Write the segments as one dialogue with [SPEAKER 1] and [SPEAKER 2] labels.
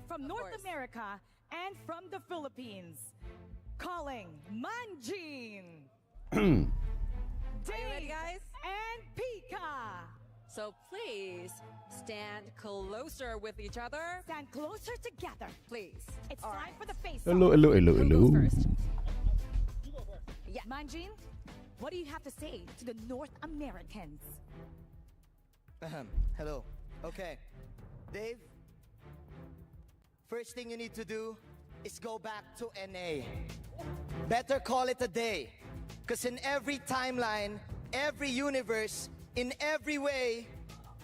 [SPEAKER 1] from North America and from the Philippines. Calling Manjin,
[SPEAKER 2] Dave, guys?
[SPEAKER 1] and Pika.
[SPEAKER 2] So please stand closer with each other.
[SPEAKER 1] Stand closer together.
[SPEAKER 2] Please.
[SPEAKER 1] It's
[SPEAKER 2] All
[SPEAKER 1] time
[SPEAKER 2] right.
[SPEAKER 1] for the face-off.
[SPEAKER 3] Hello.
[SPEAKER 2] Who goes first? Yeah.
[SPEAKER 1] Manjin, what do you have to say to the North Americans?
[SPEAKER 4] Hello. Okay. Dave, first thing you need to do is go back to NA. Better call it a day. Because in every timeline, every universe, in every way,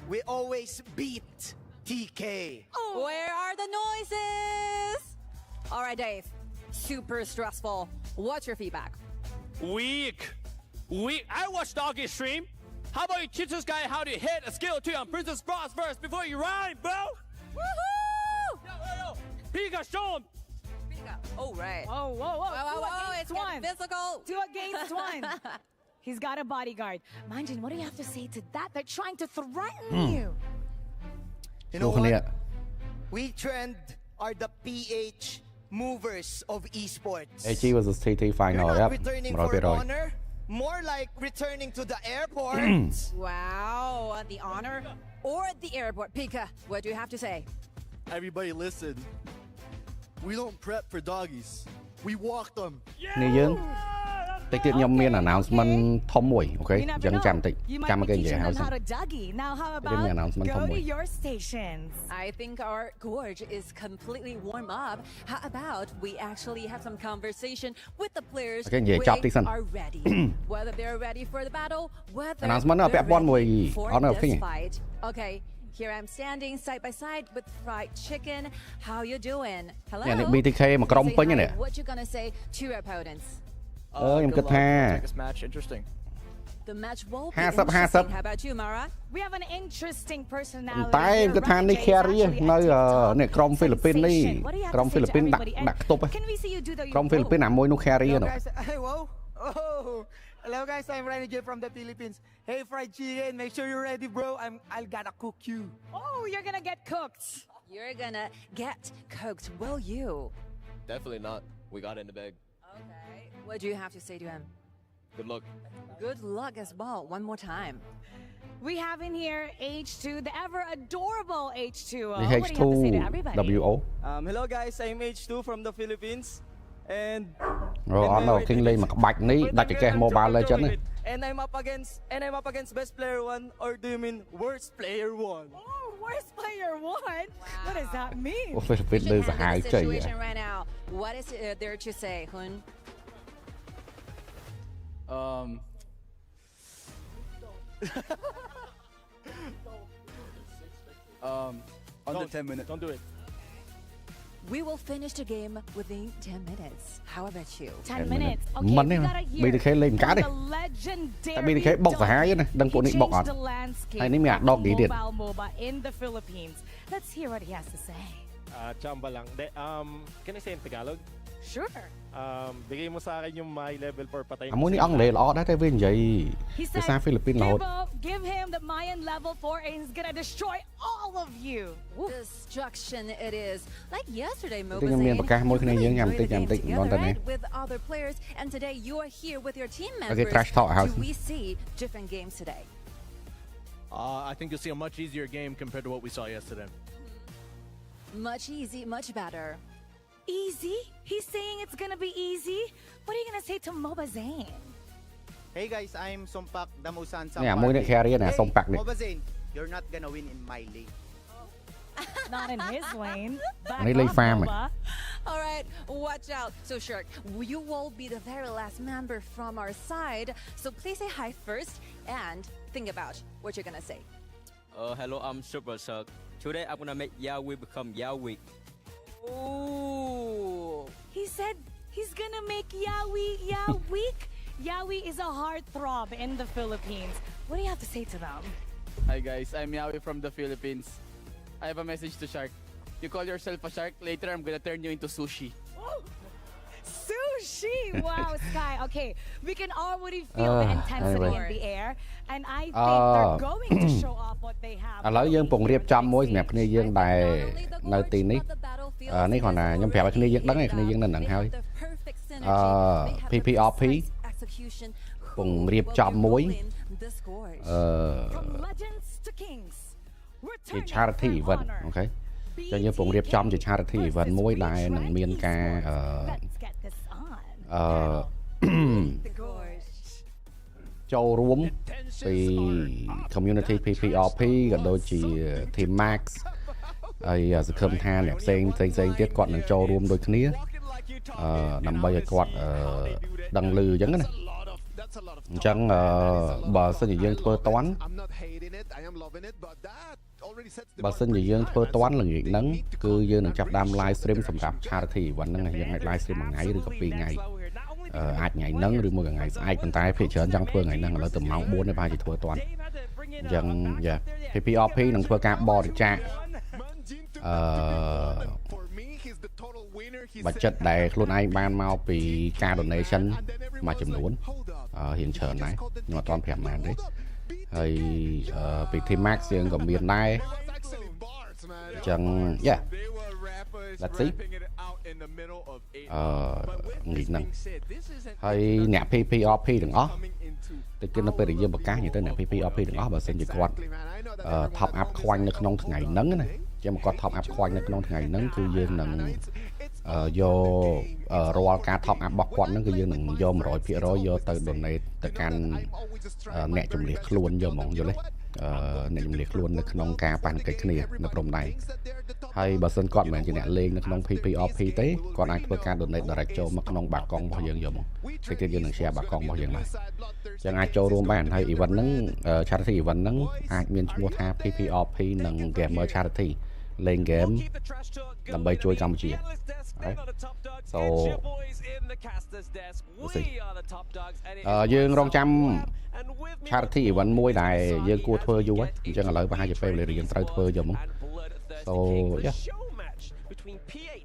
[SPEAKER 4] we always beat TK.
[SPEAKER 2] Where are the noises? All right, Dave. Super stressful. What's your feedback?
[SPEAKER 5] Weak. I watched Doggy stream. How about you teach this guy how to hit a skill 2 on Princess Cross first before you rhyme, bro?
[SPEAKER 2] Woohoo!
[SPEAKER 5] Yo. Pika, show him.
[SPEAKER 2] Oh, right.
[SPEAKER 1] Whoa.
[SPEAKER 2] It's getting physical.
[SPEAKER 1] 2 against 1. He's got a bodyguard. Manjin, what do you have to say to that? They're trying to threaten you.
[SPEAKER 4] You know what? We trend are the PH movers of esports.
[SPEAKER 3] HG versus TT
[SPEAKER 4] You're
[SPEAKER 3] final
[SPEAKER 4] not
[SPEAKER 3] ครับ
[SPEAKER 4] returning
[SPEAKER 3] 100%
[SPEAKER 4] for honor, more like returning to the airport.
[SPEAKER 2] Wow. The honor or the airport. Pika, what do you have to say?
[SPEAKER 6] Everybody listen. We don't prep for doggies. We walk them.
[SPEAKER 3] នេះយើងតិចទៀតខ្ញុំមាន announcement ធំមួយអូខេ
[SPEAKER 1] You
[SPEAKER 3] អ
[SPEAKER 1] never
[SPEAKER 3] ញ្ចឹង
[SPEAKER 1] know.
[SPEAKER 3] ចាំតិច
[SPEAKER 1] You
[SPEAKER 3] ចាំ
[SPEAKER 1] might
[SPEAKER 3] គេ
[SPEAKER 1] be
[SPEAKER 3] និយាយ
[SPEAKER 1] teaching
[SPEAKER 3] ហើយ
[SPEAKER 1] them
[SPEAKER 3] សិន
[SPEAKER 1] how to Dougie. Now how
[SPEAKER 3] Give me an
[SPEAKER 1] about
[SPEAKER 3] announcement
[SPEAKER 1] go to
[SPEAKER 3] somewhere.
[SPEAKER 1] your stations?
[SPEAKER 2] I think our gorge is completely warm up. How about we actually have some conversation with the players
[SPEAKER 3] Okay, yeah, chop this one.
[SPEAKER 2] are ready. Whether they're ready for the battle, whether
[SPEAKER 3] Announcement
[SPEAKER 2] they're
[SPEAKER 3] ពាក់ព័ន្ធមួយ
[SPEAKER 2] ready for
[SPEAKER 3] អត់នៅឃើញ
[SPEAKER 2] this fight. Okay, here I'm standing side by side with fried chicken. How you doing? Hello.
[SPEAKER 3] នេះ BTK មកក្រុម
[SPEAKER 2] Say
[SPEAKER 3] ពេញ
[SPEAKER 2] hi.
[SPEAKER 3] នេះ
[SPEAKER 2] What you gonna say to your opponents?
[SPEAKER 3] ខ្ញុំ
[SPEAKER 5] good
[SPEAKER 3] គិត
[SPEAKER 5] luck.
[SPEAKER 3] ថា
[SPEAKER 5] Take this match interesting.
[SPEAKER 2] The match will be
[SPEAKER 3] 50
[SPEAKER 2] interesting. How about you, Mara?
[SPEAKER 1] We have an interesting
[SPEAKER 3] ប៉ុ
[SPEAKER 1] personality.
[SPEAKER 3] ន្តែខ្ញុំគិតថា
[SPEAKER 1] here.
[SPEAKER 3] នេះ
[SPEAKER 1] Raja is
[SPEAKER 3] carry
[SPEAKER 1] actually
[SPEAKER 3] នៅ
[SPEAKER 1] a TikTok
[SPEAKER 3] នេះក្រុមហ្វីលីពីននេះ
[SPEAKER 1] sensation. What do you have
[SPEAKER 3] ក្រុម
[SPEAKER 1] to
[SPEAKER 3] ហ្វី
[SPEAKER 1] say
[SPEAKER 3] លី
[SPEAKER 1] to
[SPEAKER 3] ពីនដាក់
[SPEAKER 1] everybody? And
[SPEAKER 3] ដាក់ខ្ទប់
[SPEAKER 1] Can we see you do the
[SPEAKER 3] ក្រុមហ្វីលីពីនអាមួយនោះ carry
[SPEAKER 7] Hello
[SPEAKER 3] នោះ
[SPEAKER 7] guys, hey, whoa. Oh, hello guys, I'm Renegade from the Philippines. Hey, fried chicken, make sure you're ready, bro. I'll gotta cook you.
[SPEAKER 1] Oh, you're gonna get cooked.
[SPEAKER 2] You're gonna get cooked, will you?
[SPEAKER 5] Definitely not. We got it in the bag.
[SPEAKER 2] Okay. What do you have to say to him?
[SPEAKER 5] Good luck.
[SPEAKER 2] Good luck as well. One more time.
[SPEAKER 1] We have in here H2, the ever adorable H2.
[SPEAKER 3] នេះ
[SPEAKER 1] What do you have to say to everybody?
[SPEAKER 3] HH2WO
[SPEAKER 7] Hello guys, I'm H2 from the Philippines. And
[SPEAKER 3] អូអត់នៅ King លេងមួយក្បាច់នេះដាច់ចកេះ Mobile Legend នេះ
[SPEAKER 7] And I'm up against best player 1, or do you mean worst player 1?
[SPEAKER 1] Oh, worst player 1? What does that mean?
[SPEAKER 3] អូហ្វីលីពីន
[SPEAKER 2] You
[SPEAKER 3] លើ
[SPEAKER 2] should
[SPEAKER 3] សាហាវ
[SPEAKER 2] handle the
[SPEAKER 3] ជ័យ
[SPEAKER 2] situation right now. What is there to say, Hun?
[SPEAKER 6] Under 10 minutes.
[SPEAKER 5] Don't do it.
[SPEAKER 2] We will finish the game within 10 minutes. How about you?
[SPEAKER 1] 10 minutes. Okay,
[SPEAKER 3] មិន
[SPEAKER 1] we
[SPEAKER 3] ទេ
[SPEAKER 1] gotta hear
[SPEAKER 3] BTK លេងមិនកើតទេ
[SPEAKER 1] from the legendary
[SPEAKER 3] តែ BTK បុកសាហាវទេណាដឹងពួកនេះបុកអត់
[SPEAKER 1] He changed the landscape
[SPEAKER 3] ហើយនេះមានអា
[SPEAKER 1] of
[SPEAKER 3] dog និយាយទៀត
[SPEAKER 1] mobile MOBA in the Philippines. Let's hear what he has to say.
[SPEAKER 5] Chamba lang. Can I say in Tagalog?
[SPEAKER 1] Sure.
[SPEAKER 5] Bigay mo sa akin yung my level 4 patay
[SPEAKER 3] អាមួយនេះអង់គ្លេសល្អដែរតែវានិយាយ
[SPEAKER 1] He
[SPEAKER 3] ភាសា
[SPEAKER 1] said,
[SPEAKER 3] ហ្វីលីពីនរហូត
[SPEAKER 1] give him the Mayan level 4 and he's gonna destroy all of you.
[SPEAKER 2] Destruction it is. Like yesterday,
[SPEAKER 3] តិចខ្ញុំមានប្រកាសមួយគ្នាយើងញ៉ាំតិចញ៉ាំតិចមិនដឹងតែនេះ
[SPEAKER 2] with other players, and today you are here with your team members.
[SPEAKER 3] Okay, trash talk house.
[SPEAKER 2] Do we see different games today?
[SPEAKER 6] I think you'll see a much easier game compared to what we saw yesterday.
[SPEAKER 2] Much easy, much better.
[SPEAKER 1] Easy? He's saying it's gonna be easy? What are you gonna say to Moba Zane?
[SPEAKER 4] Hey guys, I'm Sompak Damusan sa
[SPEAKER 3] នេះអាមួយនេះ carry ណាសុំប៉ាក់នេះ
[SPEAKER 4] Mobazane, you're not gonna win in my lane.
[SPEAKER 1] Not in his lane. Back
[SPEAKER 3] Này lấy
[SPEAKER 1] off,
[SPEAKER 3] farm
[SPEAKER 1] Moba.
[SPEAKER 2] All right, watch out. So, Shirk, you will be the very last member from our side. So, please say hi first and think about what you're gonna say.
[SPEAKER 8] Hello, I'm Super Shark. Today I'm gonna make Yawi become Yawi.
[SPEAKER 2] Ooh.
[SPEAKER 1] He said he's gonna make Yawi weak. Yawi is a heartthrob in the Philippines. What do you have to say to them?
[SPEAKER 7] Hi guys, I'm Yawi from the Philippines. I have a message to Shark. You call yourself a shark, later I'm gonna turn you into sushi.
[SPEAKER 1] Sushi! Wow, Sky. Okay, we can already feel the intensity
[SPEAKER 3] anyway.
[SPEAKER 1] in the air. And I think they're going to show off what they have.
[SPEAKER 3] ឥឡូវយើងពងរៀបចំមួយសម្រាប់គ្នាយើងដែល
[SPEAKER 2] Not only the
[SPEAKER 3] នៅ
[SPEAKER 2] gorge,
[SPEAKER 3] ទីនេះ
[SPEAKER 2] but the
[SPEAKER 3] នេះគ្រាន់តែខ្ញុំប្រាប់ឲ្យគ្នាយើងដឹងឯគ្នាយើងនៅនឹងហើយPPRP ពងរៀបចំមួយជា charity event អូខេចឹងយើងពងរៀបចំជា charity event មួយដែលនឹងមានការចូលរួមពី community PPRP ក៏ដូចជា Team Max ហើយសង្ឃឹមថាអ្នកផ្សេងទៀតគាត់នឹងចូលរួមដូចគ្នាដើម្បីឲ្យគាត់ដឹងឮអញ្ចឹងណាអញ្ចឹងបើសិនជាយើងធ្វើតាន់ល្ងាចហ្នឹងគឺយើងនឹងចាប់ដើម live stream សម្រាប់ charity event ហ្នឹងយើងអាច live stream មួយថ្ងៃឬក៏2ថ្ងៃអាចថ្ងៃហ្នឹងឬមួយថ្ងៃស្អែកប៉ុន្តែភាគច្រើនចង់ធ្វើថ្ងៃហ្នឹងឥឡូវទៅម៉ោង 4 នេះប្រហែលជាធ្វើតាន់អញ្ចឹង PPRP នឹងធ្វើការបរិច្ចាគbudget ដែលខ្លួនឯងបានមកពីការ donation មួយចំនួនរៀងច្រើនដែរខ្ញុំអត់ទាន់ប្រាប់ប៉ុន្មានទេហើយពី Team Max យើងក៏មានដែរអញ្ចឹង let's see នេះហ្នឹងហើយអ្នក PPRP ទាំងអស់តែគឺនៅពេលដែលយើងប្រកាសនិយាយទៅអ្នក PPRP ទាំងអស់បើសិនជាគាត់top up ខ្វាញ់នៅក្នុងថ្ងៃហ្នឹងណាជាមកគាត់ top up ខ្វាញ់នៅក្នុងថ្ងៃហ្នឹងគឺយើងនឹងយករាល់ការ top up របស់គាត់ហ្នឹងគឺយើងនឹងយក 100% យកទៅ donate ទៅកាន់អ្នកជំនះខ្លួនយកហ្មងយល់ទេអ្នកជំនះខ្លួននៅក្នុងការប៉ាន់កិច្ចគ្នានៅព្រំដែនហើយបើសិនគាត់មិនមែនជាអ្នកលេងនៅក្នុង PPRP ទេគាត់អាចធ្វើការ donate direct ចូលមកក្នុងបាកង់របស់យើងយកមកតិចទៀតយើងនឹង share បាកង់របស់យើងដែរចឹងអាចចូលរួមបានហើយ event ហ្នឹង charity event ហ្នឹងអាចមានឈ្មោះថា PPRP និង Gamer Charity លេង game ដើម្បីជួយកម្ពុជាហើយ so យើងរងចាំ charity event មួយដែលយើងគួរធ្វើយូរហើយអញ្ចឹងឥឡូវប្រហែលជាពេលវេលាយើងត្រូវធ្វើយកមក so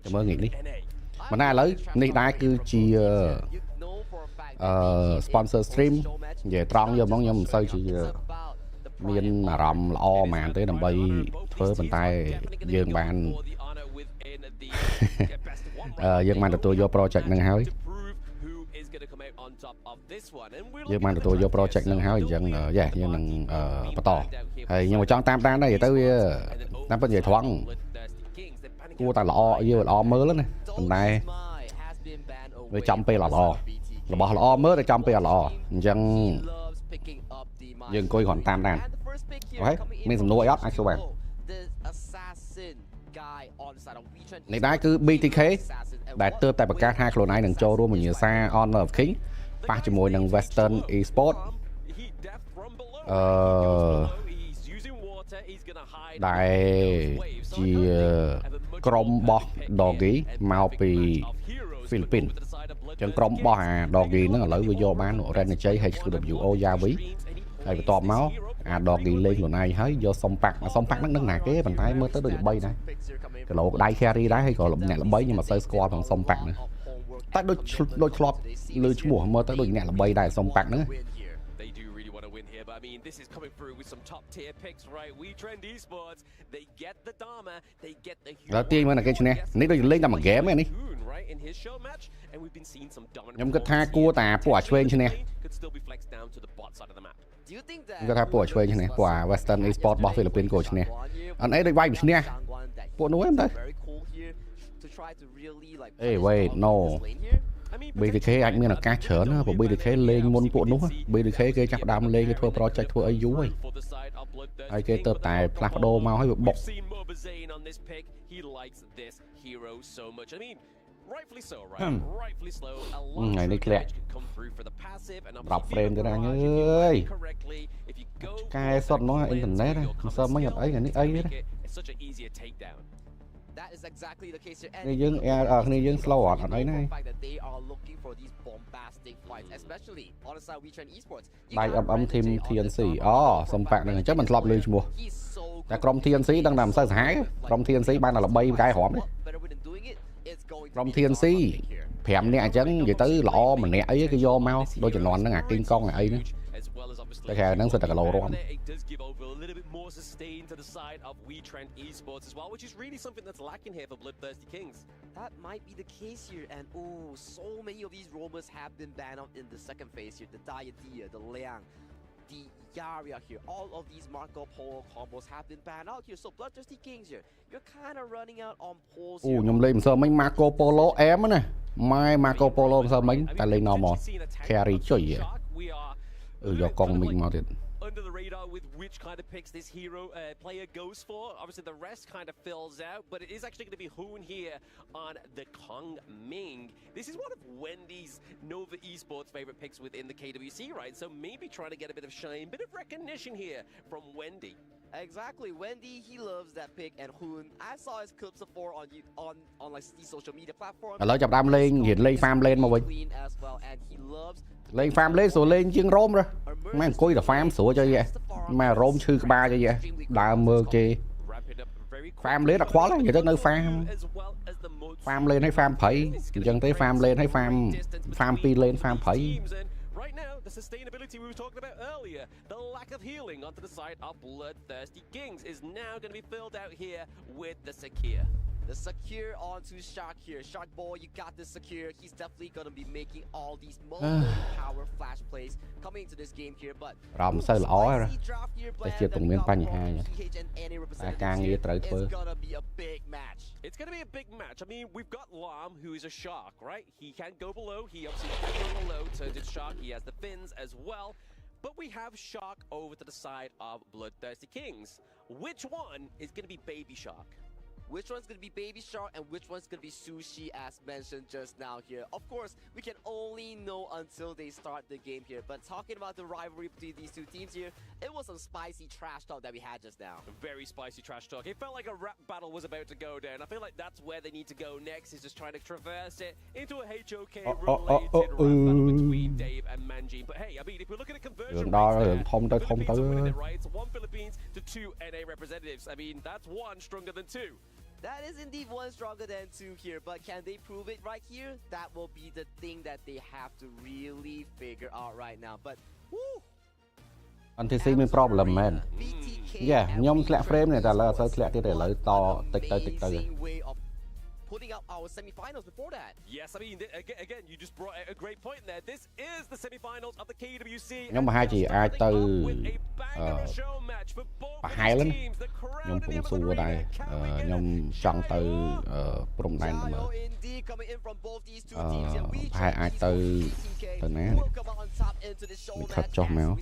[SPEAKER 3] ចាំមើលងាកនេះមិនណាឥឡូវនេះដែរគឺជា sponsor stream និយាយត្រង់យកមកខ្ញុំមិនសូវជាមានអារម្មណ៍ល្អហ្មងទេដើម្បីធ្វើប៉ុន្តែយើងបានទទួលយក project ហ្នឹងហើយយើងបានទទួលយក project ហ្នឹងហើយអញ្ចឹងយើងនឹងបន្តហើយខ្ញុំចង់តាមដានដែរទៅវាតាមពិតនិយាយត្រង់គួរតែល្អមើលណាប៉ុន្តែវាចំពេលល្អរបស់ល្អមើលតែចំពេលល្អអញ្ចឹងយើងអង្គុយគ្រាន់តាមដានអូខេមានសំណួរអីអត់អាចសួរបាននេះដែរគឺ BTK ដែលទើបតែប្រកាសថាខ្លួនឯងនឹងចូលរួមវិញ្ញាសា Honor of King ប៉ះជាមួយនឹង Western Esport ដែលជាក្រុមរបស់ Doggy មកពី Philippines ចឹងក្រុមរបស់អា Doggy ហ្នឹងឥឡូវវាយកបាន Renajay HWO Yawi ហើយបន្ទាប់មកអា Doggy លេងខ្លួនឯងហើយយកសុំប៉ាក់ហ្នឹងនឹងណាគេប៉ុន្តែមើលទៅដូចល្បីដែរគីឡូដៃ carry ដែរហើយក៏អ្នកល្បីខ្ញុំអត់សូវស្គាល់ផងសុំប៉ាក់ហ្នឹងតែដូចធ្លាប់លើឈ្មោះមើលទៅដូចអ្នកល្បីដែរសុំប៉ាក់ហ្នឹង
[SPEAKER 9] I mean, this is coming through with some top tier picks, right? We Trend Esports, they get the Dharma, they get the hero.
[SPEAKER 3] ដល់ទាញមើលណាគេឈ្នះនេះដូចលេងតែមួយ game ឯនេះ
[SPEAKER 9] right in his show match and we've been seeing some dominant
[SPEAKER 3] ខ្ញុំគិតថាគួរតែពួកអាឆ្វេងឈ្នះ
[SPEAKER 9] could still be flexed down to the bot side of the map.
[SPEAKER 2] Do you think that
[SPEAKER 3] គាត់ថាពួកអាឆ្វេងឈ្នះពួកអា Western Esport របស់ Philippines ក៏ឈ្នះអត់អីដូចវាយឈ្នះពួកនោះឯងតែ wait no BTK អាចមានឱកាសច្រើនណាព្រោះ BTK លេងមុនពួកនោះ BTK គេចាប់ដើមលេងគេធ្វើ project ធ្វើអីយូរហើយគេទៅតែផ្លាស់ប្ដូរមកឲ្យវាបុក
[SPEAKER 9] Rightfully so, right? Rightfully slow. A lot
[SPEAKER 3] of
[SPEAKER 9] damage can come through for the passive and
[SPEAKER 3] obviously frame ទៅដល់អើយ
[SPEAKER 9] if you go
[SPEAKER 3] កែសុតមកអ៊ីនធឺណិតហ្នឹងសើមិញអត់អីអានេះអីទេ
[SPEAKER 9] it's such an easier takedown.
[SPEAKER 2] That is exactly the case here.
[SPEAKER 3] នេះយើងគ្នាយើង slow អត់អីណា
[SPEAKER 2] they are looking for these bombastic fights especially on the side we Trend Esports
[SPEAKER 3] ដៃ team TNC សុំប៉ាក់ហ្នឹងអញ្ចឹងមិនធ្លាប់លើឈ្មោះតែក្រុម TNC ដឹងតែមិនសូវសាហាវក្រុម TNC បានតែល្បីកែរំទេក្រុម TNC 5 នាក់អញ្ចឹងនិយាយទៅល្អម្នាក់អីគេយកមកដូចជំនាន់ហ្នឹងអា King Kong អីហ្នឹង
[SPEAKER 9] well as obviously.
[SPEAKER 3] Cái khe nắng sẽ là lỗ rõm.
[SPEAKER 9] It does give over a little bit more sustain to the side of WeTrend Esports as well, which is really something that's lacking here for Bloodthirsty Kings.
[SPEAKER 10] That might be the case here, and oh, so many of these roamers have been banned out in the second phase here. The Diadia, the Liang, the Yaria here. All of these Marco Polo combos have been banned out here. So Bloodthirsty Kings here, you're kind of running out on poles here.
[SPEAKER 3] ខ្ញុំលេងមិនសើមិញ Marco Polo អែមណាម៉ែ Marco Polo មិនសើមិញតែលេង normal carry ចុយយកកងមីងមកទៀត
[SPEAKER 9] Under the radar with which kind of picks this hero player goes for. Obviously, the rest kind of fills out, but it is actually going to be Hoon here on the Kong Ming. This is one of Wendy's Nova Esports favorite picks within the KWC, right? So maybe trying to get a bit of shine, bit of recognition here from Wendy.
[SPEAKER 10] Exactly, Wendy, he loves that pick, and Hoon, I saw his clips before on like these social media platforms.
[SPEAKER 3] ឥឡូវចាប់ដើមលេងរៀនលេង farm lane មកវិញ
[SPEAKER 10] Clean as well, and he loves
[SPEAKER 3] លេង farm lane ស្រួលលេងជាង roam រម៉ែអង្គុយតែ farm ស្រួលចុយម៉ែ roam ឈឺក្បាលចុយដើមមើលគេ farm lane អត់ខ្វល់ទេនិយាយទៅនៅ farm lane ឲ្យ farm ព្រៃអញ្ចឹងទេ farm lane ឲ្យ farm 2 lane farm ព្រៃ
[SPEAKER 9] Right now, the sustainability we were talking about earlier, the lack of healing onto the side of Bloodthirsty Kings is now going to be filled out here with the Sakir.
[SPEAKER 10] the Sakir onto Shark here. Shark boy, you got this Sakir. He's definitely going to be making all these power flash plays coming into this game here. But
[SPEAKER 3] រំសើល្អហើយតែជាទំមានបញ្ហាតែការងារត្រូវធ្វើ
[SPEAKER 10] it's going to be a big match.
[SPEAKER 9] It's going to be a big match. I mean, we've got Lam, who is a shark, right? He can go below. He obviously can go below, turns into shark. He has the fins as well. But we have Shark over to the side of Bloodthirsty Kings. Which one is going to be Baby Shark?
[SPEAKER 10] Which one's going to be Baby Shark and which one's going to be Sushi, as mentioned just now here. Of course, we can only know until they start the game here. But talking about the rivalry between these two teams here, it was some spicy trash talk that we had just now.
[SPEAKER 9] Very spicy trash talk. It felt like a rap battle was about to go down. I feel like that's where they need to go next, is just trying to traverse it into a HOK related rap battle between Dave and Manjin. But hey, I mean, if we're looking at conversion rates, Philippines are winning it, right? It's 1 Philippines to 2 NA representatives. I mean, that's 1 stronger than 2.
[SPEAKER 10] That is indeed 1 stronger than 2 here, but can they prove it right here? That will be the thing that they have to really figure out right now. But woo!
[SPEAKER 3] NTC មាន problem មែន Yeah ខ្ញុំធ្លាក់ frame នេះតែឥឡូវអត់សូវធ្លាក់ទៀតទេឥឡូវតតិចទៅ
[SPEAKER 10] Putting up our semi-finals before that.
[SPEAKER 9] Yes, I mean, again, you just brought a great point there. This is the semi-finals of the KWC.
[SPEAKER 3] ខ្ញុំប្រហែលជាអាចទៅប្រហែលខ្ញុំពងសួរដែរខ្ញុំចង់ទៅព្រំដែនទៅមើលប្រហែលអាចទៅណាមិនខិតចុះមក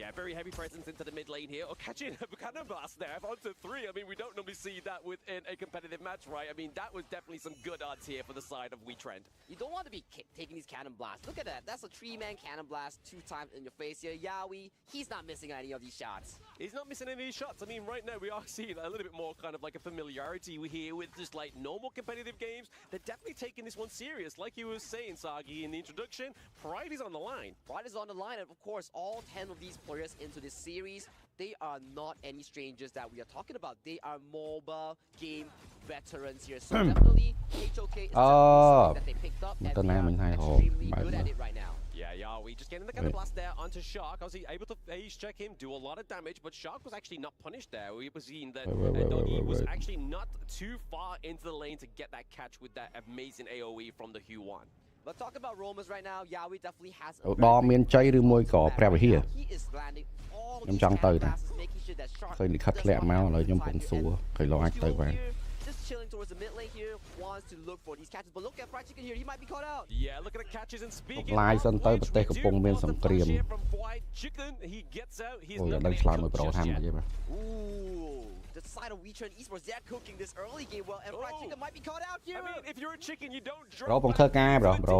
[SPEAKER 9] Yeah, very heavy presence into the mid lane here. Oh, catching a cannon blast there onto 3. I mean, we don't normally see that within a competitive match, right? I mean, that was definitely some good odds here for the side of WeTrend.
[SPEAKER 10] You don't want to be taking these cannon blasts. Look at that. That's a 3-man cannon blast 2 times in your face here. Yawi, he's not missing any of these shots.
[SPEAKER 9] He's not missing any of these shots. I mean, right now we are seeing a little bit more kind of like a familiarity here with just like normal competitive games. They're definitely taking this one serious. Like you were saying, Sagi, in the introduction, pride is on the line.
[SPEAKER 10] Pride is on the line, and of course, all 10 of these players into this series, they are not any strangers that we are talking about. They are mobile game veterans here. So definitely, HOK is something that they picked up, and they are extremely good at it right now.
[SPEAKER 9] Yeah, we just getting the cannon blast there onto Shark. I was able to phase check him, do a lot of damage, but Shark was actually not punished there. We were seeing that Doggy was actually not too far into the lane to get that catch with that amazing AoE from the Hue 1.
[SPEAKER 10] But talking about roamers right now, Yawi definitely has a
[SPEAKER 3] ដមមានជ័យឬមួយក៏ព្រះវិហារ
[SPEAKER 10] he is landing all
[SPEAKER 3] ខ្ញុំ
[SPEAKER 10] these
[SPEAKER 3] ចង់ទៅ
[SPEAKER 10] cannon
[SPEAKER 3] តែ
[SPEAKER 10] blasts, making sure that Shark
[SPEAKER 3] ឃើញលិខិតធ្លាក់មកឥឡូវខ្ញុំពងសួរឃើញលោកអាចទៅបាន
[SPEAKER 10] just chilling towards the mid lane here, wants to look for these catches. But look at Fried Chicken here, he might be caught out.
[SPEAKER 9] Yeah, look at the catches and speaking
[SPEAKER 3] ឡាយសិនទៅប្រទេសកំពុងមានសង្គ្រាម
[SPEAKER 9] he gets out. He's
[SPEAKER 3] អូយ
[SPEAKER 9] not
[SPEAKER 3] ដល់
[SPEAKER 9] gonna
[SPEAKER 3] ឆ្លើយ
[SPEAKER 9] be
[SPEAKER 3] មួយ
[SPEAKER 9] cooked
[SPEAKER 3] ប្រូ
[SPEAKER 9] just
[SPEAKER 3] ថាមក
[SPEAKER 9] yet.
[SPEAKER 3] និយាយបាទ
[SPEAKER 10] Ooh, the side of WeTrend Esports, they're cooking this early game well, and Fried Chicken might be caught out here.
[SPEAKER 9] I mean, if you're a chicken, you don't
[SPEAKER 3] ប្រូពងធ្វើការប្រូ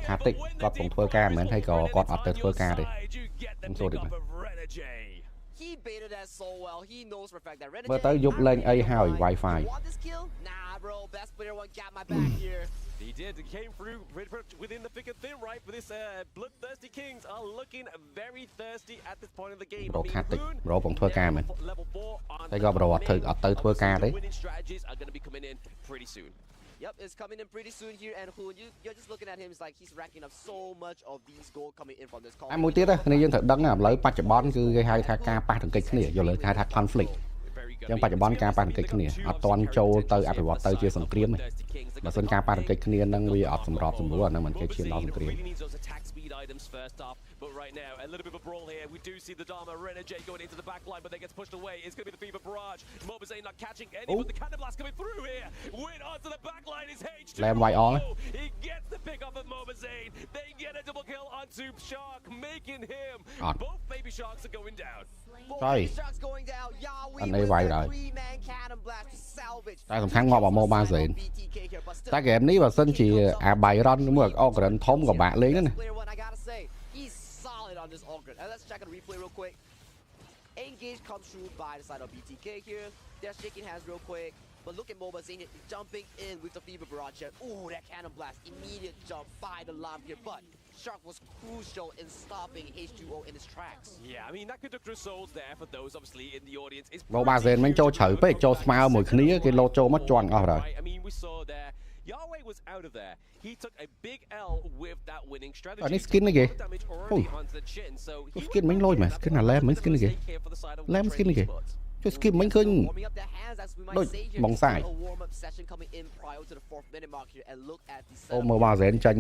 [SPEAKER 3] ខាតិចគាត់ពងធ្វើការមិនមែនហើយក៏គាត់អត់ទៅធ្វើការទេខ្ញុំសួរតិចបាទ
[SPEAKER 10] He baited that so well. He knows for a fact that Renegade.
[SPEAKER 3] មើលទៅយប់លេងអីហើយ Wi-Fi
[SPEAKER 10] You want this kill? Nah, bro. Best player one got my back here.
[SPEAKER 9] He did. He came through within the thick and thin, right? But this Bloodthirsty Kings are looking very thirsty at this point of the game.
[SPEAKER 3] ប្រូខាតិចប្រូពងធ្វើការមែន
[SPEAKER 9] level 4 on
[SPEAKER 3] តែក៏ប្រូអត់ទៅធ្វើការទេ
[SPEAKER 9] winning strategies are going to be coming in pretty soon.
[SPEAKER 10] Yep, it's coming in pretty soon here, and Hoon, you're just looking at him, it's like he's racking up so much of these gold coming in from this call.
[SPEAKER 3] មួយទៀតនេះយើងត្រូវដឹងឥឡូវបច្ចុប្បន្នគឺគេហៅថាការប៉ះទង្គិចគ្នាយកលើគេហៅថា conflict ចឹងបច្ចុប្បន្នការប៉ះទង្គិចគ្នាអត់ទាន់ចូលទៅអភិវឌ្ឍទៅជាសង្គ្រាមទេបើសិនការប៉ះទង្គិចគ្នានឹងវាអត់សម្របសម្រួលអានឹងមិនគេឈានដល់សង្គ្រាម
[SPEAKER 9] items first off, but right now a little bit of a brawl here. We do see the Dharma Renegade going into the back line, but they gets pushed away. It's going to be the Fever Barrage. Mobazane not catching any, but the Cannon Blast coming through here. Win onto the back line is H2. He gets the pick off of Mobazane. They get a double kill onto Shark, making him. Both baby sharks are going down.
[SPEAKER 10] Both baby sharks going down. Yahweh with a 3-man Cannon Blast to salvage.
[SPEAKER 3] តែសំខាន់ងាប់មក Mobazane តែហ្គេមនេះបើសិនជាអា Byron មួយអករិនធំក៏បាក់លេងដែរណា
[SPEAKER 10] He's solid on this Ogre. And let's check a replay real quick. Engage comes through by the side of BTK here. They're shaking hands real quick. But look at Mobazane jumping in with the Fever Barrage here. Ooh, that Cannon Blast. Immediate jump by the lamp here. But Shark was crucial in stopping H2O in his tracks.
[SPEAKER 9] Yeah, I mean, that conductor souls there for those obviously in the audience.
[SPEAKER 3] Mobazane មិនចូលជ្រៅពេកចូលស្មើមួយគ្នាគេលោតចូលមកជន់អស់ហើយ
[SPEAKER 9] I mean, we saw there Yahweh was out of there. He took a big L with that winning strategy.
[SPEAKER 3] នេះ skin នេះគេអូ skin មិញលុយមែន skin អា lem មិញ skin នេះគេ lem skin នេះគេជួយ skin មិញឃើញដូចបងសាយអូមើល Mobazane ចាញ់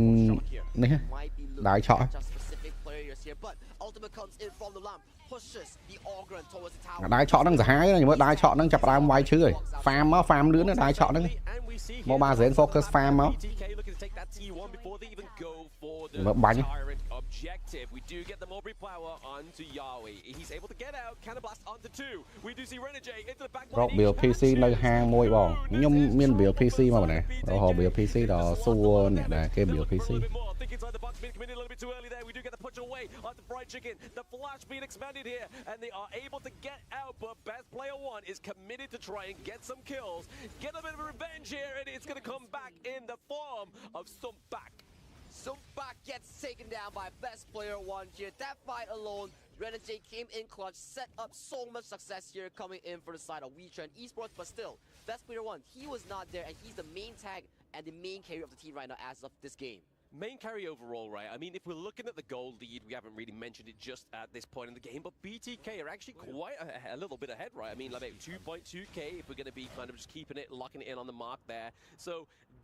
[SPEAKER 3] នេះដៃឆក់ ដៃឆក់ហ្នឹងសាហាវណាមើលដៃឆក់ហ្នឹងចាប់ផ្ដើមវាយឈឺហើយ farm មក farm លឿនណាដៃឆក់ហ្នឹង Mobazane focus farm មក មើលបាញ់
[SPEAKER 9] objective. We do get the Mulberry power onto Yahweh. He's able to get out. Cannon Blast onto 2. We do see Renegade into the back line.
[SPEAKER 3] រក build PC នៅហាងមួយបងខ្ញុំមាន build PC មកបងណារក build PC ដល់សួរអ្នកដែលគេ build PC.
[SPEAKER 9] Think inside the box being committed a little bit too early there. We do get the push away onto Fried Chicken. The flash being expanded here, and they are able to get out. But Best Player One is committed to try and get some kills, get a bit of revenge here, and it's going to come back in the form of Sumbak.
[SPEAKER 10] Sumbak gets taken down by Best Player One here. That fight alone, Renegade came in clutch, set up so much success here coming in for the side of WeTrend Esports, but still, Best Player One, he was not there, and he's the main tag and the main carry of the team right now as of this game.
[SPEAKER 9] Main carry overall, right? I mean, if we're looking at the gold lead, we haven't really mentioned it just at this point in the game, but BTK are actually quite a little bit ahead, right? I mean, like 2.2k if we're going to be kind of just keeping it, locking it in on the mark there. So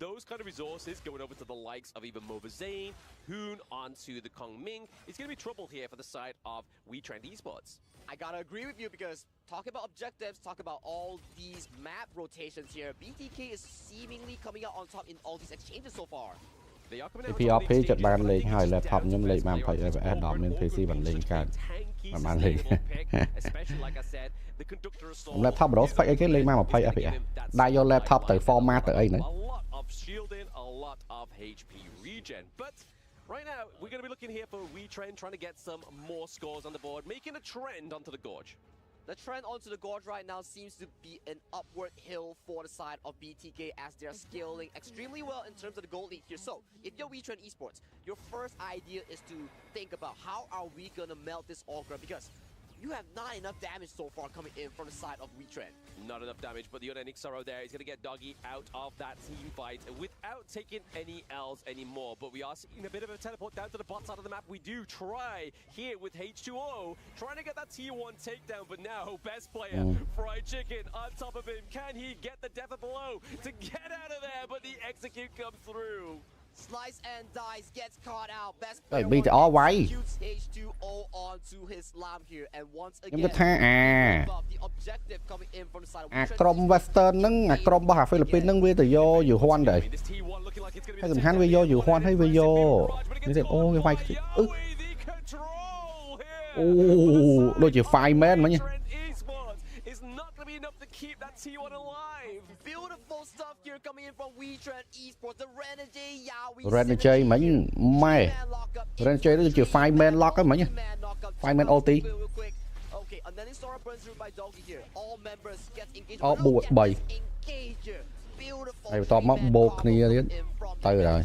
[SPEAKER 9] those kind of resources going over to the likes of even Mobazane, Hoon onto the Kong Ming. It's going to be trouble here for the side of WeTrend Esports.
[SPEAKER 10] I gotta agree with you because talking about objectives, talk about all these map rotations here, BTK is seemingly coming out on top in all these exchanges so far.
[SPEAKER 3] PRP ចិត្តបានលេងហើយ laptop ខ្ញុំលេងបាន 20 FPS ដល់មាន PC បានលេងកើតបានលេង laptop Bros ស្ពេចអីគេលេងបាន20 FPS ដាក់យក laptop ទៅ format ទៅអីហ្នឹង
[SPEAKER 9] shielding a lot of HP regen, but right now we're going to be looking here for WeTrend trying to get some more scores on the board, making a trend onto the Gorge.
[SPEAKER 10] The trend onto the Gorge right now seems to be an upward hill for the side of BTK as they're scaling extremely well in terms of the gold lead here. So if you're WeTrend Esports, your first idea is to think about how are we going to melt this Ogre, because you have not enough damage so far coming in from the side of WeTrend.
[SPEAKER 9] Not enough damage, but the unending sorrow there is going to get Doggy out of that team fight without taking any L's anymore. But we are seeing a bit of a teleport down to the bot side of the map. We do try here with H2O, trying to get that tier 1 takedown, but now Best Player, Fried Chicken on top of him. Can he get the death blow to get out of there? But the execute comes through.
[SPEAKER 10] Slice and dice gets caught out. Best
[SPEAKER 3] Player
[SPEAKER 10] One executes H2O onto his lamp here, and once again, the objective coming in from the side of WeTrend.
[SPEAKER 3] ក្រុម Western ហ្នឹងអាក្រុមរបស់អា Philippines ហ្នឹងវាទៅយកយូហួនដែរហើយសំខាន់វាយកយូហួនហើយវាយកនេះទេអូវាវាយអូដូចជា fireman មិញ
[SPEAKER 9] Keep that T1 alive.
[SPEAKER 10] Beautiful stuff here coming in from WeTrend Esports. The Renegade Yahweh.
[SPEAKER 3] Renegade មិញម៉ែ Renegade ដូចជា fireman lock ហ្នឹងមិញ fireman OT.
[SPEAKER 10] Okay, and then Sora burns through by Doggy here. All members get engaged.
[SPEAKER 3] អប3
[SPEAKER 10] Engage here. Beautiful.
[SPEAKER 3] ហើយបន្ទាប់មកបោកគ្នាទៀតទៅហើយ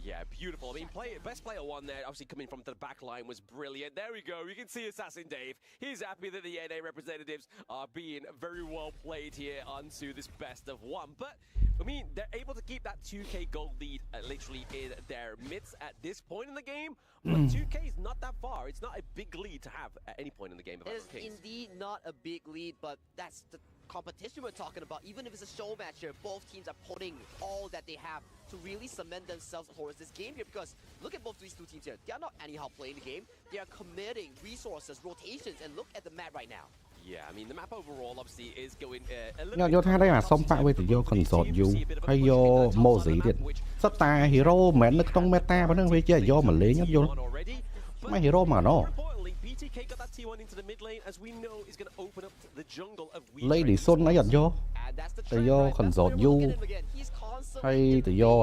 [SPEAKER 9] Yeah, beautiful. I mean, best player one there, obviously coming from the back line was brilliant. There we go. You can see Assassin Dave. He's happy that the NA representatives are being very well played here onto this best of one. But, I mean, they're able to keep that 2K gold lead literally in their midst at this point in the game. But 2K is not that far. It's not a big lead to have at any point in the game.
[SPEAKER 10] It is indeed not a big lead, but that's the competition we're talking about. Even if it's a show match here, both teams are putting all that they have to really cement themselves towards this game here, because look at both these two teams here. They are not anyhow playing the game. They are committing resources, rotations, and look at the map right now.
[SPEAKER 9] Yeah, I mean, the map overall obviously is going a
[SPEAKER 3] ញ៉ាំយកថាដែរអាសុំប៉ាក់វិញទៅយក consort U ហើយយក Mozi ទៀតសិតតា hero មិនមែននៅក្នុង meta ប៉ុណ្ណឹងវាជាយកមកលេងយល់មក hero មកណោ
[SPEAKER 9] BTK got that T1 into the mid lane, as we know is going to open up the jungle of We
[SPEAKER 3] លេងឌីសុនអីអត់យកទៅយក consort U ហើយទៅយក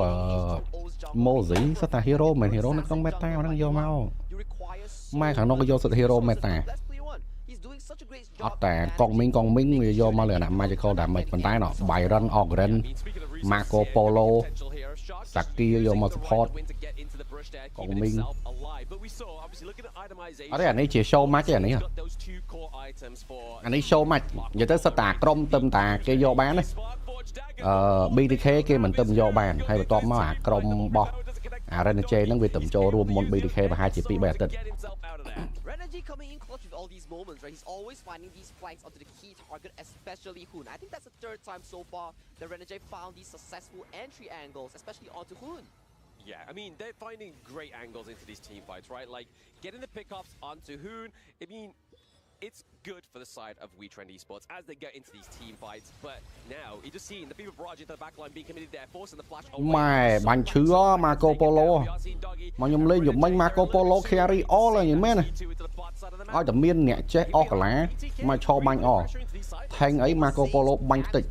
[SPEAKER 3] Mozi សិតតា hero មិនមែន hero នៅក្នុង meta ប៉ុណ្ណឹងយកមកម៉ែខាងនោះក៏យកសិត hero meta អត់តែកងមីងវាយកមកលើអា magical damage ប៉ុន្តែណោះ Byron Ogren Marco Polo Saki យកមក support កងមីងអត់ទេអានេះជា show match ទេអានេះ show match និយាយទៅសិតតាក្រុមទឹមតាគេយកបានណាBTK គេមិនទឹមយកបានហើយបន្ទាប់មកអាក្រុមរបស់អា Renegade ហ្នឹងវាទឹមចូលរួមមុន BTK ប្រហែលជា 2-3 អាទិត្យ
[SPEAKER 10] Renegade coming in clutch with all these moments, right? He's always finding these flanks onto the key target, especially Hoon. I think that's the third time so far that Renegade found these successful entry angles, especially onto Hoon.
[SPEAKER 9] Yeah, I mean, they're finding great angles into these team fights, right? Like, getting the pickups onto Hoon, I mean, it's good for the side of We Trend Esports as they get into these team fights. But now, you're just seeing the people barrage into the backline being committed there, forcing the flash away.
[SPEAKER 3] ម៉ែបាញ់ឈឺ Marco Polo មកខ្ញុំលេងយប់មិញ Marco Polo carry all ហើយមែនឲ្យតែមានអ្នកចេះអស់កាឡាមកឈរបាញ់អថែងអី Marco Polo បាញ់តិច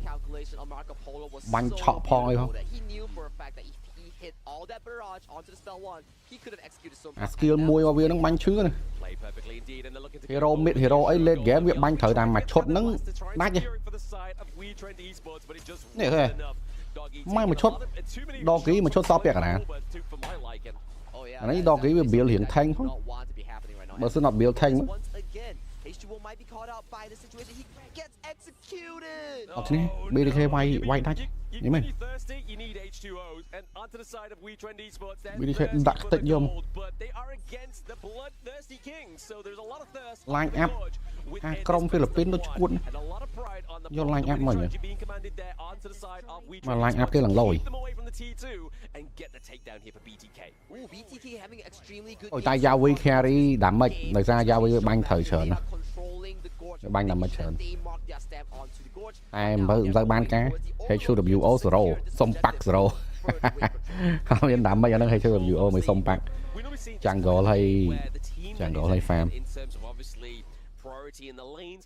[SPEAKER 3] បាញ់ឆក់ផងអីផង
[SPEAKER 10] hit all that barrage onto the spell one. He could have executed so much.
[SPEAKER 3] អា skill មួយរបស់វានឹងបាញ់ឈឺណា Hero mid hero អី late game វាបាញ់ត្រូវតាមមួយឈុតហ្នឹងដាច់ទេនេះហ៎ម៉ែមួយឈុត Doggy មួយឈុតសល់ពាក់កណ្ដាលអានេះ Doggy វា build រៀង tank ផងបើសិនអត់ build tank
[SPEAKER 10] H2O might be caught out by the situation. He gets executed.
[SPEAKER 3] អត់នេះ BTK វាយដាច់នេះមែន
[SPEAKER 9] You need H2Os and onto the side of We Trend Esports.
[SPEAKER 3] BTK ដាក់ខ្ទេចយំ
[SPEAKER 9] But they are against the bloodthirsty kings. So there's a lot of thirst.
[SPEAKER 3] Line up អាក្រុមហ្វីលីពីនដូចឈួតយក line up មកមក line up គេឡើងលយ
[SPEAKER 9] and get the takedown here for BTK.
[SPEAKER 10] Ooh, BTK having extremely good
[SPEAKER 3] អូតែ Yawi carry damage ដោយសារ Yawi វាបាញ់ត្រូវច្រើនណាបាញ់ damage ច្រើនតែមិនទៅបានការ HWO 0សុំប៉ាក់0ហើយមាន damage អាហ្នឹង HWO មិនសុំប៉ាក់ jungle ហើយ farm
[SPEAKER 9] priority in the lanes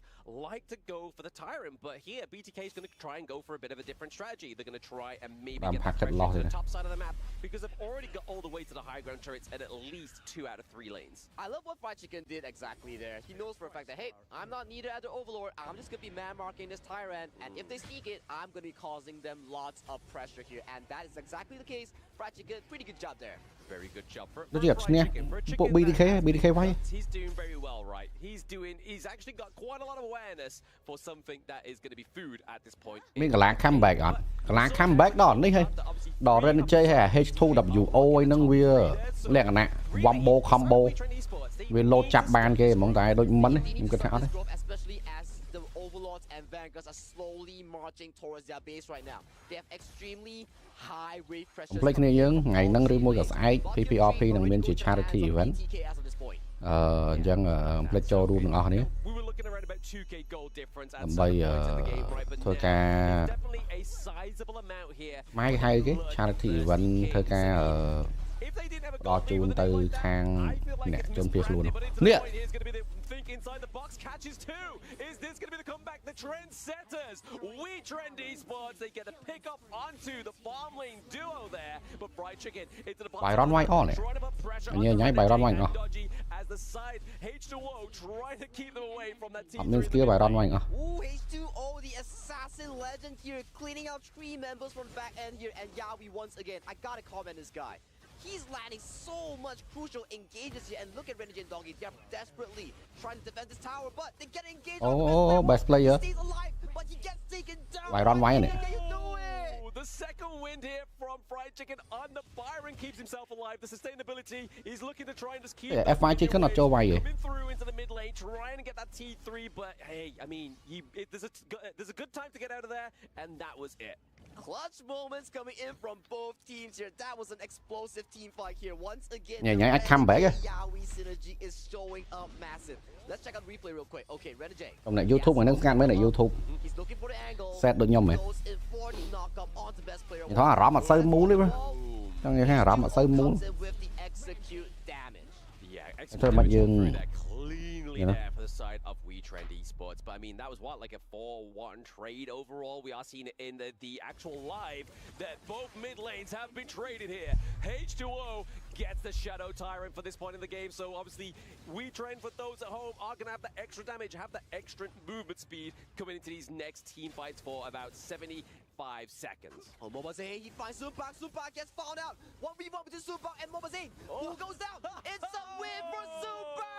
[SPEAKER 9] like to go for the Tyrant, but here BTK is going to try and go for a bit of a different strategy. They're going to try and maybe get the pressure to the top side of the map because they've already got all the way to the high ground turrets at least 2 out of 3 lanes.
[SPEAKER 10] I love what Fried Chicken did exactly there. He knows for a fact that, hey, I'm not needed at the Overlord. I'm just going to be man-marking this Tyrant, and if they sneak it, I'm going to be causing them lots of pressure here, and that is exactly the case. Fried Chicken, pretty good job there.
[SPEAKER 9] Very good job for
[SPEAKER 3] BTK វាយ
[SPEAKER 9] He's doing very well, right? He's actually got quite a lot of awareness for something that is going to be food at this point.
[SPEAKER 3] មានកន្លះ comeback អត់កន្លះ comeback ដល់នេះហើយដល់ Renegade ហើយ H2WO អីហ្នឹងវាលក្ខណៈ wombo combo វាលោតចាប់បានគេហ្មងតែដូចមិនខ្ញុំគិតថាអត់ទេ
[SPEAKER 10] The Overlords and Vanguards are slowly marching towards their base right now. They have extremely high wave pressure.
[SPEAKER 3] ផ្លេចគ្នាយើងថ្ងៃហ្នឹងឬមួយក៏ស្អែក PPRP នឹងមានជា charity event អញ្ចឹងផ្លេចចូលរួមទាំងអស់គ្នាដើម្បីធ្វើការម៉ែហៅគេ charity event ធ្វើការដល់ជូនទៅខាងអ្នកជនភៀសខ្លួននេះ
[SPEAKER 9] Inside the box catches 2. Is this going to be the comeback? The trendsetters. We Trend Esports. They get a pick up onto the farm lane duo there. But Fried Chicken into the box.
[SPEAKER 3] Byron White on it. Yeah, Byron White.
[SPEAKER 9] As the side H2O trying to keep them away from that team.
[SPEAKER 3] Byron White.
[SPEAKER 10] Ooh, H2O, the assassin legend here, cleaning out 3 members from the back end here, and Yawi once again. I gotta comment this guy. He's landing so much crucial engages here, and look at Renegade and Doggy. They're desperately trying to defend this tower, but they get engaged.
[SPEAKER 3] Oh, best player.
[SPEAKER 10] He stays alive, but he gets taken down.
[SPEAKER 3] Why run why in it?
[SPEAKER 9] The second wind here from Fried Chicken on the Byron keeps himself alive. The sustainability, he's looking to try and just keep
[SPEAKER 3] Fried Chicken not cho vay vậy.
[SPEAKER 9] Coming through into the mid lane, trying to get that T3, but hey, I mean, there's a good time to get out of there, and that was it.
[SPEAKER 10] Clutch moments coming in from both teams here. That was an explosive team fight here. Once again,
[SPEAKER 3] Nhảy comeback á.
[SPEAKER 10] Yawi synergy is showing up massive. Let's check out replay real quick. Okay, Renegade.
[SPEAKER 3] Trong này YouTube mà nó scan mấy này YouTube. Set được nhau mày. Nhìn thoáng rõ mặt sơi mũ đấy bro. Trong này thấy rõ mặt sơi mũ. Thôi mặt dương. You know?
[SPEAKER 9] For the side of WeTrend Esports, but I mean that was what, like a 4-1 trade overall. We are seeing it in the actual live that both mid lanes have been traded here. H2O gets the Shadow Tyrant for this point in the game, so obviously WeTrend, for those at home, are gonna have the extra damage, have the extra movement speed coming into these next team fights for about 75 seconds.
[SPEAKER 10] Oh, Mobaze, he finds Supak. Supak gets found out. 1v1 between Supak and Mobaze. Who goes down? It's a win for Supak!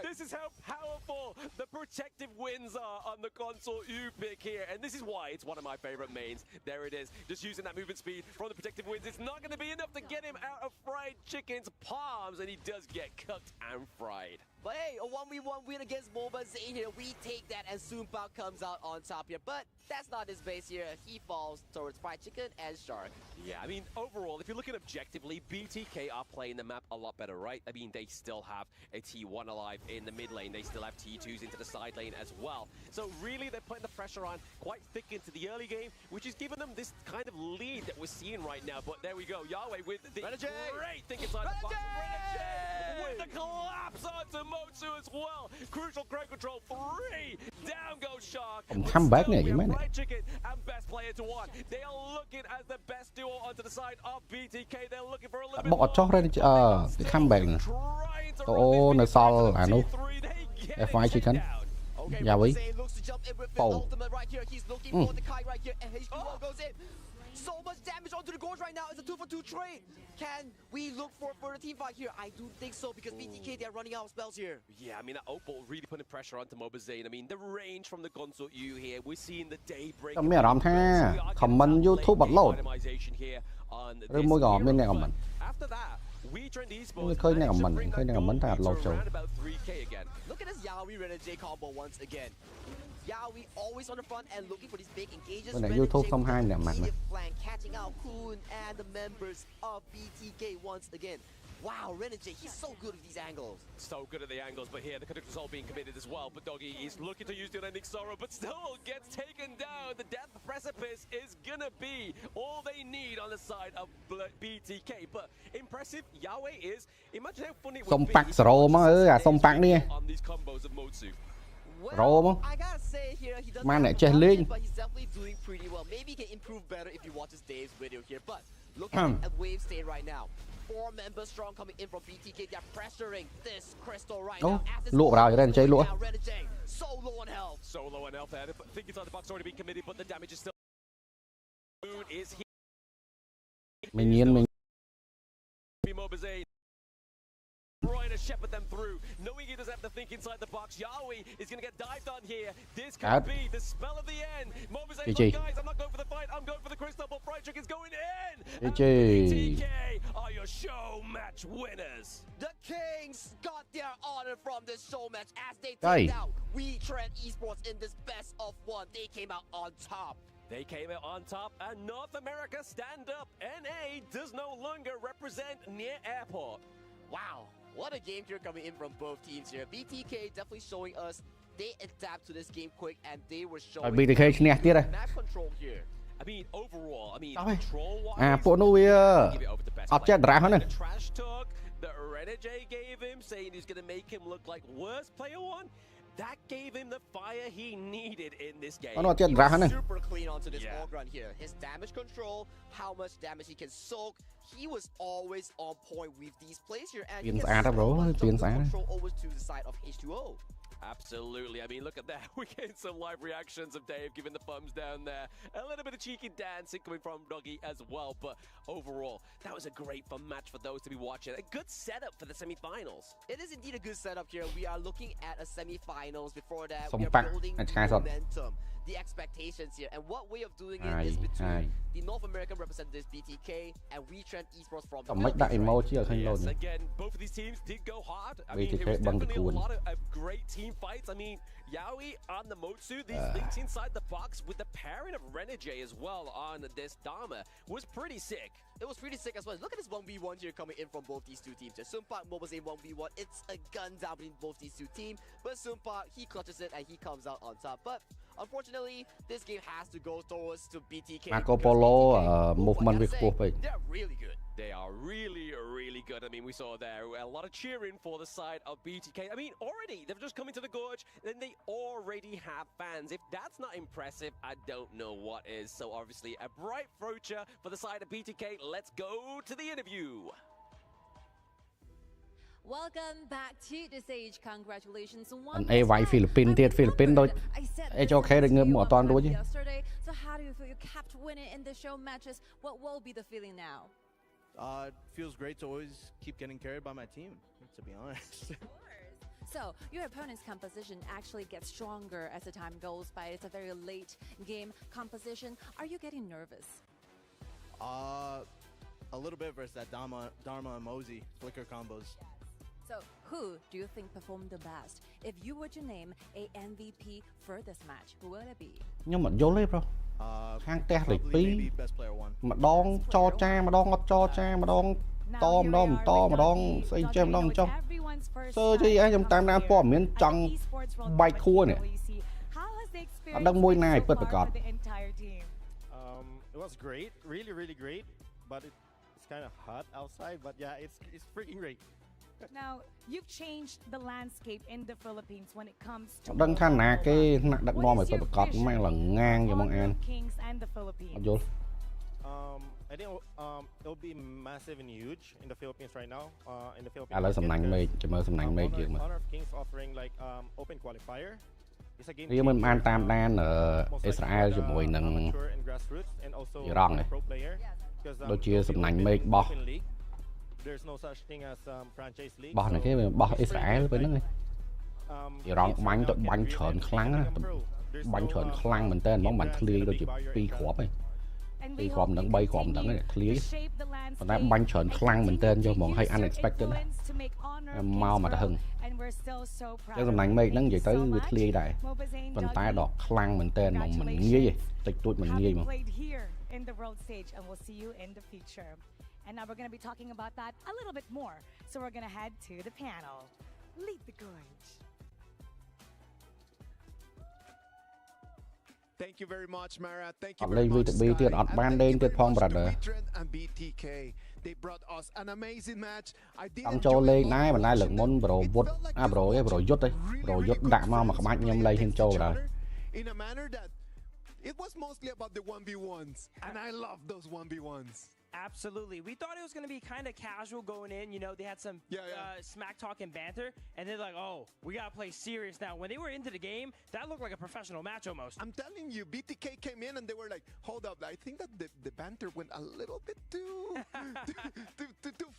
[SPEAKER 9] This is how powerful the protective wins are on the console U pick here, and this is why it's one of my favorite mains. There it is, just using that movement speed from the protective wins. It's not going to be enough to get him out of Fried Chicken's palms, and he does get cooked and fried.
[SPEAKER 10] But hey, a 1v1 win against Mobaze here. We take that, and Supak comes out on top here. But that's not his base here. He falls towards Fried Chicken and Shark.
[SPEAKER 9] Yeah, I mean, overall, if you're looking objectively, BTK are playing the map a lot better, right? I mean, they still have a T1 alive in the mid lane. They still have T2s into the side lane as well. So really, they're putting the pressure on quite thick into the early game, which is giving them this kind of lead that we're seeing right now. But there we go, Yahweh with the great thing inside the box. Renegade with the collapse onto Motsu as well. Crucial crowd control 3. Down goes Shark.
[SPEAKER 3] Comeback này cái mấy này.
[SPEAKER 9] Chicken and best player to one. They are looking as the best duo onto the side of BTK. They're looking for a little bit
[SPEAKER 3] bỏ cho ra cái comeback này. Oh, nó sol à nó. Fried Chicken. Yeah, we. Oh.
[SPEAKER 10] So much damage onto the gorge right now. It's a 2-for-2 trade. Can we look for a team fight here? I do think so, because BTK, they're running out of spells here.
[SPEAKER 9] Yeah, I mean, that Opal really putting pressure onto Mobaze. I mean, the range from the console U here, we're seeing the daybreak.
[SPEAKER 3] Không biết làm thế. Comment YouTube bật lộn. Rồi môi gò bên này của mình. Khơi này của mình, khơi này của mình thật lộn trời.
[SPEAKER 10] Look at this Yawi Renegade combo once again. Yawi always on the front and looking for these big engages.
[SPEAKER 3] Bên này YouTube không hai nè mặt này.
[SPEAKER 10] Catching out Kun and the members of BTK once again. Wow, Renegade, he's so good at these angles.
[SPEAKER 9] So good at the angles, but here the conductor's all being committed as well. But Doggy is looking to use the unending sorrow, but still gets taken down. The death precipice is gonna be all they need on the side of BTK. But impressive, Yahweh is. Imagine how funny it would be on these combos of Motsu.
[SPEAKER 3] Well,
[SPEAKER 10] I gotta say here, he doesn't
[SPEAKER 3] Man,
[SPEAKER 10] have
[SPEAKER 3] chết liên.
[SPEAKER 10] but he's definitely doing pretty well. Maybe he can improve better if you watch his Dave's video here. But look at Wave State right now. 4 members strong coming in from BTK. They're pressuring this Crystal right now.
[SPEAKER 3] Lụa vào rồi đây chơi lụa.
[SPEAKER 10] So low on health.
[SPEAKER 9] So low on health there. I think inside the box already been committed, but the damage is still. Moon is here.
[SPEAKER 3] Mình
[SPEAKER 9] Mobaze trying to shepherd them through, knowing he doesn't have to think inside the box. Yahweh is going to get dived on here. This could be the spell of the end. Mobaze, look, guys, I'm not going for the fight. I'm going for the crystal, but Fried Chicken is going in. And BTK are your show match winners.
[SPEAKER 10] The Kings got their honor from this show match as they take out WeTrend Esports in this best of 1. They came out on top.
[SPEAKER 9] They came out on top, and North America stand up. NA does no longer represent near airport.
[SPEAKER 10] Wow, what a game here coming in from both teams here. BTK definitely showing us they adapt to this game quick, and they were showing
[SPEAKER 3] BTK
[SPEAKER 10] map control here.
[SPEAKER 9] I mean, overall, I mean, control-wise,
[SPEAKER 3] à bộ nuôi chết ra hết này.
[SPEAKER 9] Trash talk that Renegade gave him, saying he's going to make him look like worst player one. That gave him the fire he needed in this game.
[SPEAKER 3] Nó chết ra hết này.
[SPEAKER 10] Super clean onto this wall run here. His damage control, how much damage he can soak. He was always on point with these plays here, and he can control over to the side of H2O.
[SPEAKER 9] Absolutely. I mean, look at that. We're getting some live reactions of Dave giving the thumbs down there. A little bit of cheeky dancing coming from Doggy as well. But overall, that was a great fun match for those to be watching. A good setup for the semi-finals.
[SPEAKER 10] It is indeed a good setup here. We are looking at a semi-finals. Before that, we are building momentum, the expectations here. And what way of doing it is between the North American representatives, BTK, and WeTrend Esports from
[SPEAKER 9] Yes, again, both of these teams did go hard. I mean, it was definitely a lot of great team fights. I mean, Yaoi on the Motsu, these links inside the box with the pairing of Renegade as well on this Dama was pretty sick.
[SPEAKER 10] It was pretty sick as well. Look at this 1v1 here coming in from both these two teams. Sunpark was a 1v1. It's a gun down between both these two teams. But Sunpark, he clutches it and he comes out on top. But unfortunately, this game has to go towards to BTK.
[SPEAKER 3] Marco Polo movement with
[SPEAKER 10] they're really good.
[SPEAKER 9] They are really, really good. I mean, we saw there a lot of cheering for the side of BTK. I mean, already, they've just come into the gorge, then they already have fans. If that's not impressive, I don't know what is. So obviously, a bright future for the side of BTK. Let's go to the interview.
[SPEAKER 2] Welcome back to the stage. Congratulations.
[SPEAKER 3] Philippines ទៀត Philippines ដូច HOK ដូចងើបមកអត់តាន់រួចទេ
[SPEAKER 2] So how do you feel you kept winning in the show matches? What will be the feeling now?
[SPEAKER 6] It feels great to always keep getting carried by my team, to be honest.
[SPEAKER 2] So your opponent's composition actually gets stronger as the time goes by. It's a very late game composition. Are you getting nervous?
[SPEAKER 6] A little bit versus that Dharma and Mosey flicker combos.
[SPEAKER 2] So who do you think performed the best? If you were to name a MVP for this match, who would it be?
[SPEAKER 3] ខ្ញុំអត់យល់ទេ bro ខាងផ្ទះលេខ 2 ម្ដងចរចាម្ដងអត់ចរចាម្ដងតម្ដងស្អីចេះម្ដងចុះសើជ័យឯងខ្ញុំតាមដានព័ត៌មានចង់បែកខួរនេះអត់ដឹងមួយណាឲ្យពិតប្រាកដ
[SPEAKER 5] It was great, really great, but it's kind of hot outside, but yeah, it's freaking great.
[SPEAKER 1] Now, you've changed the landscape in the Philippines when it comes to
[SPEAKER 3] ដឹងថាណាគេថ្នាក់ដឹកនាំឲ្យពិតប្រាកដម៉ែឡើងងាងយកមកអាន
[SPEAKER 1] Kings and the Philippines.
[SPEAKER 3] អត់យល់
[SPEAKER 5] I think it'll be massive and huge in the Philippines right now. In the Philippines.
[SPEAKER 3] ឥឡូវសំណាញ់មេឃចាំមើលសំណាញ់មេឃយើងមើល
[SPEAKER 5] Honor of Kings offering like open qualifier.
[SPEAKER 3] វាមិនបានតាមដានអ៊ីស្រាអែលជាមួយនឹងអ៊ីរ៉ង់ដូចជាសំណាញ់មេឃបោះ
[SPEAKER 5] There's no such thing as franchise league.
[SPEAKER 3] បោះនេះគេបោះអ៊ីស្រាអែលពេលហ្នឹងអ៊ីរ៉ង់បាញ់ទៅបាញ់ច្រើនខ្លាំងណាបាញ់ច្រើនខ្លាំងមែនតើហ្មងបានធ្លាយដូចជា2គ្រាប់ឯង2គ្រាប់នឹង3គ្រាប់នឹងធ្លាយប៉ុន្តែបាញ់ច្រើនខ្លាំងមែនតើយកហ្មងឲ្យ unexpected មកមកទៅហឹងតែសំណាញ់មេឃហ្នឹងនិយាយទៅវាធ្លាយដែរប៉ុន្តែដល់ខ្លាំងមែនតើហ្មងមិនងាយទេតិចតួចមិនងាយហ្មង
[SPEAKER 1] in the world stage, and we'll see you in the future. And now we're going to be talking about that a little bit more. So we're going to head to the panel. Lead the gorge.
[SPEAKER 11] Thank you very much, Mara. Thank you very much. And BTK. They brought us an amazing match. I did enjoy it. In a manner that it was mostly about the 1v1s, and I love those 1v1s.
[SPEAKER 12] Absolutely. We thought it was going to be kind of casual going in. You know, they had some smack talk and banter, and they're like, oh, we got to play serious now. When they were into the game, that looked like a professional match almost.
[SPEAKER 11] I'm telling you, BTK came in and they were like, hold up, I think that the banter went a little bit too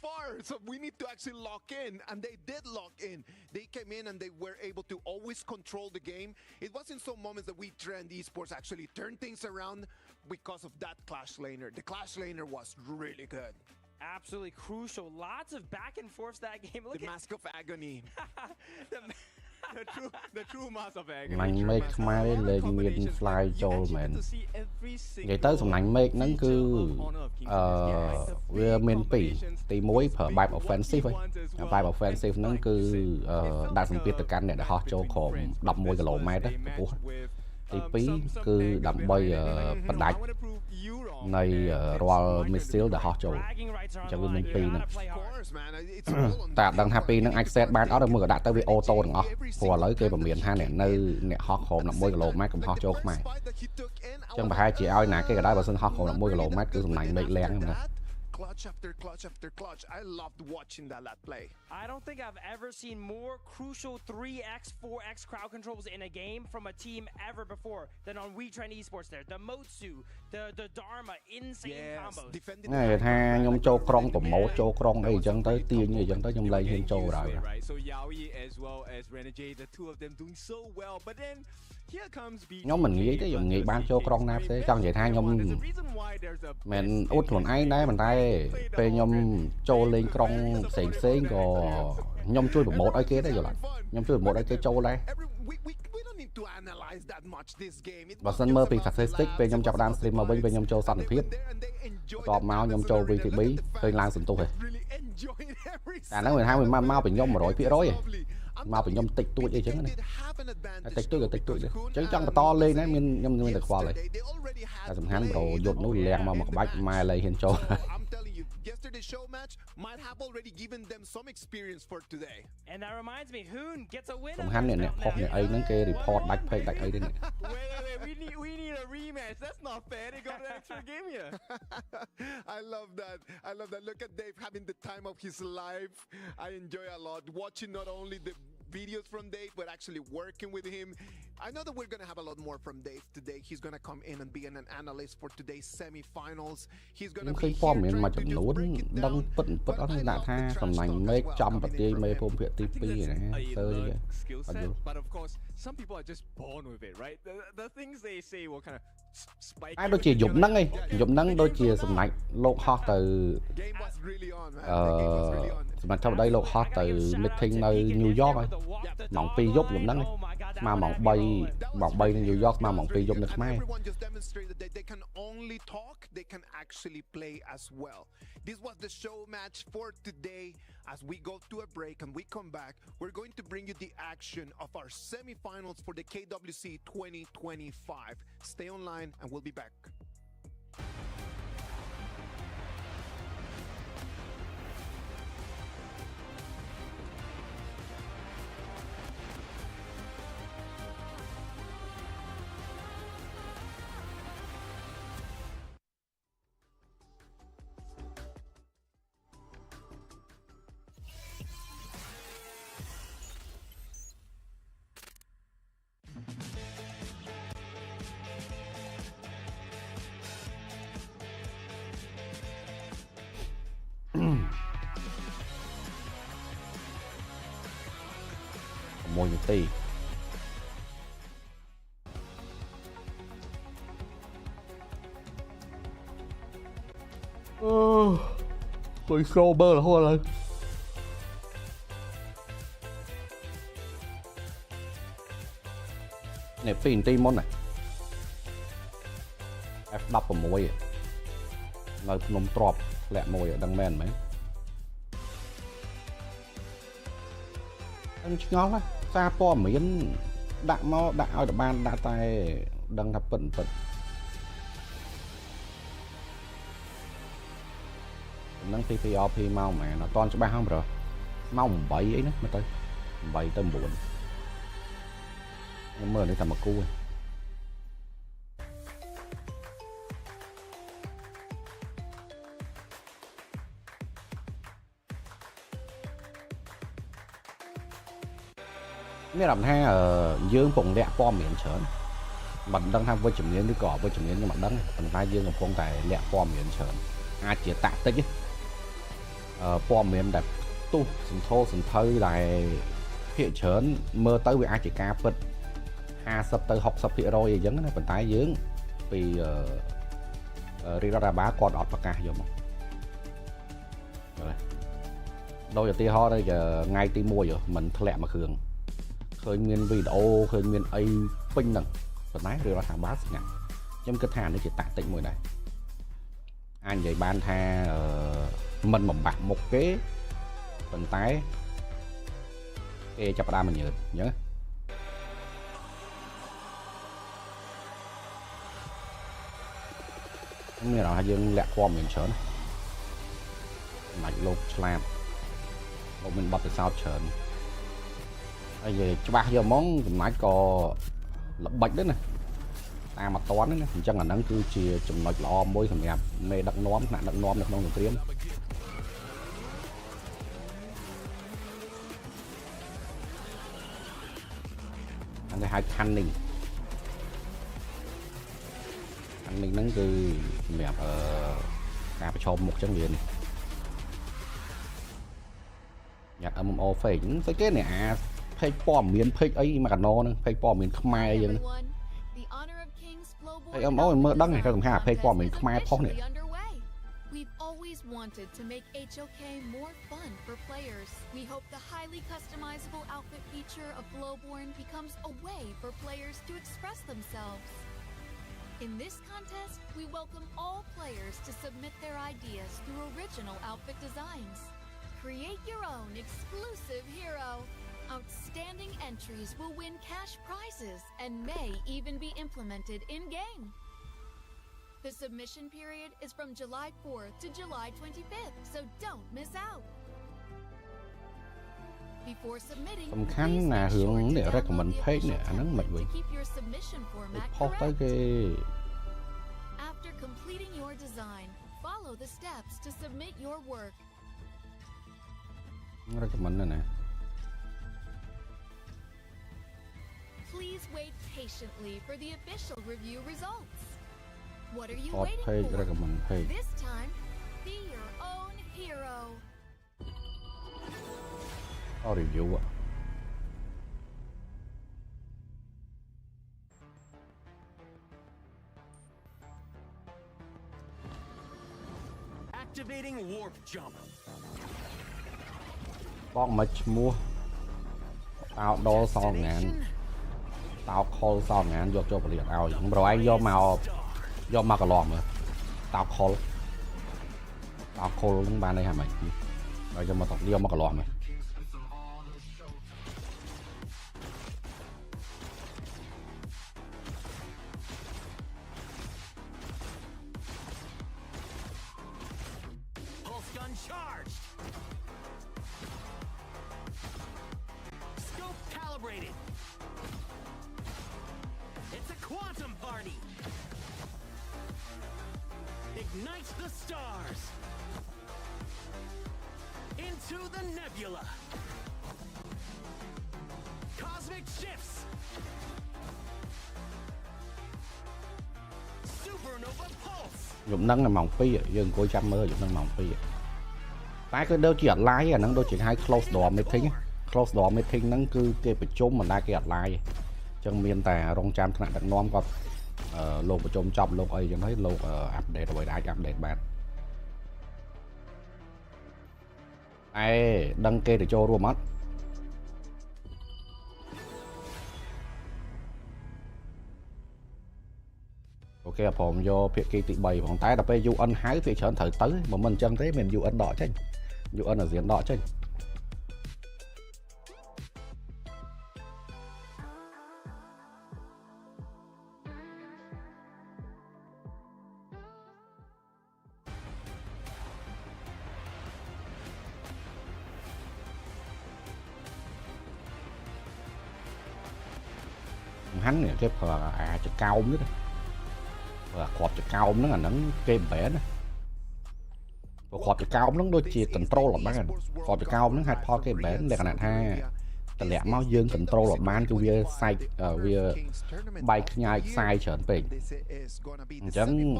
[SPEAKER 11] far. So we need to actually lock in. And they did lock in. They came in and they were able to always control the game. It was in some moments that WeTrend Esports actually turned things around because of that Clash Laner. The Clash Laner was really good.
[SPEAKER 12] Absolutely crucial. Lots of back and forth that game. Look
[SPEAKER 11] the Mask of Agony.
[SPEAKER 5] the true Mask of Agony.
[SPEAKER 3] សំណាញ់មេឃខ្មែរលេងមាន fly ចូលមែននិយាយទៅសំណាញ់មេឃហ្នឹងគឺវាមាន2ទី1ប្រើបែប offensive ហើយបែប offensive ហ្នឹងគឺដាក់សម្ពាធទៅកាន់អ្នកដែលហោះចូលក្រោម11គីឡូម៉ែត្រកម្ពស់ទី2គឺដើម្បីបណ្ដាច់នៃរាល់ missile ដែលហោះចូលចឹងវាមាន2ហ្នឹងតែអត់ដឹងថា2ហ្នឹងអាច set បានអត់ឬមើលក៏ដាក់ទៅវាអូតូទាំងអស់ព្រោះឥឡូវគេពមៀនថាអ្នកហោះក្រោម11គីឡូម៉ែត្រកុំហោះចូលខ្មែរចឹងប្រហែលជាឲ្យណាគេក៏ដោយបើសិនហោះក្រោម11គីឡូម៉ែត្រគឺសំណាញ់មេឃលៀងណា
[SPEAKER 11] clutch after clutch after clutch. I loved watching that play.
[SPEAKER 12] I don't think I've ever seen more crucial 3x, 4x crowd controls in a game from a team ever before than on We Train Esports there. The Motsu, the Dharma, insane combos.
[SPEAKER 3] Này tha nhom châu krong của mẫu châu krong ấy chẳng tới tiền như chẳng tới nhom lấy hiên châu rồi.
[SPEAKER 5] So Yaoi as well as Renegade, the two of them doing so well, but then here comes
[SPEAKER 3] nhóm mình nghĩ tới dùng nghĩ ban châu krong nạp thế trong vậy tha nhom mình út luôn ai đấy mình tay pe nhom châu lên krong xén có nhom chui một ấy kia đấy rồi nhom chui một ấy kia châu đấy. Và sân mơ bị statistic về nhom chọc đan stream mà bên nhom châu săn thiết tọp máu nhom châu vì thị bí hơi lang sừng tu rồi. À nó 12 mình mau bị nhom mà rồi phía rồi mau bị nhom tịch tuổi vậy chứ này tịch tuổi chứ chẳng mà to lên đấy mình nhom được qua lại là thằng hắn rồi dột nó lẹng mà một bách mai lại hiện châu.
[SPEAKER 11] Yesterday's show match might have already given them some experience for today.
[SPEAKER 12] And that reminds me, Hoon gets a win.
[SPEAKER 3] From hắn này pop này ấy nắng kia report back page ấy đấy.
[SPEAKER 5] Wait, we need a rematch. That's not fair. They got an extra game here.
[SPEAKER 11] I love that. Look at Dave having the time of his life. I enjoy a lot watching not only the videos from Dave, but actually working with him. I know that we're going to have a lot more from Dave today. He's going to come in and be an analyst for today's semi-finals. He's going to be here trying to just break it down. But I love the
[SPEAKER 5] skill set, but of course, some people are just born with it, right? The things they say will kind of spike.
[SPEAKER 3] Ai đôi chỉ dụng nắng đôi chỉ sầm lạnh lột hot từ mà trong đây lột hot từ meeting nơi New York rồi mỏng pi giúp dụng nắng mà mỏng bay New York mà mỏng pi giúp được mai.
[SPEAKER 11] This was the show match for today. As we go to a break and we come back, we're going to bring you the action of our semi-finals for the KWC 2025. Stay online and we'll be back.
[SPEAKER 3] Môi một tí tôi show bơ là thôi rồi này pin tim món này F10 của môi nơi nôm trọp lẹ môi ở đằng men mấy anh ngon lắm xa po miếng đã mau đã ở ban đã tay đang thập bẩn năng PPRP mau mẹ nó toàn cho ba không rồi mau 7 ấy nữa mà tới 7 tới 4 nhưng mà đi tầm một cu mấy làm ha ở dương vùng lẹ po miệng chớn mình đang tham với chủng nghiến đi cỏ với chủng nghiến nhưng mà đắng mình hai dương một con tài lẹ po miệng chớn chỉ tạ tích po miệng đẹp tu sừng thô sừng thơi lại phía chớn mơ tới với chỉ ca phật sắp tới học sắp phía rồi giống này mình tái dương vì ra bá con ọt ca vô mà đâu giờ tia ho đây giờ ngay ti mua rồi mình lẹ mà khường khơi nguyên video khơi nguyên ấy pin nè và máy rồi nó thằng bát nè trong cái thằng nó chỉ tạ tịnh mùi này anh vậy ban tha mình một bạn một kế phần tái cái chập đa mình nhớ như là hai dương lẹ qua mình chớn mạch lột slam lột mình bật từ sau chớn bây giờ cho ba giờ món máy có lập bạch đấy này តាមអត់តាន់ណាអញ្ចឹងអាហ្នឹងគឺជាចំណុចល្អមួយសម្រាប់មេដឹកនាំថ្នាក់ដឹកនាំនៅក្នុងសង្គ្រាមគេហៅ cunning ហ្នឹងគឺសម្រាប់ការប្រឈមមុខអញ្ចឹងវានេះញ៉ាត់ MMO fake ស្អីគេនេះអា page ព័ត៌មាន page អីមកកណោហ្នឹង page ព័ត៌មានខ្មែរអីហ្នឹង Hey, I'm always more done because I'm happy. Pay for me, come on,
[SPEAKER 13] We've always wanted to make HOK more fun for players. We hope the highly customizable outfit feature of Glowborn becomes a way for players to express themselves. In this contest, we welcome all players to submit their ideas through original outfit designs. Create your own exclusive hero. Outstanding entries will win cash prizes and may even be implemented in-game. The submission period is from July 4th to July 25th, so don't miss out. Before submitting,
[SPEAKER 3] please make sure to recommend page nè, anh
[SPEAKER 13] to keep your submission format correct. After completing your design, follow the steps to submit your work.
[SPEAKER 3] Recommend nè.
[SPEAKER 13] Please wait patiently for the official review results. What are you
[SPEAKER 3] Hot
[SPEAKER 13] waiting
[SPEAKER 3] page,
[SPEAKER 13] for?
[SPEAKER 3] recommend page.
[SPEAKER 13] This time, be your own hero.
[SPEAKER 3] Review ạ.
[SPEAKER 14] Activating warp jump.
[SPEAKER 3] Con mạch mua. Tao đo sao ngàn. Tao call sao ngàn vô cho bật ao rồi ai vô màu cả lòm rồi tao call những bạn đây hả mày rồi cho mà tập vô mà cả lòm rồi
[SPEAKER 14] Ignite the stars into the nebula. Cosmic shifts. Supernova pulse.
[SPEAKER 3] Dụng nâng là mỏng phi dương coi trăm mơ dụng nâng mỏng phi tại cái đâu chỉ online à nâng đâu chỉ hai close door meeting nâng cứ cái bị chôm mà lại cái online chân miền tà rong trăm thằng đặt nom còn lô của chôm chọc lô ấy cho thấy lô update rồi đã update bạn ai đăng kê để cho luôn mất okผมvô phía kia tị bày phòng tái đậpไป UN hái phía trở thử tới mà mình chân thế mình UN đỏ chứ UN ở diện đỏ chứ hắn này cái chữ cao nữa và quạt chữ cao nó là nó game bẻ đó và quạt chữ cao nó đôi chia control là bán quạt chữ cao nó hai pho cái bẻ là cái này haแต่แหลมmau dương control là bán cái vía sai vía bay nhai sai trở về chẳng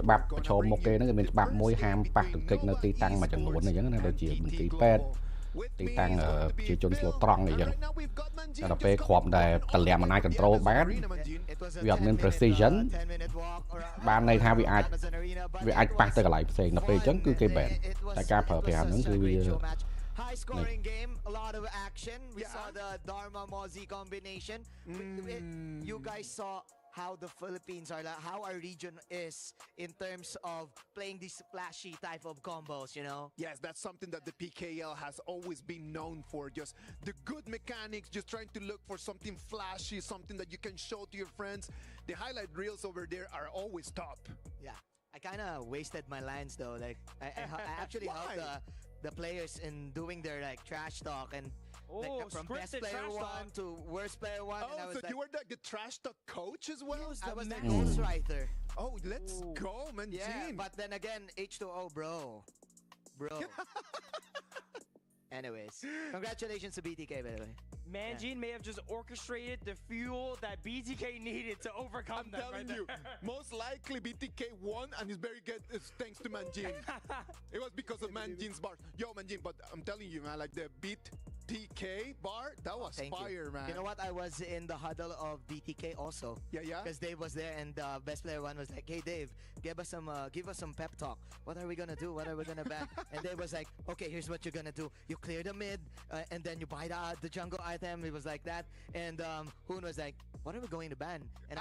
[SPEAKER 3] bạc cho một cái nó mình bạc môi ham bạc được kịch nó ti tăng mà chẳng muốn này chẳng này đôi chia mình ti pet ti tăng chia chôn slow tròn này chẳng là về quạt đểแต่แหลมmà ai control bán việc nên precision ban này tha vì ai bắt tới cái lại thì nó về chấn cứ cây bền tại ca phở thì hẳn cứ
[SPEAKER 4] high scoring game, a lot of action. We saw the Dharma Mozzie combination. You guys saw how the Philippines are, like, how our region is in terms of playing these flashy type of combos, you know?
[SPEAKER 11] Yes, that's something that the PKL has always been known for. Just the good mechanics, just trying to look for something flashy, something that you can show to your friends. The highlight reels over there are always top.
[SPEAKER 4] Yeah, I kind of wasted my lines though. Like, I actually helped the players in doing their like trash talk, and
[SPEAKER 7] Like, from best
[SPEAKER 12] scripted
[SPEAKER 7] player
[SPEAKER 12] trash
[SPEAKER 7] one
[SPEAKER 12] talk.
[SPEAKER 7] to worst player one. and I
[SPEAKER 11] Oh,
[SPEAKER 7] was
[SPEAKER 11] so
[SPEAKER 7] like,
[SPEAKER 11] you were the trash talk coach as well?
[SPEAKER 7] I was the
[SPEAKER 11] Mm.
[SPEAKER 7] ghostwriter.
[SPEAKER 11] Oh, let's go, man.
[SPEAKER 7] Yeah, but then again, H2O, bro. Anyways, congratulations to BTK, by the way.
[SPEAKER 12] Manjin may have just orchestrated the fuel that BTK needed to overcome
[SPEAKER 11] I'm
[SPEAKER 12] them.
[SPEAKER 11] telling
[SPEAKER 12] right
[SPEAKER 11] you,
[SPEAKER 12] there.
[SPEAKER 11] most likely BTK won, and it's very good. It's thanks to Manjin. It was because of Manjin's bar. Yo, Manjin, but I'm telling you, man, like the BTK bar, that was
[SPEAKER 7] Thank
[SPEAKER 11] fire,
[SPEAKER 7] you.
[SPEAKER 11] man.
[SPEAKER 7] You know what? I was in the huddle of BTK also.
[SPEAKER 11] Yeah.
[SPEAKER 7] Because Dave was there, and best player one was like, "Hey, Dave, give us some pep talk. What are we gonna do? What are we gonna ban?" And Dave was like, "Okay, here's what you're gonna do. You clear the mid, and then you buy the jungle item." It was like that. And Hoon was like, "What are we going to ban?" And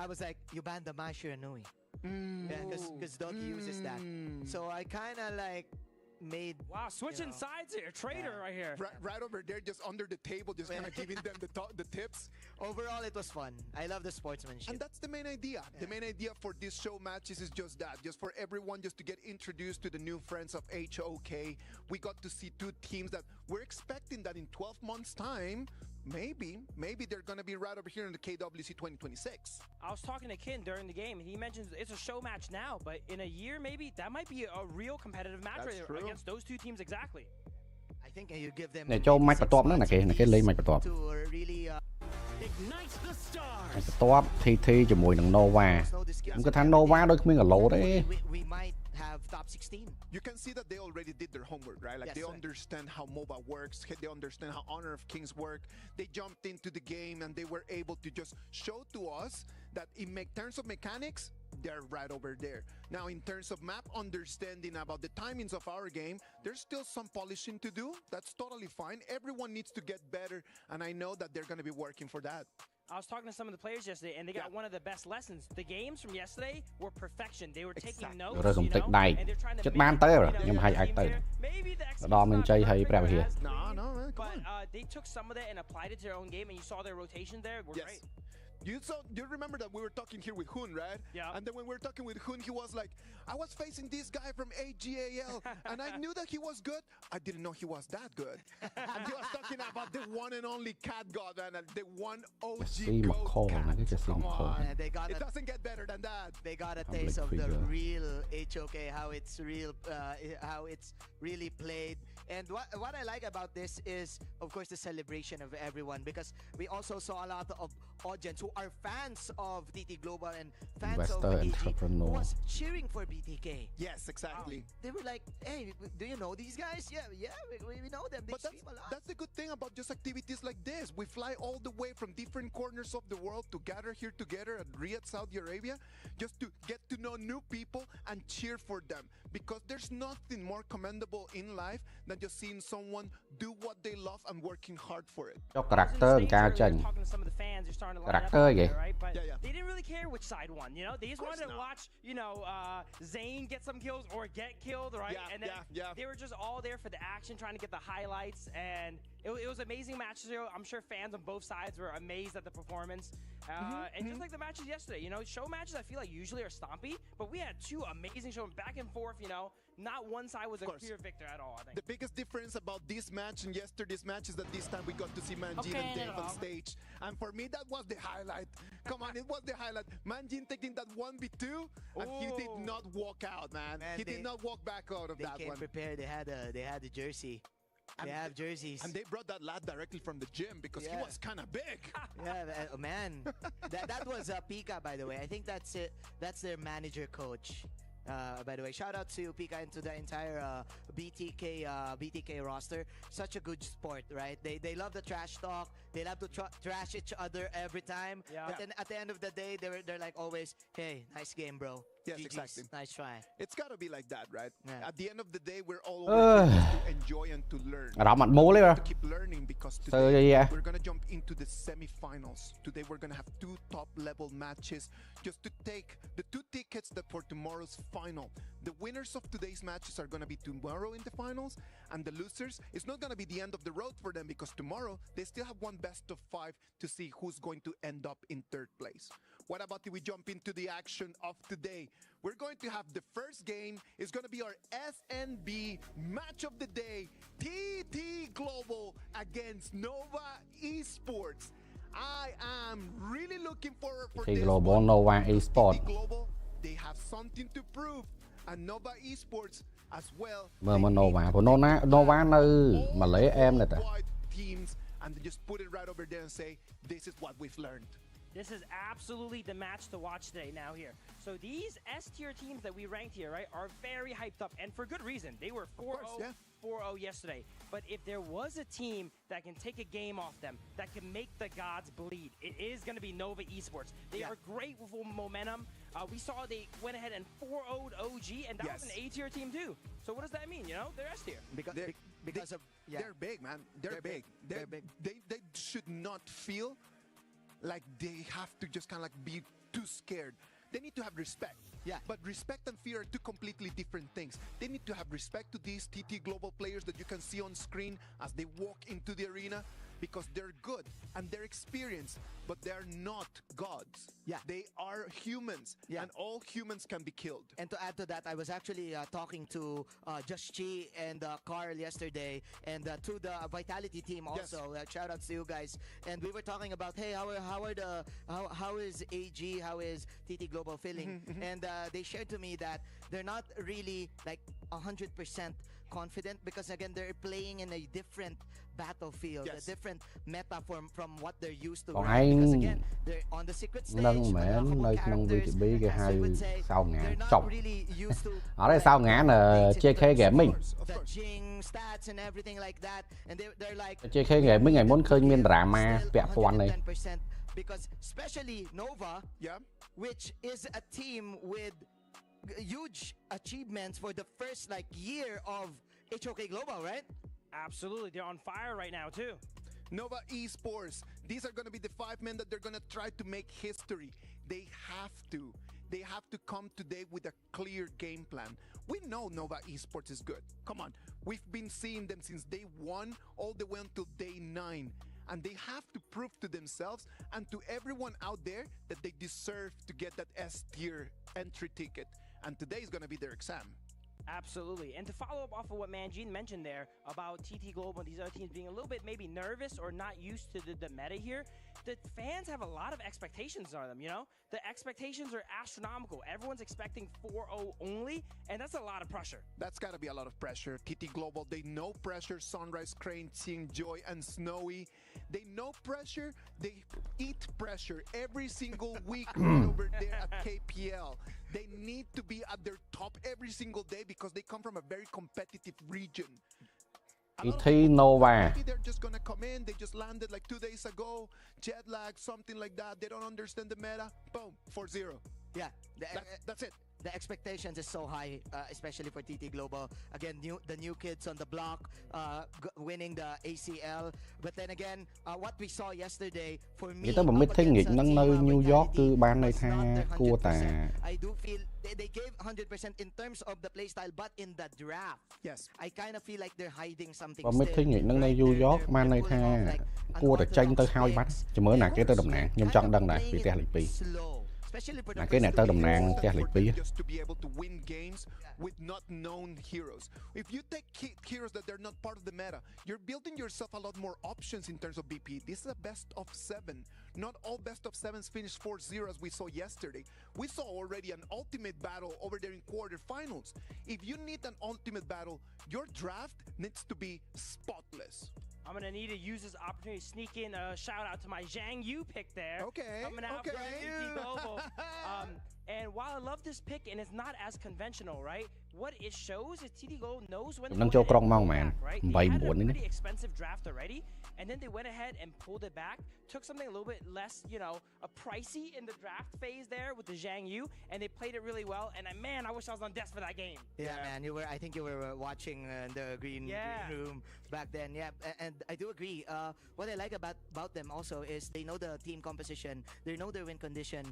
[SPEAKER 7] I was like, "You ban the Masher Nui." Yeah, because Doggy uses that. So I kind of like made.
[SPEAKER 12] Wow, switching sides here. Traitor right here.
[SPEAKER 11] Right over there, just under the table, just kind of giving them the tips.
[SPEAKER 7] Overall, it was fun. I love the sportsmanship.
[SPEAKER 11] And that's the main idea. The main idea for this show matches is just that. Just for everyone just to get introduced to the new friends of HOK. We got to see two teams that we're expecting that in 12 months' time, maybe they're going to be right over here in the KWC 2026.
[SPEAKER 12] I was talking to Kin during the game, and he mentions it's a show match now, but in a year, maybe, that might be a real competitive match right there against those two teams exactly.
[SPEAKER 7] I think you give them
[SPEAKER 3] នេះចូលមិនបន្ទាប់ហ្នឹងណាគេលេងមិនបន្ទាប់
[SPEAKER 7] to really
[SPEAKER 14] Ignite the stars.
[SPEAKER 3] បន្ទាប់ TT ជាមួយនឹង Nova ខ្ញុំគិតថា Nova ដូចគ្មាន galo ទេ
[SPEAKER 7] we might have top 16.
[SPEAKER 11] You can see that they already did their homework, right? Like
[SPEAKER 7] Yes,
[SPEAKER 11] they
[SPEAKER 7] sir.
[SPEAKER 11] understand how MOBA works, they understand how Honor of Kings work. They jumped into the game and they were able to just show to us that in terms of mechanics, they're right over there. Now, in terms of map understanding about the timings of our game, there's still some polishing to do. That's totally fine. Everyone needs to get better, and I know that they're going to be working for that.
[SPEAKER 12] I was talking to some of the players yesterday, and they got one of the best lessons. The games from yesterday were perfection. They were taking notes, you know, and they're trying to
[SPEAKER 3] ចិត្ត
[SPEAKER 12] mimic,
[SPEAKER 3] បានទៅ
[SPEAKER 12] you know,
[SPEAKER 3] ខ្ញុំ
[SPEAKER 12] the
[SPEAKER 3] ហាច់អាច
[SPEAKER 12] teams
[SPEAKER 3] ទៅ
[SPEAKER 12] there. Maybe the
[SPEAKER 3] ម្ដងមានជ័យ
[SPEAKER 12] execution
[SPEAKER 3] ហើយ
[SPEAKER 12] not
[SPEAKER 3] ប្រាប់វា
[SPEAKER 12] as
[SPEAKER 11] No,
[SPEAKER 12] clean,
[SPEAKER 11] man, come
[SPEAKER 12] but
[SPEAKER 11] on.
[SPEAKER 12] they took some of that and applied it to their own game, and you saw their rotation there were great.
[SPEAKER 11] You remember that we were talking here with Hoon, right?
[SPEAKER 12] Yeah.
[SPEAKER 11] And then when we were talking with Hoon, he was like, I was facing this guy from AGAL, and I knew that he was good. I didn't know he was that good. And he was talking about the one and only Cat God, man, and the one OG GOAT Cat. Come on. It doesn't get better than that.
[SPEAKER 7] They got a taste of the real HOK, how it's really played. And what I like about this is, of course, the celebration of everyone, because we also saw a lot of audience who are fans of DT Global and fans of AG who was cheering for BTK.
[SPEAKER 11] Yes, exactly.
[SPEAKER 7] They were like, "Hey, do you know these guys?" Yeah, we know them. They
[SPEAKER 11] But
[SPEAKER 7] stream a lot.
[SPEAKER 11] that's the good thing about just activities like this. We fly all the way from different corners of the world to gather here together at Riyadh, Saudi Arabia, just to get to know new people and cheer for them. Because there's nothing more commendable in life than just seeing someone do what they love and working hard for it.
[SPEAKER 3] ចុះ character នៃការចាញ់
[SPEAKER 12] Talking to some of the fans, you're starting to line up
[SPEAKER 3] character
[SPEAKER 12] out
[SPEAKER 3] គេ
[SPEAKER 12] there, right? But
[SPEAKER 11] Yeah.
[SPEAKER 12] they didn't really care which side won, you know? They just wanted to watch, you know, Zayn get some kills or get killed, right?
[SPEAKER 11] Yeah,
[SPEAKER 12] and then
[SPEAKER 11] yeah.
[SPEAKER 12] they were just all there for the action, trying to get the highlights, and it was amazing matches. I'm sure fans on both sides were amazed at the performance. And just like the matches yesterday, you know, show matches I feel like usually are stompy, but we had two amazing shows back and forth, you know. Not one side was a clear victor at all, I think.
[SPEAKER 11] The biggest difference about this match and yesterday's match is that this time we got to see Manjin and Dave on stage. And for me, that was the highlight. Come on, it was the highlight. Manjin taking that 1v2, and he did not walk out, man. He did not walk back out of that
[SPEAKER 7] They came
[SPEAKER 11] one.
[SPEAKER 7] prepared. They had the jersey. They have jerseys.
[SPEAKER 11] And they brought that lad directly from the gym because he was kind of big.
[SPEAKER 7] Yeah, man. that was Pika, by the way. I think that's it. That's their manager coach. By the way, shout out to Pika and to the entire BTK roster. Such a good sport, right? They love the trash talk. They love to trash each other every time.
[SPEAKER 12] Yeah.
[SPEAKER 7] But then at the end of the day, they're like always, "Hey, nice game, bro.
[SPEAKER 11] Yes,
[SPEAKER 7] GG's,
[SPEAKER 11] exactly.
[SPEAKER 7] Nice try."
[SPEAKER 11] It's got to be like that, right?
[SPEAKER 7] Yeah.
[SPEAKER 11] At the end of the day, we're all over here to enjoy and to learn.
[SPEAKER 3] អារម្មណ៍អត់មូលទេ
[SPEAKER 11] To keep learning because
[SPEAKER 3] So,
[SPEAKER 11] today
[SPEAKER 3] yeah.
[SPEAKER 11] we're going to jump into the semi-finals. Today we're going to have two top-level matches just to take the two tickets that for tomorrow's final. The winners of today's matches are going to be tomorrow in the finals, and the losers, it's not going to be the end of the road for them because tomorrow they still have one best of 5 to see who's going to end up in third place. What about if we jump into the action of today? We're going to have the first game. It's going to be our SNB match of the day. TT Global against Nova Esports. I am really looking forward for this
[SPEAKER 3] Global
[SPEAKER 11] one.
[SPEAKER 3] Nova Esports.
[SPEAKER 11] TT Global, they have something to prove. And Nova Esports as well.
[SPEAKER 3] Nova ព្រោះ Nova នៅម៉ាឡេអែមដែរតា
[SPEAKER 11] teams and they just put it right over there and say this is what we've learned.
[SPEAKER 12] This is absolutely the match to watch today now here. So these S tier teams that we ranked here, right, are very hyped up and for good reason. They were 4-0, 4-0 yesterday. But if there was a team that can take a game off them, that can make the gods bleed, it is going to be Nova Esports. They are great with momentum. We saw they went ahead and 4-0'd OG, and that was an A tier team too. So what does that mean? You know, they're S tier.
[SPEAKER 11] Because they're big, man. They're big. They should not feel like they have to just kind of like be too scared. They need to have respect.
[SPEAKER 7] Yeah.
[SPEAKER 11] But respect and fear are two completely different things. They need to have respect to these TT Global players that you can see on screen as they walk into the arena, because they're good and they're experienced, but they're not gods.
[SPEAKER 7] Yeah.
[SPEAKER 11] They are humans, and all humans can be killed.
[SPEAKER 7] And to add to that, I was actually talking to Just Chi and Carl yesterday, and to the Vitality team also. Shout outs to you guys. And we were talking about, hey, how is AG, how is TT Global feeling? And they shared to me that they're not really like 100% confident, because again, they're playing in a different battlefield, a different meta from what they're used to. Right? Because again, they're on the secret stage.
[SPEAKER 3] នៅក្នុង VTB គេហៅសោងា
[SPEAKER 7] they're
[SPEAKER 3] ចប់
[SPEAKER 7] not really used to
[SPEAKER 3] អត់ទេសោងា JK Gaming
[SPEAKER 7] the Jing stats and everything like that, and they're like
[SPEAKER 3] JK Gaming ថ្ងៃមុនឃើញមាន drama ពាក់ព័ន្ធនេះ
[SPEAKER 7] 110%, because especially Nova, which is a team with huge achievements for the first like year of HOK Global, right?
[SPEAKER 12] Absolutely, they're on fire right now too.
[SPEAKER 11] Nova Esports, these are going to be the 5 men that they're going to try to make history. They have to come today with a clear game plan. We know Nova Esports is good. Come on, we've been seeing them since day 1 all the way until day 9. And they have to prove to themselves and to everyone out there that they deserve to get that S tier entry ticket. And today is going to be their exam.
[SPEAKER 12] Absolutely. And to follow up off of what Manjin mentioned there about TT Global and these other teams being a little bit maybe nervous or not used to the meta here, the fans have a lot of expectations on them, you know? The expectations are astronomical. Everyone's expecting 4-0 only, and that's a lot of pressure.
[SPEAKER 11] That's got to be a lot of pressure. TT Global, they know pressure. Sunrise, Crane, Team Joy, and Snowy. They know pressure. They eat pressure every single week over there at KPL. They need to be at their top every single day because they come from a very competitive region.
[SPEAKER 3] TT Nova
[SPEAKER 11] Maybe they're just gonna come in. They just landed like 2 days ago. Jet lag, something like that. They don't understand the meta. Boom, 4-0.
[SPEAKER 7] Yeah,
[SPEAKER 11] that's it.
[SPEAKER 7] The expectations is so high, especially for TT Global. Again, the new kids on the block, winning the ACL. But then again, what we saw yesterday, for me,
[SPEAKER 3] ទៅបំមិតធីងនឹងនៅ New York គឺបានន័យថាគួរតែ
[SPEAKER 7] I do feel they gave 100% in terms of the playstyle, but in the draft, I kind of feel like they're hiding something.
[SPEAKER 3] បំមិតធីងនឹងនៅ New York បានន័យថាគួរតែចេញទៅហើយបាត់ជំរឿនណាគេទៅតំណាងខ្ញុំចង់ដឹងដែរពីផ្ទះលេខ 2
[SPEAKER 7] especially for the
[SPEAKER 3] ណាគេអ្នកទៅតំណាងផ្ទះលេខ 2
[SPEAKER 11] just to be able to win games with not known heroes. If you take heroes that they're not part of the meta, you're building yourself a lot more options in terms of BP. This is a best of 7. Not all best of 7s finish 4-0 as we saw yesterday. We saw already an ultimate battle over there in quarterfinals. If you need an ultimate battle, your draft needs to be spotless.
[SPEAKER 12] I'm going to need to use this opportunity to sneak in a shout out to my Zhang Yu pick there.
[SPEAKER 11] Okay.
[SPEAKER 12] Coming out from TT Global. And while I love this pick and it's not as conventional, right? What it shows is TT Global knows when to
[SPEAKER 3] Nâng
[SPEAKER 12] go
[SPEAKER 3] cho
[SPEAKER 12] ahead
[SPEAKER 3] krong
[SPEAKER 12] and
[SPEAKER 3] mong
[SPEAKER 12] pull
[SPEAKER 3] man.
[SPEAKER 12] back, right?
[SPEAKER 3] Bay
[SPEAKER 12] They had a
[SPEAKER 3] buồn đấy.
[SPEAKER 12] pretty expensive draft already, and then they went ahead and pulled it back, took something a little bit less, you know, pricey in the draft phase there with the Zhang Yu, and they played it really well. And man, I wish I was on desk for that game.
[SPEAKER 7] Yeah, man, I think you were watching the green room back then. Yeah, and I do agree. What I like about them also is they know the team composition, they know their win condition,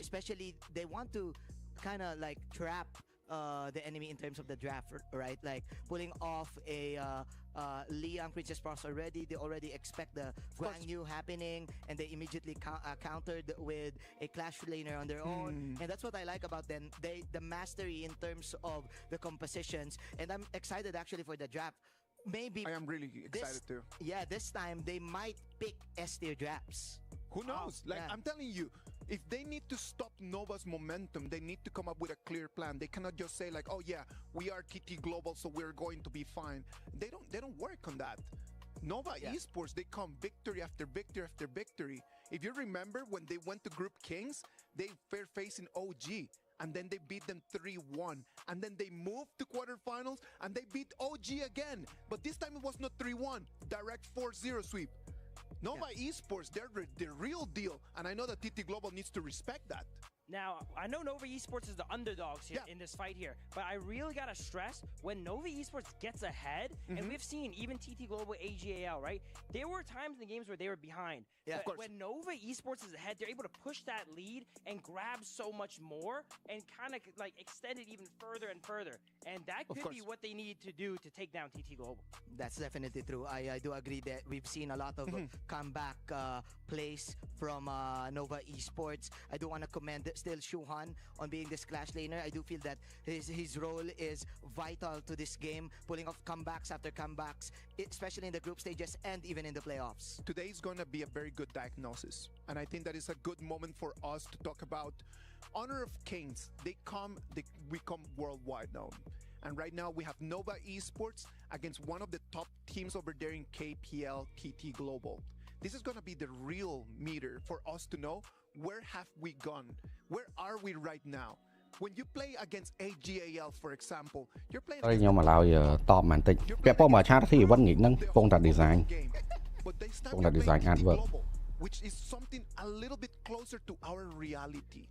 [SPEAKER 7] especially they want to kind of like trap the enemy in terms of the draft, right? Like pulling off a Liam, Princess Bros already. They already expect the Guang Yu happening, and they immediately countered with a Clash laner on their own. And that's what I like about them. The mastery in terms of the compositions. And I'm excited actually for the draft. Maybe
[SPEAKER 11] I am really excited too.
[SPEAKER 7] Yeah, this time they might pick S tier drafts.
[SPEAKER 11] Who knows? I'm telling you, if they need to stop Nova's momentum, they need to come up with a clear plan. They cannot just say like, "Oh yeah, we are TT Global, so we're going to be fine." They don't work on that. Nova Esports, they come victory after victory after victory. If you remember when they went to Group Kings, they were facing OG. And then they beat them 3-1. And then they moved to quarterfinals and they beat OG again. But this time it was not 3-1, direct 4-0 sweep. Nova Esports, they're the real deal. And I know that TT Global needs to respect that.
[SPEAKER 12] Now, I know Nova Esports is the underdogs here in this fight here, but I really got to stress when Nova Esports gets ahead, and we've seen even TT Global, AGAL, right? There were times in the games where they were behind.
[SPEAKER 7] Yeah,
[SPEAKER 12] but
[SPEAKER 7] of course.
[SPEAKER 12] when Nova Esports is ahead, they're able to push that lead and grab so much more and kind of like extend it even further and further. And that could be what they need to do to take down TT Global.
[SPEAKER 7] That's definitely true. I do agree that we've seen a lot of comeback plays from Nova Esports. I do want to commend still Shuhan on being this Clash laner. I do feel that his role is vital to this game, pulling off comebacks after comebacks, especially in the group stages and even in the playoffs.
[SPEAKER 11] Today is going to be a very good diagnosis. And I think that is a good moment for us to talk about Honor of Kings. They become worldwide known. And right now we have Nova Esports against one of the top teams over there in KPL, TT Global. This is going to be the real meter for us to know where have we gone? Where are we right now? When you play against AGAL, for example, you're playing
[SPEAKER 3] ខ្ញុំមកឡើយតបបន្តិចពាក់ព័ន្ធមកឆាតទីវិញហ្នឹងកំពុងតែ design artwork
[SPEAKER 11] which is something a little bit closer to our reality.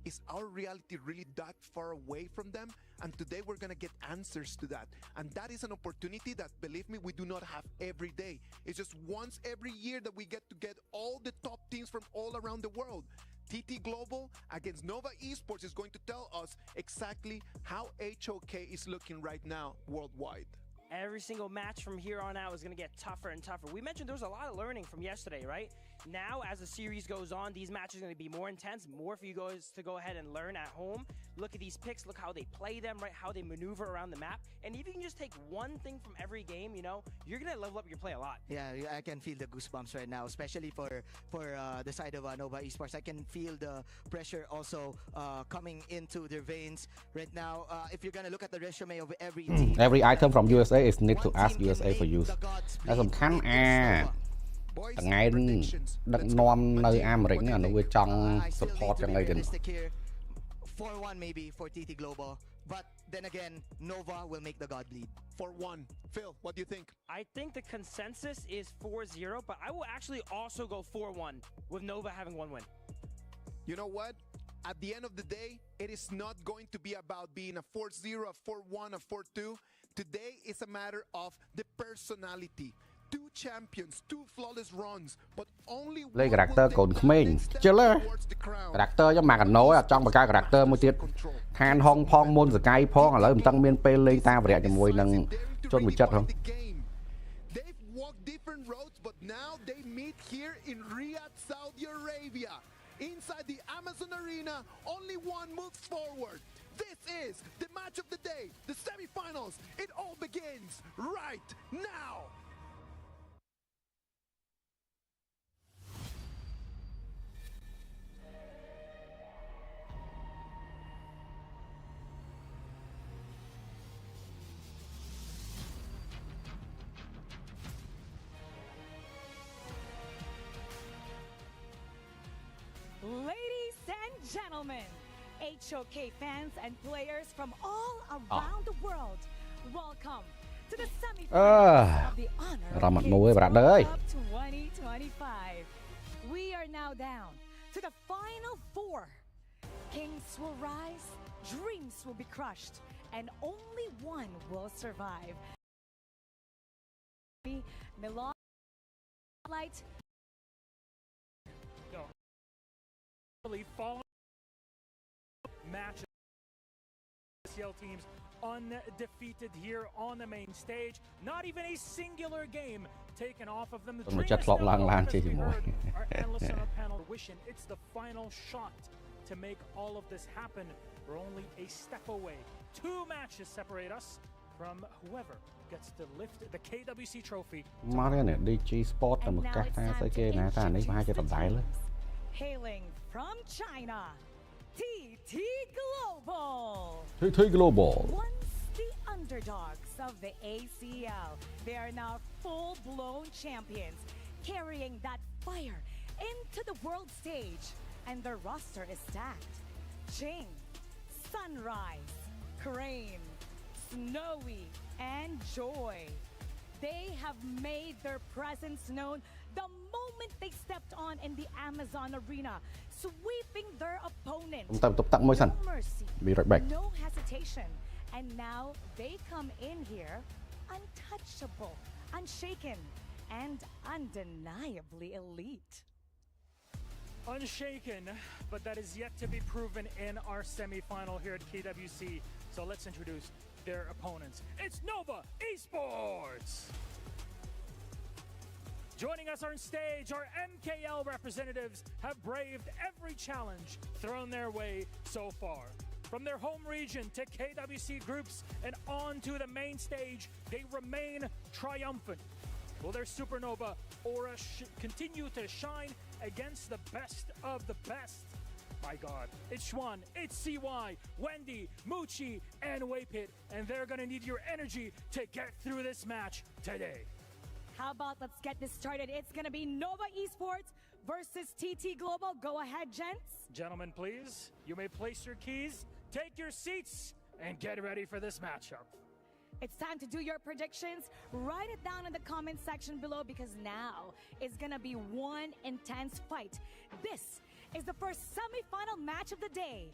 [SPEAKER 11] Is our reality really that far away from them? And today we're going to get answers to that. And that is an opportunity that, believe me, we do not have every day. It's just once every year that we get to get all the top teams from all around the world. TT Global against Nova Esports is going to tell us exactly how HOK is looking right now worldwide.
[SPEAKER 12] Every single match from here on out is going to get tougher and tougher. We mentioned there was a lot of learning from yesterday, right? Now, as the series goes on, these matches are going to be more intense, more for you guys to go ahead and learn at home. Look at these picks, look how they play them, right? How they maneuver around the map. And if you can just take one thing from every game, you know, you're going to level up your play a lot.
[SPEAKER 7] Yeah, I can feel the goosebumps right now, especially for the side of Nova Esports. I can feel the pressure also coming into their veins right now. If you're going to look at the resume of every team,
[SPEAKER 3] every item from USA is need to ask USA for use តែសំខាន់ថ្ងៃដឹកនាំនៅអាមេរិកហ្នឹងអានោះវាចង់ support យ៉ាងអីទៅ
[SPEAKER 7] 4-1 maybe for TT Global, but then again Nova will make the god bleed.
[SPEAKER 11] 4-1. Phil, what do you think?
[SPEAKER 12] I think the consensus is 4-0, but I will actually also go 4-1 with Nova having one win.
[SPEAKER 11] You know what? At the end of the day, it is not going to be about being a 4-0, a 4-1, a 4-2. Today is a matter of the personality. 2 champions, 2 flawless runs, but only one
[SPEAKER 3] លេខ character កូនក្មេងជិល character ខ្ញុំមកកណោអត់ចង់បង្កើត character មួយទៀតខានហងផងមុនសកាយផងឥឡូវមិនតាំងមានពេលលេងតាមវរៈជាមួយនឹងជនមួយចិត្តហ្នឹង
[SPEAKER 11] They've walked different roads, but now they meet here in Riyadh, Saudi Arabia. Inside the Amazon Arena, only one moves forward. This is the match of the day, the semifinals. It all begins right now.
[SPEAKER 1] Ladies and gentlemen, HOK fans and players from all around the world, welcome to the semifinals of the Honor of Kings World Cup 2025. We are now down to the final 4. Kings will rise, dreams will be crushed, and only one will survive. Milan light.
[SPEAKER 12] Falling match
[SPEAKER 15] KWC teams undefeated here on the main stage. Not even a singular game taken off of them. The dream is still alive, as we heard our analysts on our panel wishing it's the final shot to make all of this happen. We're only a step away. 2 matches separate us from whoever gets to lift the KWC trophy.
[SPEAKER 3] មកនេះ DG Sport តែមកកាសថាស្អីគេណាថានេះប្រហែលជាដដែល
[SPEAKER 1] Hailing from China, TT Global.
[SPEAKER 3] TT Global.
[SPEAKER 1] Once the underdogs of the ACL, they are now full-blown champions, carrying that fire into the world stage, and their roster is stacked. Ching, Sunrise, Crane, Snowy, and Joy. They have made their presence known the moment they stepped on in the Amazon arena, sweeping their opponent. No mercy,
[SPEAKER 3] Be right back.
[SPEAKER 1] no hesitation. And now they come in here untouchable, unshaken, and undeniably elite.
[SPEAKER 15] Unshaken, but that is yet to be proven in our semi-final here at KWC. So let's introduce their opponents. It's Nova Esports! Joining us on stage, our MKL representatives have braved every challenge thrown their way so far. From their home region to KWC groups and on to the main stage, they remain triumphant. Will their supernova aura continue to shine against the best of the best? My God, it's Schwan, it's CY, Wendy, Muchi, and Waypit, and they're gonna need your energy to get through this match today.
[SPEAKER 1] How about let's get this started? It's gonna be Nova Esports versus TT Global. Go ahead, gents.
[SPEAKER 15] Gentlemen, please, you may place your keys, take your seats, and get ready for this matchup.
[SPEAKER 1] It's time to do your predictions. Write it down in the comment section below, because now it's gonna be one intense fight. This is the first semi-final match of the day.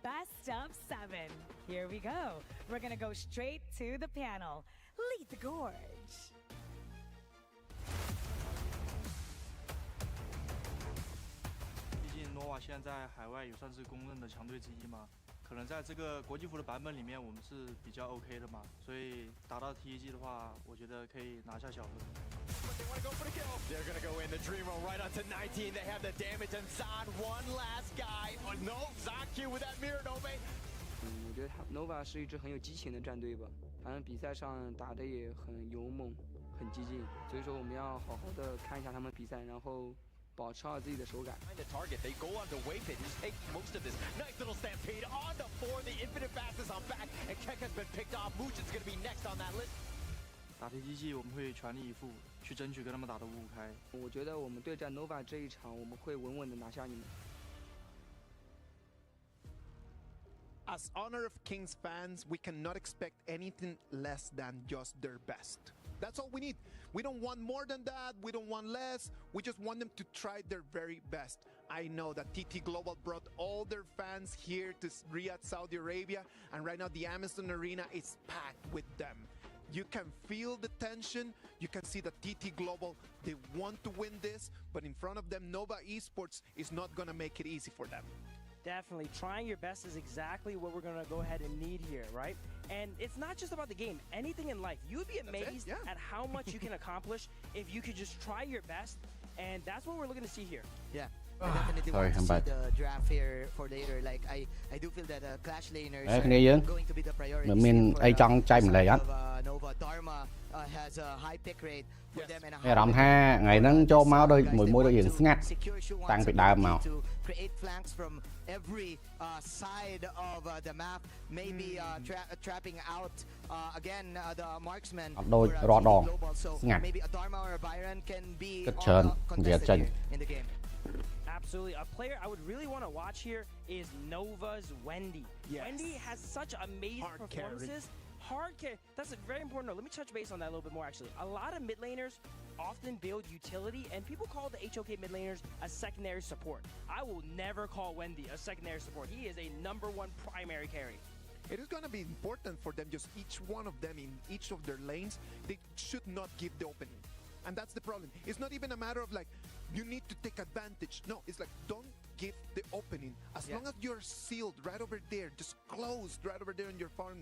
[SPEAKER 1] Best of 7. Here we go. We're gonna go straight to the panel. Lead the gorge.
[SPEAKER 16] 毕竟 Nova 现在在海外也算是公认的强队之一嘛，可能在这个国际服的版本里面，我们是比较 OK 的嘛，所以打到 TEG 的话，我觉得可以拿下小分。
[SPEAKER 17] They're gonna go in the Dreamer right onto 19. They have the damage and Zod, one last guy. Oh no, Zod Q with that mirror, no mate.
[SPEAKER 18] 我觉得 Nova 是一支很有激情的战队吧，反正比赛上打的也很勇猛，很激进，所以说我们要好好的看一下他们比赛，然后保持好自己的手感。
[SPEAKER 17] The target, they go on to Waypit, who's taking most of this. Nice little stampede on the 4. The Infinite Fast is on back, and Keck has been picked off. Muchin's gonna be next on that list.
[SPEAKER 16] 打 TEG 我们会全力以赴去争取跟他们打得5-5开。
[SPEAKER 18] 我觉得我们对战 Nova 这一场，我们会稳稳的拿下你们。
[SPEAKER 11] As Honor of Kings fans, we cannot expect anything less than just their best. That's all we need. We don't want more than that. We don't want less. We just want them to try their very best. I know that TT Global brought all their fans here to Riyadh, Saudi Arabia, and right now the Amazon Arena is packed with them. You can feel the tension. You can see that TT Global, they want to win this, but in front of them, Nova Esports is not going to make it easy for them.
[SPEAKER 12] Definitely. Trying your best is exactly what we're going to go ahead and need here, right? And it's not just about the game. Anything in life. You would be amazed at how much you can accomplish if you could just try your best. And that's what we're looking to see here.
[SPEAKER 7] Yeah. I definitely want to see the draft here for later. Like I do feel that Clash laners are going to be the priority. Nova Dharma has a high pick rate for them and a high
[SPEAKER 3] អារម្មណ៍ថាថ្ងៃហ្នឹងចូលមកដោយមួយរៀងស្ងាត់តាំងពីដើមមក
[SPEAKER 7] create flanks from every side of the map, maybe trapping out again the marksman
[SPEAKER 3] អត់ដូចរាល់ដង
[SPEAKER 7] so
[SPEAKER 3] ស្ងាត់
[SPEAKER 7] maybe a Dharma or a Byron can be
[SPEAKER 3] គិតច្រើននិយាយចេញ
[SPEAKER 7] in the game.
[SPEAKER 12] Absolutely. A player I would really want to watch here is Nova's Wendy.
[SPEAKER 11] Yes.
[SPEAKER 12] Wendy has such amazing performances. Hard carry. That's a very important note. Let me touch base on that a little bit more, actually. A lot of mid laners often build utility, and people call the HOK mid laners a secondary support. I will never call Wendy a secondary support. He is a #1 primary carry.
[SPEAKER 11] It is going to be important for them, just each one of them in each of their lanes, they should not give the opening. And that's the problem. It's not even a matter of like, you need to take advantage. No, it's like, don't give the opening. As long as you're sealed right over there, just closed right over there in your farm,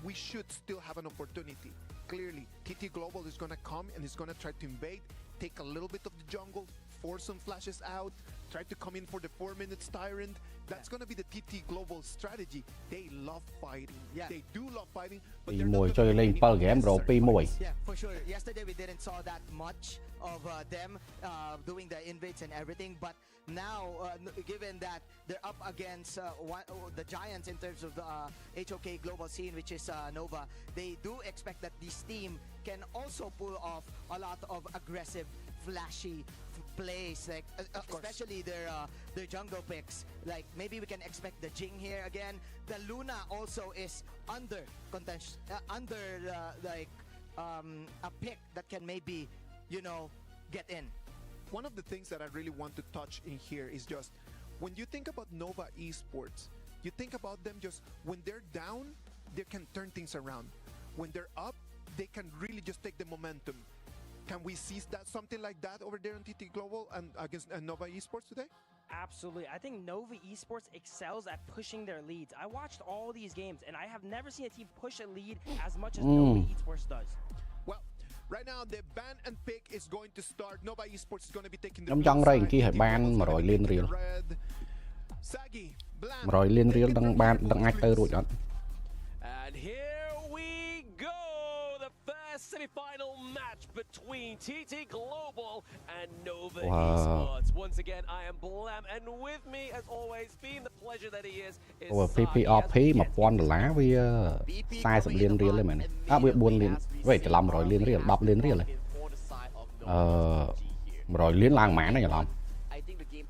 [SPEAKER 11] we should still have an opportunity. Clearly, TT Global is going to come and is going to try to invade, take a little bit of the jungle, force some flashes out, try to come in for the 4 minutes tyrant. That's going to be the TT Global strategy. They love fighting. They do love fighting, but they're not
[SPEAKER 3] chơi lên per game rồi pi mùi.
[SPEAKER 7] Yeah, for sure. Yesterday we didn't saw that much of them doing the invades and everything, but now given that they're up against the giants in terms of the HOK global scene, which is Nova, they do expect that this team can also pull off a lot of aggressive, flashy plays, like especially their jungle picks. Like maybe we can expect the Jing here again. The Luna also is under contention, under a pick that can maybe, you know, get in.
[SPEAKER 11] One of the things that I really want to touch in here is just when you think about Nova Esports, you think about them just when they're down, they can turn things around. When they're up, they can really just take the momentum. Can we see that something like that over there on TT Global and against Nova Esports today?
[SPEAKER 12] Absolutely. I think Nova Esports excels at pushing their leads. I watched all these games, and I have never seen a team push a lead as much as Nova Esports does.
[SPEAKER 11] Well, right now the ban and pick is going to start. Nova Esports is going to be taking the
[SPEAKER 3] Trong rây kia phải ban mà rồi liên reel. Mà rồi liên reel đang ban đang ai tới rồi đó.
[SPEAKER 9] And here we go, the first semi-final match between TT Global and Nova Esports. Once again, I am Blam, and with me, as always, being the pleasure that he is
[SPEAKER 3] PPRP $1,000 với size of liên reel mình. Với 4 liên, vậy thì làm rồi liên reel, 10 liên reel này. Rồi liên lang mã này làm.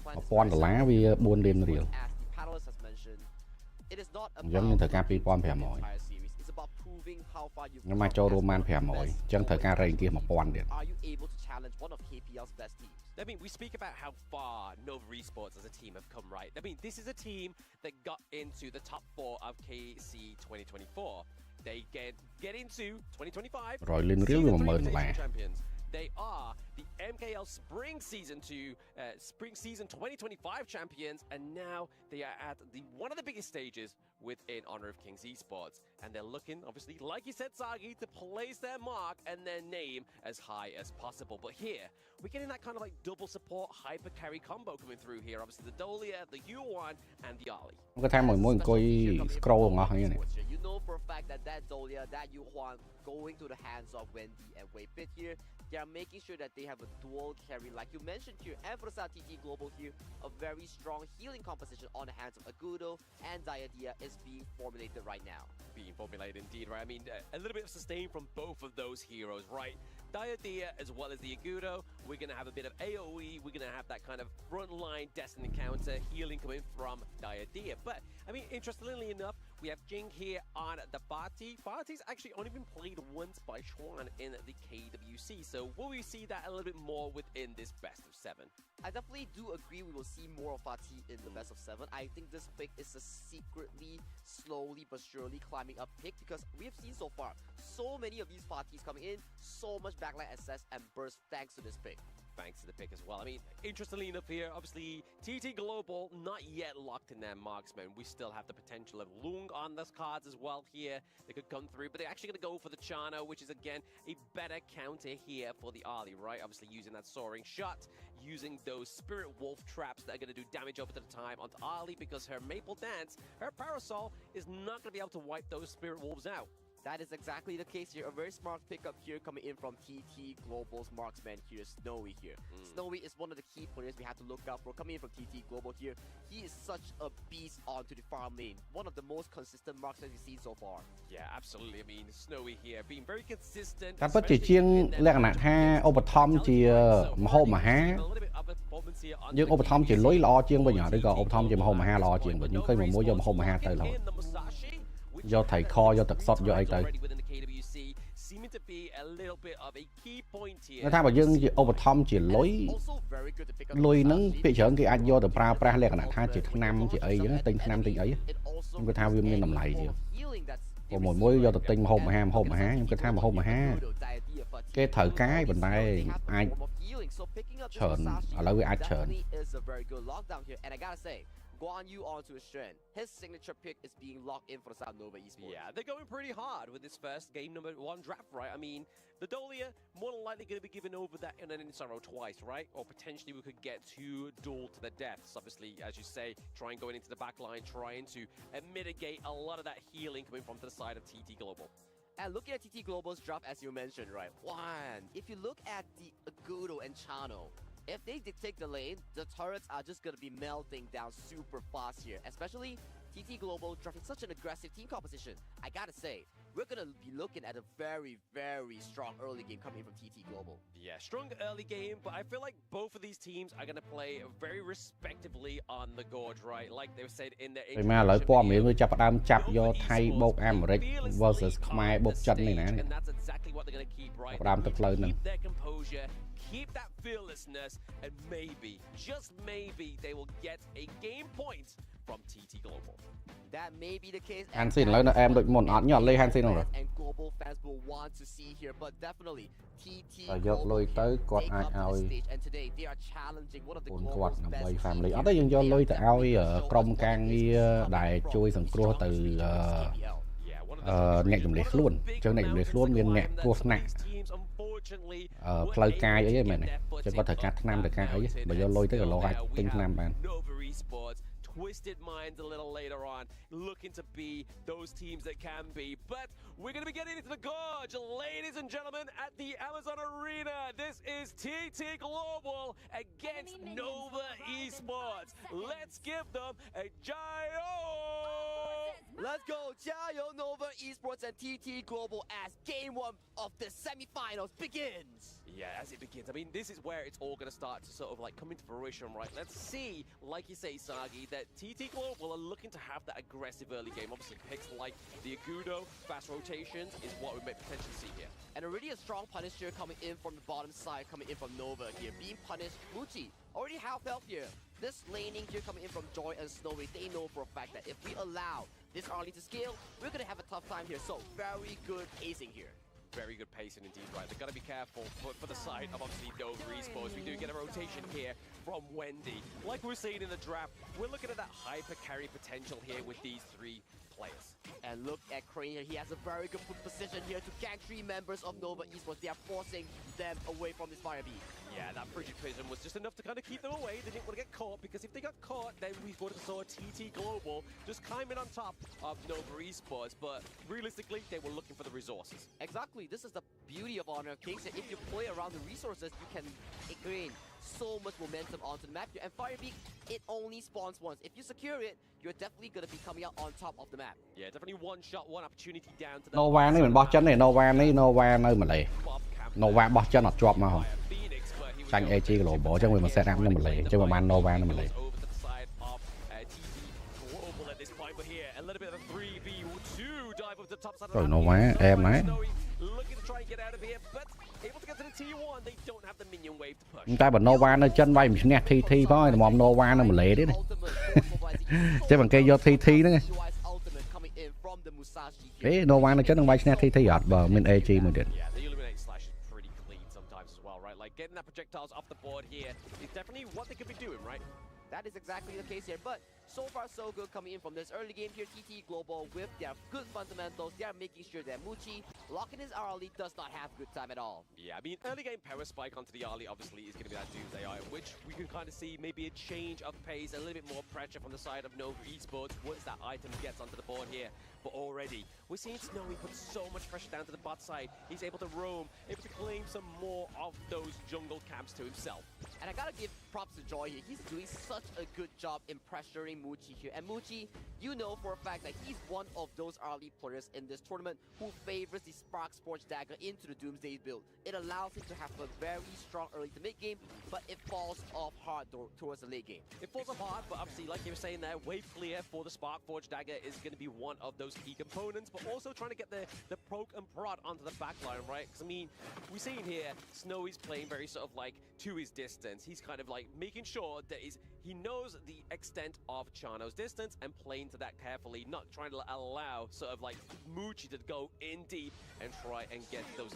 [SPEAKER 3] $1,000 với 4 liên reel. Giống như thời ca P1 phải mỏi. Nhưng mà cho Roman phải mỏi, chẳng thời ca rây kia 1,000 điện.
[SPEAKER 9] I mean, we speak about how far Nova Esports as a team have come, right? I mean, this is a team that got into the top 4 of KC 2024. They get into 2025.
[SPEAKER 3] Rồi liên reel với 10,000
[SPEAKER 9] champions. They are the MKL Spring Season 2025 champions, and now they are at one of the biggest stages within honor of Kings Esports. And they're looking, obviously, like you said, Sagi, to place their mark and their name as high as possible. But here, we're getting that kind of like double support hyper carry combo coming through here. Obviously, the Dolia, the U1, and the Ali.
[SPEAKER 3] Cái tham mỗi coi scroll ngon như này.
[SPEAKER 10] You know for a fact that Dolia, that U1 going to the hands of Wendy and Waypit here, they are making sure that they have a dual carry, like you mentioned here, and for TT Global here, a very strong healing composition on the hands of Agudo and Diadea is being formulated right now.
[SPEAKER 9] Being formulated indeed, right? I mean, a little bit of sustain from both of those heroes, right? Diadea as well as the Agudo, we're going to have a bit of AoE, we're going to have that kind of frontline Destiny counter healing coming from Diadea. But, I mean, interestingly enough, we have Jing here on the Bati. Bati's actually only been played once by Chuan in the KWC, so will we see that a little bit more within this best of 7?
[SPEAKER 10] I definitely do agree we will see more of Fatih in the best of 7. I think this pick is a secretly, slowly but surely climbing up pick, because we have seen so far so many of these Fatihs coming in, so much backline access and burst thanks to this pick.
[SPEAKER 9] Thanks to the pick as well. I mean, interestingly enough here, obviously, TT Global not yet locked in their marksman. We still have the potential of Lung on those cards as well here. They could come through, but they're actually going to go for the Chano, which is, again, a better counter here for the Ali, right? Obviously, using that soaring shot, using those Spirit Wolf traps that are going to do damage over the time onto Ali, because her Maple Dance, her Parasol, is not going to be able to wipe those Spirit Wolves out.
[SPEAKER 10] That is exactly the case here. A very smart pickup here coming in from TT Global's marksman here, Snowy here. Snowy is one of the key players we have to look out for. Coming in from TT Global here, he is such a beast onto the farm lane. One of the most consistent marksmen we've seen so far.
[SPEAKER 9] Yeah, absolutely. I mean, Snowy here being very consistent.
[SPEAKER 3] តែពិតជាជាងលក្ខណៈថាឧបត្ថម្ភជាមហោបមហាយើងឧបត្ថម្ភជាលុយល្អជាងវិញឬក៏ឧបត្ថម្ភជាមហោបមហាល្អជាងវិញខ្ញុំឃើញមួយយកមហោបមហាទៅរហូតយកថៃខយកទឹកសុតយកអីទៅថាបើយើងជាឧបត្ថម្ភជាលុយហ្នឹងភាគច្រើនគេអាចយកទៅប្រើប្រាស់លក្ខណៈថាជាថ្នាំជាអីចឹងទិញថ្នាំទិញអីខ្ញុំគិតថាវាមានតម្លៃជាង Còn mỗi do tập tinh mà hôn mà há nhưng cái tham mà hôn mà há cái thở cái bên đây ai chờn ở lâu ai chờn.
[SPEAKER 10] Guan Yu onto his Shen. His signature pick is being locked in for the South Nova Esports.
[SPEAKER 9] Yeah, they're going pretty hard with this first game number 1 draft, right? I mean, the Dolia more than likely going to be given over that in an inside row twice, right? Or potentially we could get 2 duel to the deaths. Obviously, as you say, trying going into the back line, trying to mitigate a lot of that healing coming from the side of TT Global.
[SPEAKER 10] And looking at TT Global's draft, as you mentioned, right? One, if you look at the Agudo and Chano, if they dictate the lane, the turrets are just going to be melting down super fast here. Especially TT Global drafting such an aggressive team composition. I gotta say, we're going to be looking at a very, very strong early game coming from TT Global.
[SPEAKER 9] Yeah, strong early game, but I feel like both of these teams are going to play very respectively on the Gorge, right? Like they said in their
[SPEAKER 3] Vì mà lời po miệng người chập đam chập do thay bột Americ versus Khmer bột chân này nè.
[SPEAKER 9] And that's exactly what they're going to keep, right?
[SPEAKER 3] Đam thực lời nè.
[SPEAKER 9] Keep their composure, keep that fearlessness, and maybe, just maybe, they will get a game point from TT Global.
[SPEAKER 10] That may be the case.
[SPEAKER 3] Hansin lấy em được một ẩn nhọn lấy Hansin rồi.
[SPEAKER 10] And Global fans will want to see here, but definitely TT
[SPEAKER 3] Dọc lôi tới quạt ai ao.
[SPEAKER 10] and today they are challenging one of the
[SPEAKER 3] quạt bay family. Ở đây dân do lôi tới ao ở Krom Kang đi đài chui sừng cua từ nhẹ chùm liệt luôn. Chơi nhẹ chùm liệt luôn miền nhẹ cua nặng. Play cai ấy mày này. Chứ có thể cắt nam được cai ấy. Mà do lôi tới ở lò hai tinh nam bạn.
[SPEAKER 9] Twisted minds a little later on, looking to be those teams that can be. But we're going to be getting into the Gorge, ladies and gentlemen, at the Amazon Arena. This is TT Global against Nova Esports. Let's give them a Jayo!
[SPEAKER 10] Let's go, Jayo Nova Esports and TT Global as game 1 of the semifinals begins.
[SPEAKER 9] Yeah, as it begins. I mean, this is where it's all going to start to sort of like come into fruition, right? Let's see, like you say, Sagi, that TT Global are looking to have that aggressive early game. Obviously, picks like the Agudo, fast rotations is what we may potentially see here.
[SPEAKER 10] And already a strong punish here coming in from the bottom side, coming in from Nova here. Being punished, Muchi already half health here. This laning here coming in from Joy and Snowy, they know for a fact that if we allow this early to scale, we're going to have a tough time here. So, very good pacing here.
[SPEAKER 9] Very good pacing indeed, right? They've got to be careful for the side of obviously Nova Esports. We do get a rotation here from Wendy. Like we're seeing in the draft, we're looking at that hyper carry potential here with these 3 players.
[SPEAKER 10] And look at Crane here. He has a very good position here to gank 3 members of Nova Esports. They are forcing them away from this fire beam.
[SPEAKER 9] Yeah, that Frigid Prism was just enough to kind of keep them away. They didn't want to get caught, because if they got caught, then we would have saw TT Global just climbing on top of Nova Esports. But realistically, they were looking for the resources.
[SPEAKER 10] Exactly. This is the beauty of Honor of Kings. If you play around the resources, you can gain so much momentum onto the map here. And Firebeak, it only spawns once. If you secure it, you're definitely going to be coming out on top of the map.
[SPEAKER 9] Yeah, definitely one shot, one opportunity down to the
[SPEAKER 3] Nova này mình bó chân này, Nova này, Nova nơi mà lệ. Nova bó chân nó drop mà không. Tranh AG Global chứ mình set up nó mà lệ, chứ mà ban Nova nó mà lệ. Rồi Nova em đấy. Ta bảo Nova nó chân bay mình nè thi thôi, mà Nova nó mà lệ đấy này. Chứ bằng cây do thi đó nghe. Đấy Nova nó chân nó bay nè thi ọt bờ mình AG mà được.
[SPEAKER 9] Getting that projectiles off the board here is definitely what they could be doing, right?
[SPEAKER 10] That is exactly the case here, but so far so good coming in from this early game here. TT Global with their good fundamentals. They are making sure that Muchi locking his early does not have good time at all.
[SPEAKER 9] Yeah, I mean, early game power spike onto the early obviously is going to be that Doomsday Eye, which we can kind of see maybe a change of pace, a little bit more pressure from the side of Nova Esports once that item gets onto the board here. But already, we're seeing Snowy put so much pressure down to the bot side. He's able to roam, able to claim some more of those jungle camps to himself.
[SPEAKER 10] And I gotta give props to Joy here. He's doing such a good job in pressuring Muchi here. And Muchi, you know for a fact that he's one of those early players in this tournament who favors the Spark Scorch Dagger into the Doomsday build. It allows him to have a very strong early to mid game, but it falls off hard towards the late game.
[SPEAKER 9] It falls off hard, but obviously, like you were saying there, wave clear for the Spark Forge Dagger is going to be one of those key components, but also trying to get the poke and prod onto the backline, right? Because, I mean, we're seeing here, Snowy's playing very sort of like to his distance. distance, he's kind of like making sure that he knows the extent of Chano's distance and playing to that carefully, not trying to allow sort of like Muchi to go in deep and try and get those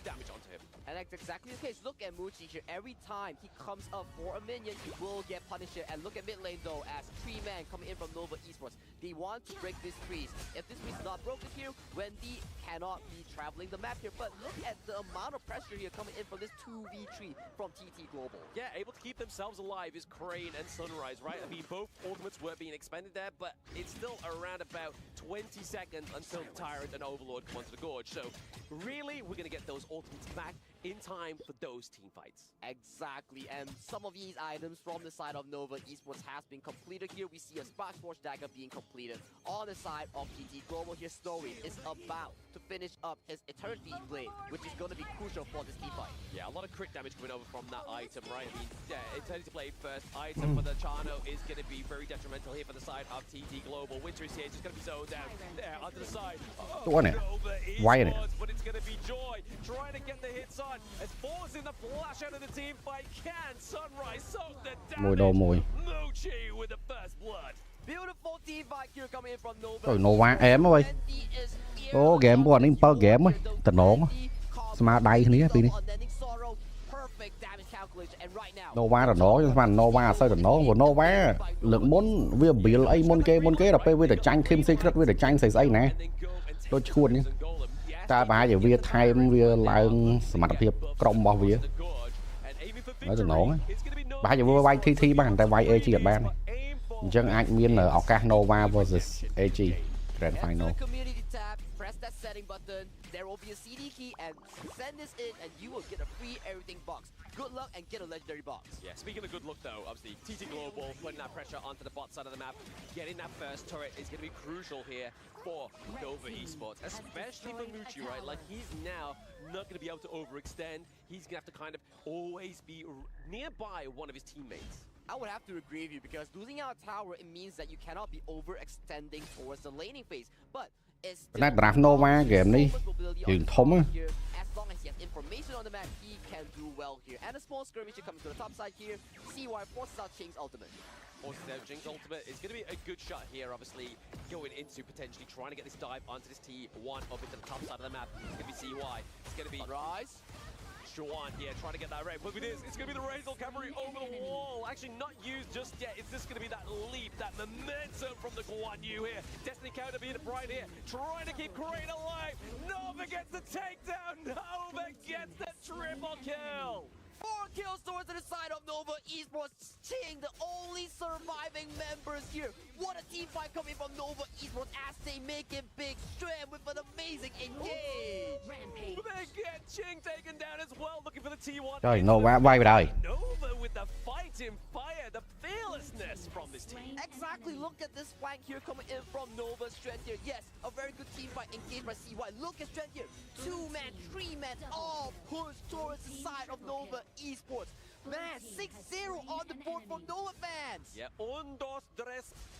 [SPEAKER 9] damage onto him.
[SPEAKER 10] And that's exactly the case. Look at Muchi here. Every time he comes up for a minion, he will get punished here. And look at mid lane though, as 3-man coming in from Nova Esports. They want to break this freeze. If this freeze is not broken here, Wendy cannot be traveling the map here. But look at the amount of pressure here coming in from this 2v3 from TT Global.
[SPEAKER 9] Yeah, able to keep themselves alive is Crane and Sunrise, right? I mean, both ultimates were being expended there, but it's still around about 20 seconds until Tyrant and Overlord come onto the Gorge. So really, we're going to get those ultimates back in time for those team fights.
[SPEAKER 10] Exactly, and some of these items from the side of Nova Esports has been completed here. We see a Spark Forge Dagger being completed. On the side of TT Global here, Snowy is about to finish up his Eternity Blade, which is going to be crucial for this team fight.
[SPEAKER 9] Yeah, a lot of crit damage coming over from that item, right? I mean, yeah, Eternity Blade first item for the Chano is going to be very detrimental here for the side of TT Global. Winter is here, just going to be zoned down there onto the side.
[SPEAKER 3] Why in it?
[SPEAKER 9] But it's going to be Joy trying to get the hits on. As forcing the flash out of the team fight, can Sunrise soak the damage? Muchi with the first blood.
[SPEAKER 10] Beautiful team fight here coming in from Nova.
[SPEAKER 3] Rồi Nova ém ơi. Ô game 1នេះ7 game ហ៎តំណងស្មារតីគ្នាពីនេះ Nova តំណងខ្ញុំស្មាន Nova អត់សូវតំណងព្រោះ Nova លើកមុនវាបៀលអីមុនគេដល់ពេលវាទៅចាញ់ Team Secret វាទៅចាញ់ស្អីណាដូចឈួតនេះតែប្រហែលជាវាថែមវាឡើងសមត្ថភាពក្រុមរបស់វាហើយតំណងប្រហែលជាវាវាយ TT បានតែវាយ AG អត់បានអញ្ចឹងអាចមានឱកាស Nova versus AG Grand Final.
[SPEAKER 10] Press that setting button, there will be a CD key, and send this in, and you will get a free everything box. Good luck and get a legendary box.
[SPEAKER 9] Yeah, speaking of good luck though, obviously TT Global putting that pressure onto the bot side of the map, getting that first turret is going to be crucial here for Nova Esports, especially for Muchi, right? Like, he's now not going to be able to overextend. He's going to have to kind of always be nearby one of his teammates.
[SPEAKER 10] I would have to agree with you, because losing out a tower, it means that you cannot be overextending towards the laning phase. But it's still
[SPEAKER 3] draft Nova gameនេះយើងធំ
[SPEAKER 10] as long as he has information on the map, he can do well here. And a small skirmish coming to the top side here. CY forces out Ching's ultimate.
[SPEAKER 9] Forces out Ching's ultimate is going to be a good shot here, obviously, going into potentially trying to get this dive onto this T1 up into the top side of the map. It's going to be CY. It's going to be
[SPEAKER 10] Rise.
[SPEAKER 9] Shawan here trying to get that right. Look at this. It's going to be the Razor Cavalry over the wall. Actually not used just yet. It's just going to be that leap, that momentum from the Guan Yu here. Destiny counter being bright here. Trying to keep Crane alive. Nova gets the takedown. Nova gets the triple kill.
[SPEAKER 10] 4 kills towards the side of Nova Esports. Ching, the only surviving members here. What a team fight coming from Nova Esports as they make it big. Strand with an amazing engage.
[SPEAKER 9] They get Ching taken down as well, looking for the T1.
[SPEAKER 3] Trời, Nova bay về đây.
[SPEAKER 9] Nova with the fighting fire, the fearlessness from this team.
[SPEAKER 10] Exactly, look at this flank here coming in from Nova. Strand here, yes, a very good team fight engaged by CY. Look at Strand here, 2-man, 3-man, all push towards the side of Nova Esports. Man, 6-0 on the board from Nova fans.
[SPEAKER 9] Yeah, 1, 2, 3,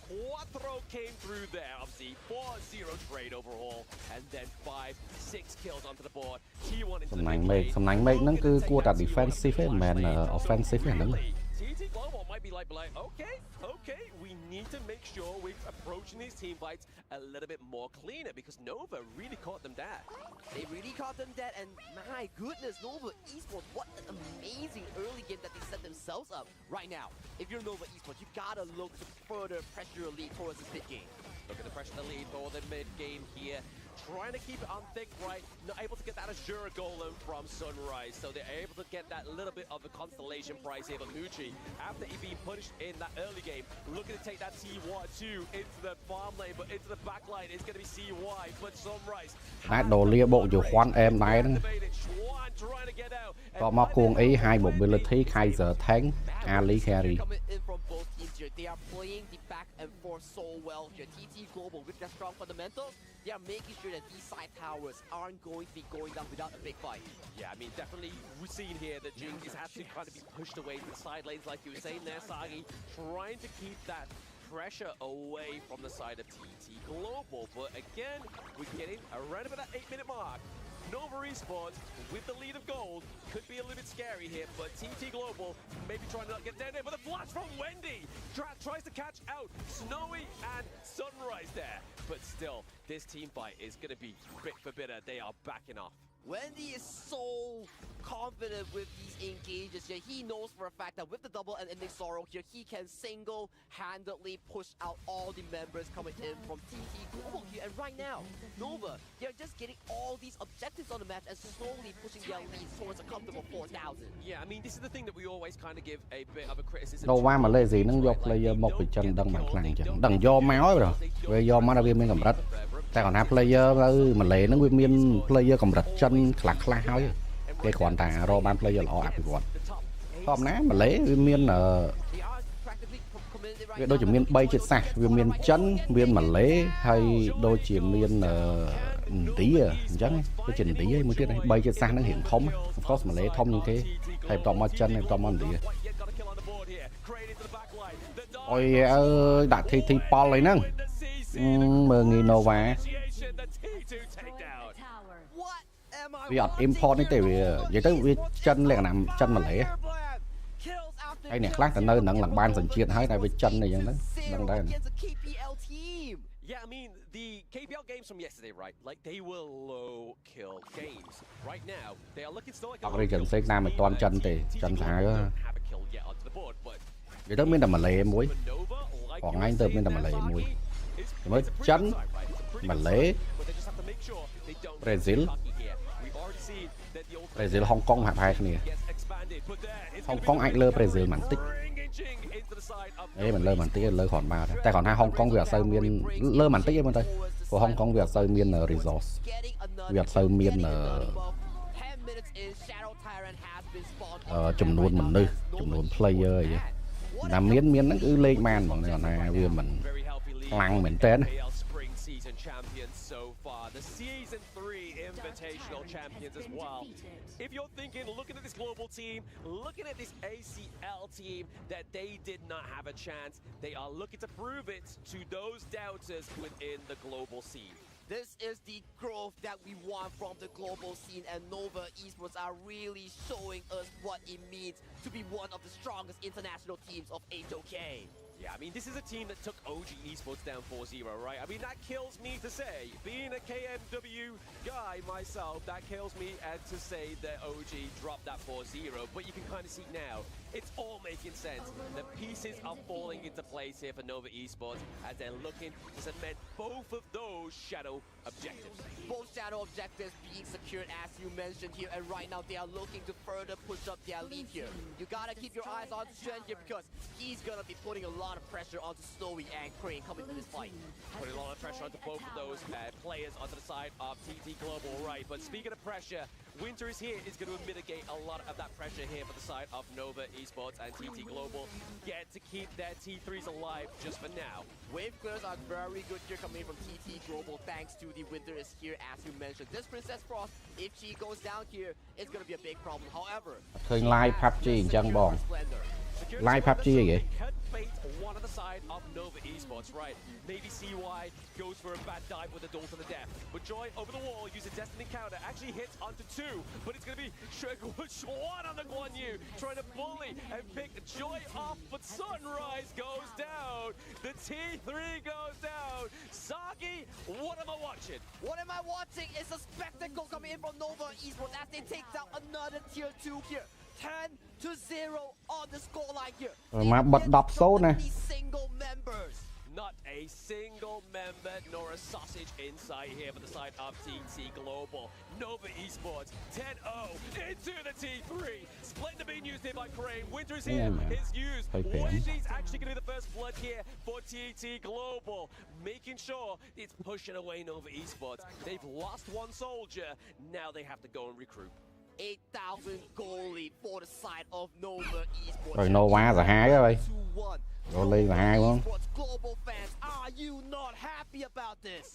[SPEAKER 9] 4 came through there. Obviously, 4-0 trade overall, and then 5, 6 kills onto the board. T1 into
[SPEAKER 3] សំណាញ់មេឃហ្នឹងគឺគួរតែ defensive ទេមិនមែន offensive ទេហ្នឹង
[SPEAKER 9] TT Global might be like, okay, we need to make sure we're approaching these team fights a little bit more cleaner, because Nova really caught them dead.
[SPEAKER 10] They really caught them dead, and my goodness, Nova Esports, what an amazing early game that they set themselves up right now. If you're Nova Esports, you gotta look to further pressure your lead towards this mid game.
[SPEAKER 9] Look at the pressure the lead for the mid game here. Trying to keep it on thick, right? Not able to get that Azure Golem from Sunrise, so they're able to get that little bit of a constellation prize here for Muchi. After he being punished in that early game, looking to take that T1-2 into the farm lane, but into the back line, it's going to be CY, but Sunrise.
[SPEAKER 3] តែដូលាបុកជាហ៊ွន់អែមដែរហ្នឹងតមកគួងអី high mobility Kaiser tank Ali carry.
[SPEAKER 10] They are playing the back and forth so well here. TT Global with their strong fundamentals, they are making sure that these side towers aren't going to be going down without a big fight.
[SPEAKER 9] Yeah, I mean, definitely we've seen here that Jing is actually kind of be pushed away to the side lanes, like you were saying there, Sagi, trying to keep that pressure away from the side of TT Global. But again, we're getting around about that 8-minute mark. Nova Esports with the lead of gold could be a little bit scary here, but TT Global maybe trying to not get down there, but the flash from Wendy tries to catch out Snowy and Sunrise there. But still, this team fight is going to be bit for bitter. They are backing off.
[SPEAKER 10] Wendy is so confident with these engages here. He knows for a fact that with the double and ending sorrow here, he can single-handedly push out all the members coming in from TT Global here. And right now, Nova, they're just getting all these objectives on the match and slowly pushing their lead towards a comfortable 4,000.
[SPEAKER 9] Yeah, I mean, this is the thing that we always kind of give a bit of a criticism.
[SPEAKER 3] Đâu qua mà lê gì nó vô player một bị chân đằng bằng khăn chẳng đằng vô máu rồi về vô máu là viên miên cầm ráchแต่ก่อนหน้า player มันเลยนึกว่ามี player cầm rách chân khạc khla ហើយគេគ្រាន់តែរកបាន player ល្អអភិវឌ្ឍធម្មតាម្លេវាមានវាដូចជាមាន3ជាតិសាសន៍វាមានចិនមានម្លេហើយដូចជាមានឥណ្ឌាអញ្ចឹងដូចជាឥណ្ឌាមួយទៀត3ជាតិសាសន៍ហ្នឹងរៀងធំ of course ម្លេធំជាងគេហើយបន្ទាប់មកចិនហើយបន្ទាប់មកឥណ្ឌាអុយអើយដាក់ TT ប៉លអីហ្នឹងមើលងាយ Nova វាអត់ import នេះទេវានិយាយទៅវាចិនលក្ខណៈចិនម្លេហើយអ្នកខ្លះទៅនៅនឹងឡើងបានសញ្ជាតិហើយតែវាចិនអីចឹងទៅដឹងដែរ
[SPEAKER 9] Yeah, I mean, the KPL games from yesterday, right? Like, they were low kill games. Right now, they are looking still like a
[SPEAKER 3] region ផ្សេងណាមិនទាន់ចិនទេចិនសាហាវនិយាយទៅមានតែម្លេមួយផងថ្ងៃទៅមានតែម្លេមួយមើលចិនម្លេប្រេស៊ីលហុងកុងហាក់ប្រហែលគ្នាហុងកុងអាចលើប្រេស៊ីលបន្តិចមិនលើបន្តិចលើគ្រាន់បានតែគ្រាន់ថាហុងកុងវាអត់សូវមានលើបន្តិចទេមើលទៅព្រោះហុងកុងវាអត់សូវមាន resource វាអត់សូវមានចំនួនមនុស្សចំនួន player អីតែមានហ្នឹងគឺលេខបានហ្មងគាត់ថាវាមិនខ្លាំងមែនតើ
[SPEAKER 9] The Season 3 Invitational Champions as well. If you're thinking, looking at this global team, looking at this ACL team, that they did not have a chance, they are looking to prove it to those doubters within the global scene.
[SPEAKER 10] This is the growth that we want from the global scene, and Nova Esports are really showing us what it means to be one of the strongest international teams of HOK.
[SPEAKER 9] Yeah, I mean, this is a team that took OG Esports down 4-0, right? I mean, that kills me to say, being a KMW guy myself, that kills me to say that OG dropped that 4-0, but you can kind of see now, it's all making sense. The pieces are falling into place here for Nova Esports as they're looking to cement both of those shadow objectives.
[SPEAKER 10] Both shadow objectives being secured, as you mentioned here, and right now they are looking to further push up their lead here. You gotta keep your eyes on Shen here because he's gonna be putting a lot of pressure onto Snowy and Crane coming to this fight.
[SPEAKER 9] Putting a lot of pressure onto both of those players onto the side of TT Global, right? But speaking of pressure, Winter is here, is going to mitigate a lot of that pressure here for the side of Nova Esports, and TT Global get to keep their T3s alive just for now.
[SPEAKER 10] Wave clears are very good here coming from TT Global thanks to the Winter is here, as you mentioned. This Princess Frost, if she goes down here, it's going to be a big problem. However,
[SPEAKER 3] ឃើញ live PUBG អញ្ចឹងបង live PUBG អីគេ
[SPEAKER 9] one on the side of Nova Esports, right? Maybe CY goes for a bad dive with a duel to the death. But Joy over the wall using Destiny counter actually hits onto 2, but it's going to be Schwan on the Guan Yu trying to bully and pick Joy off, but Sunrise goes down. The T3 goes down. Sagi, what am I watching?
[SPEAKER 10] What am I watching is a spectacle coming in from Nova Esports as they take down another tier 2 here. 10-0 on the scoreline here.
[SPEAKER 3] មកបិទ10 0ណា
[SPEAKER 10] single members.
[SPEAKER 9] Not a single member nor a sausage inside here for the side of TT Global. Nova Esports 10-0 into the T3. Splendor being used here by Crane. Winter is here. It's used. She's actually going to be the first blood here for TT Global. Making sure it's pushing away Nova Esports. They've lost one soldier. Now they have to go and recruit.
[SPEAKER 10] 8,000 goal lead for the side of Nova Esports.
[SPEAKER 3] Rồi Nova là 2 rồi. Goal lead là 2 luôn.
[SPEAKER 10] Global fans, are you not happy about this?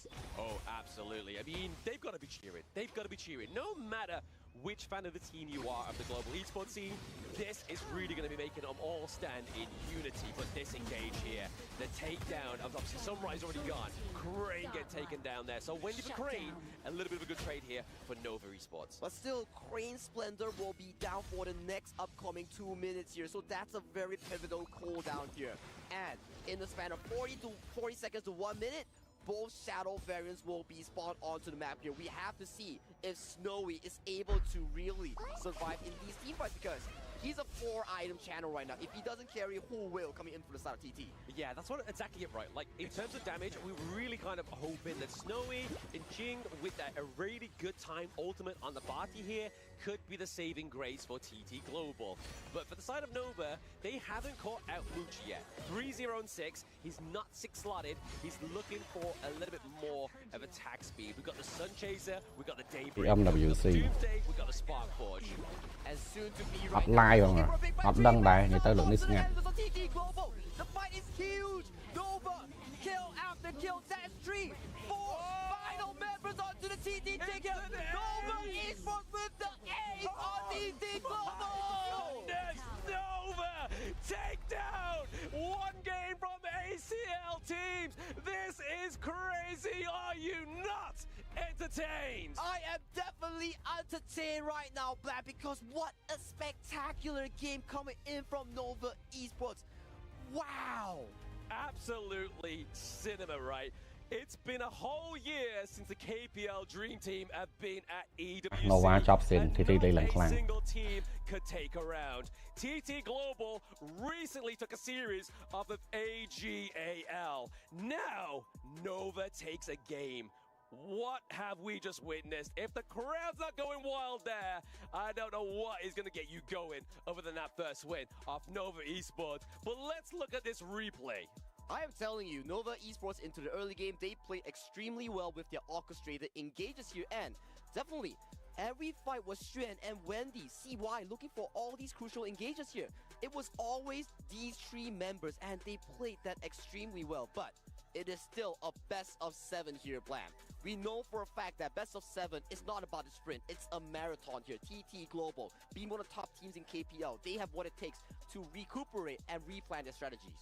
[SPEAKER 9] Oh, absolutely. I mean, they've got to be cheering. They've got to be cheering. No matter which fan of the team you are of the global esports scene, this is really going to be making them all stand in unity. But this engage here, the takedown of obviously Sunrise already gone. Crane get taken down there. So Wendy for Crane, a little bit of a good trade here for Nova Esports.
[SPEAKER 10] But still, Crane Splendor will be down for the next upcoming 2 minutes here. So that's a very pivotal cooldown here. And in the span of 40 seconds to 1 minute, both shadow variants will be spawned onto the map here. We have to see if Snowy is able to really survive in these teamfights, because he's a 4-item channel right now. If he doesn't carry, who will coming in for the side of TT?
[SPEAKER 9] Yeah, that's what exactly it, right? Like, in terms of damage, we were really kind of hoping that Snowy and Jing, with that a really good time ultimate on the body here, could be the saving grace for TT Global. But for the side of Nova, they haven't caught out Muchi yet. 3-0 and 6. He's not 6-slotted. He's looking for a little bit more of attack speed. We've got the Sun Chaser, we've got the Daybreak,
[SPEAKER 3] KWC.
[SPEAKER 9] Doomsday, we've got the Spark Forge.
[SPEAKER 10] As soon to be
[SPEAKER 3] Up
[SPEAKER 10] right
[SPEAKER 3] live rồi, up đăng đài người ta lượng đi nghe.
[SPEAKER 10] TT Global, the fight is huge. Nova, kill after kill. That's 3, 4 final members onto the TT ticket. Nova Esports with the ace on TT Global.
[SPEAKER 9] Nova, take down 1 game from ACL teams. This is crazy. Are you not entertained?
[SPEAKER 10] I am definitely entertained right now, Black, because what a spectacular game coming in from Nova Esports. Wow.
[SPEAKER 9] Absolutely cinema, right? It's been a whole year since the KPL Dream Team have been at EWC.
[SPEAKER 3] Nova chop xin thì đi lần
[SPEAKER 9] A
[SPEAKER 3] khăn.
[SPEAKER 9] single team could take a round. TT Global recently took a series off of AGAL. Now, Nova takes a game. What have we just witnessed? If the crowd's not going wild there, I don't know what is going to get you going other than that first win off Nova Esports. But let's look at this replay.
[SPEAKER 10] I am telling you, Nova Esports into the early game, they play extremely well with their orchestrated engages here, and definitely every fight was Xuan and Wendy, CY, looking for all these crucial engages here. It was always these 3 members, and they played that extremely well, but it is still a best of 7 here, Blam. We know for a fact that best of 7 is not about a sprint, it's a marathon here. TT Global, being one of the top teams in KPL, they have what it takes to recuperate and replan their strategies.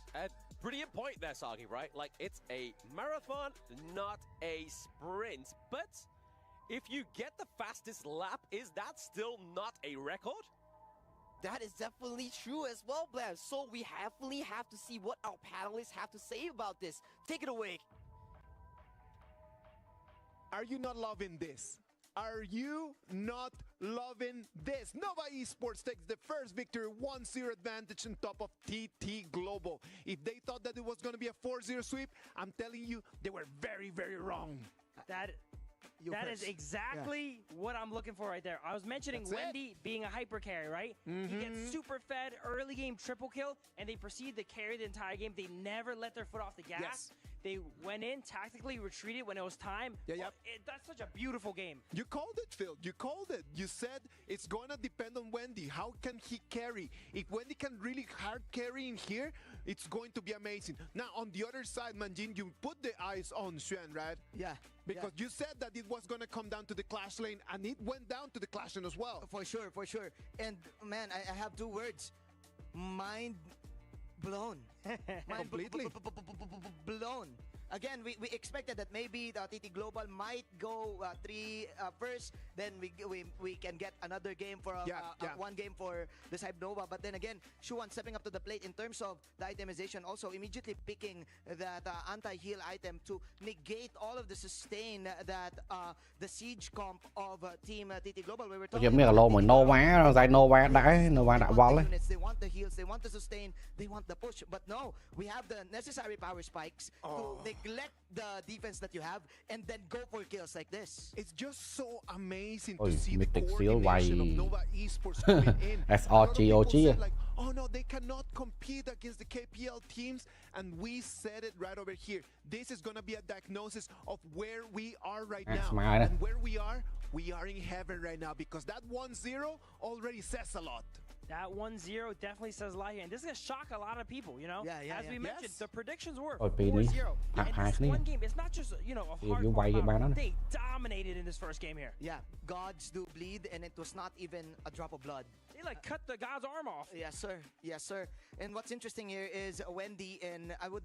[SPEAKER 9] Brilliant point there, Sagi, right? Like, it's a marathon, not a sprint. But if you get the fastest lap, is that still not a record?
[SPEAKER 10] That is definitely true as well, Blam. So we definitely have to see what our panelists have to say about this. Take it away.
[SPEAKER 11] Are you not loving this? Are you not loving this? Nova Esports takes the first victory, 1-0 advantage on top of TT Global. If they thought that it was going to be a 4-0 sweep, I'm telling you, they were very, very wrong.
[SPEAKER 12] That is exactly what I'm looking for right there. I was mentioning Wendy being a hyper carry, right? He gets super fed, early game triple kill, and they proceed to carry the entire game. They never let their foot off the gas.
[SPEAKER 11] Yes.
[SPEAKER 12] They went in, tactically retreated when it was time. That's such a beautiful game.
[SPEAKER 11] You called it, Phil. You called it. You said it's going to depend on Wendy. How can he carry? If Wendy can really hard carry in here, it's going to be amazing. Now, on the other side, Manjin, you put the eyes on Xuan, right?
[SPEAKER 7] Yeah.
[SPEAKER 11] Because you said that it was going to come down to the clash lane, and it went down to the clash lane as well.
[SPEAKER 7] For sure, for sure. And, man, I have 2 words. Mind blown.
[SPEAKER 11] Completely
[SPEAKER 7] blown. Again, we expected that maybe the TT Global might go 3 first, then we can get another game for 1 game for the side Nova. But then again, Shuan stepping up to the plate in terms of the itemization, also immediately picking that anti-heal item to negate all of the sustain that the siege comp of team TT Global. We were talking
[SPEAKER 3] Biết là lô mà Nova, giải Nova đã vọt lên.
[SPEAKER 7] They want the heals, they want the sustain, they want the push. But no, we have the necessary power spikes to neglect the defense that you have and then go for kills like this.
[SPEAKER 11] It's just so amazing to see the
[SPEAKER 3] Mythic Seal
[SPEAKER 11] coordination of Nova Esports coming in.
[SPEAKER 3] SRGOG.
[SPEAKER 11] Like, oh no, they cannot compete against the KPL teams, and we said it right over here. This is gonna be a diagnosis of where we are right now. And where we are in heaven right now, because that 1-0 already says a lot.
[SPEAKER 12] That 1-0 definitely says a lot here, and this is going to shock a lot of people, you know? As we mentioned, the predictions were 4-0. And this one game, it's not just, a hard game. They dominated in this first game here.
[SPEAKER 7] Yeah, gods do bleed, and it was not even a drop of blood.
[SPEAKER 12] He like cut the god's arm off.
[SPEAKER 7] Yes, sir. Yes, sir. And what's interesting here is Wendy, and I would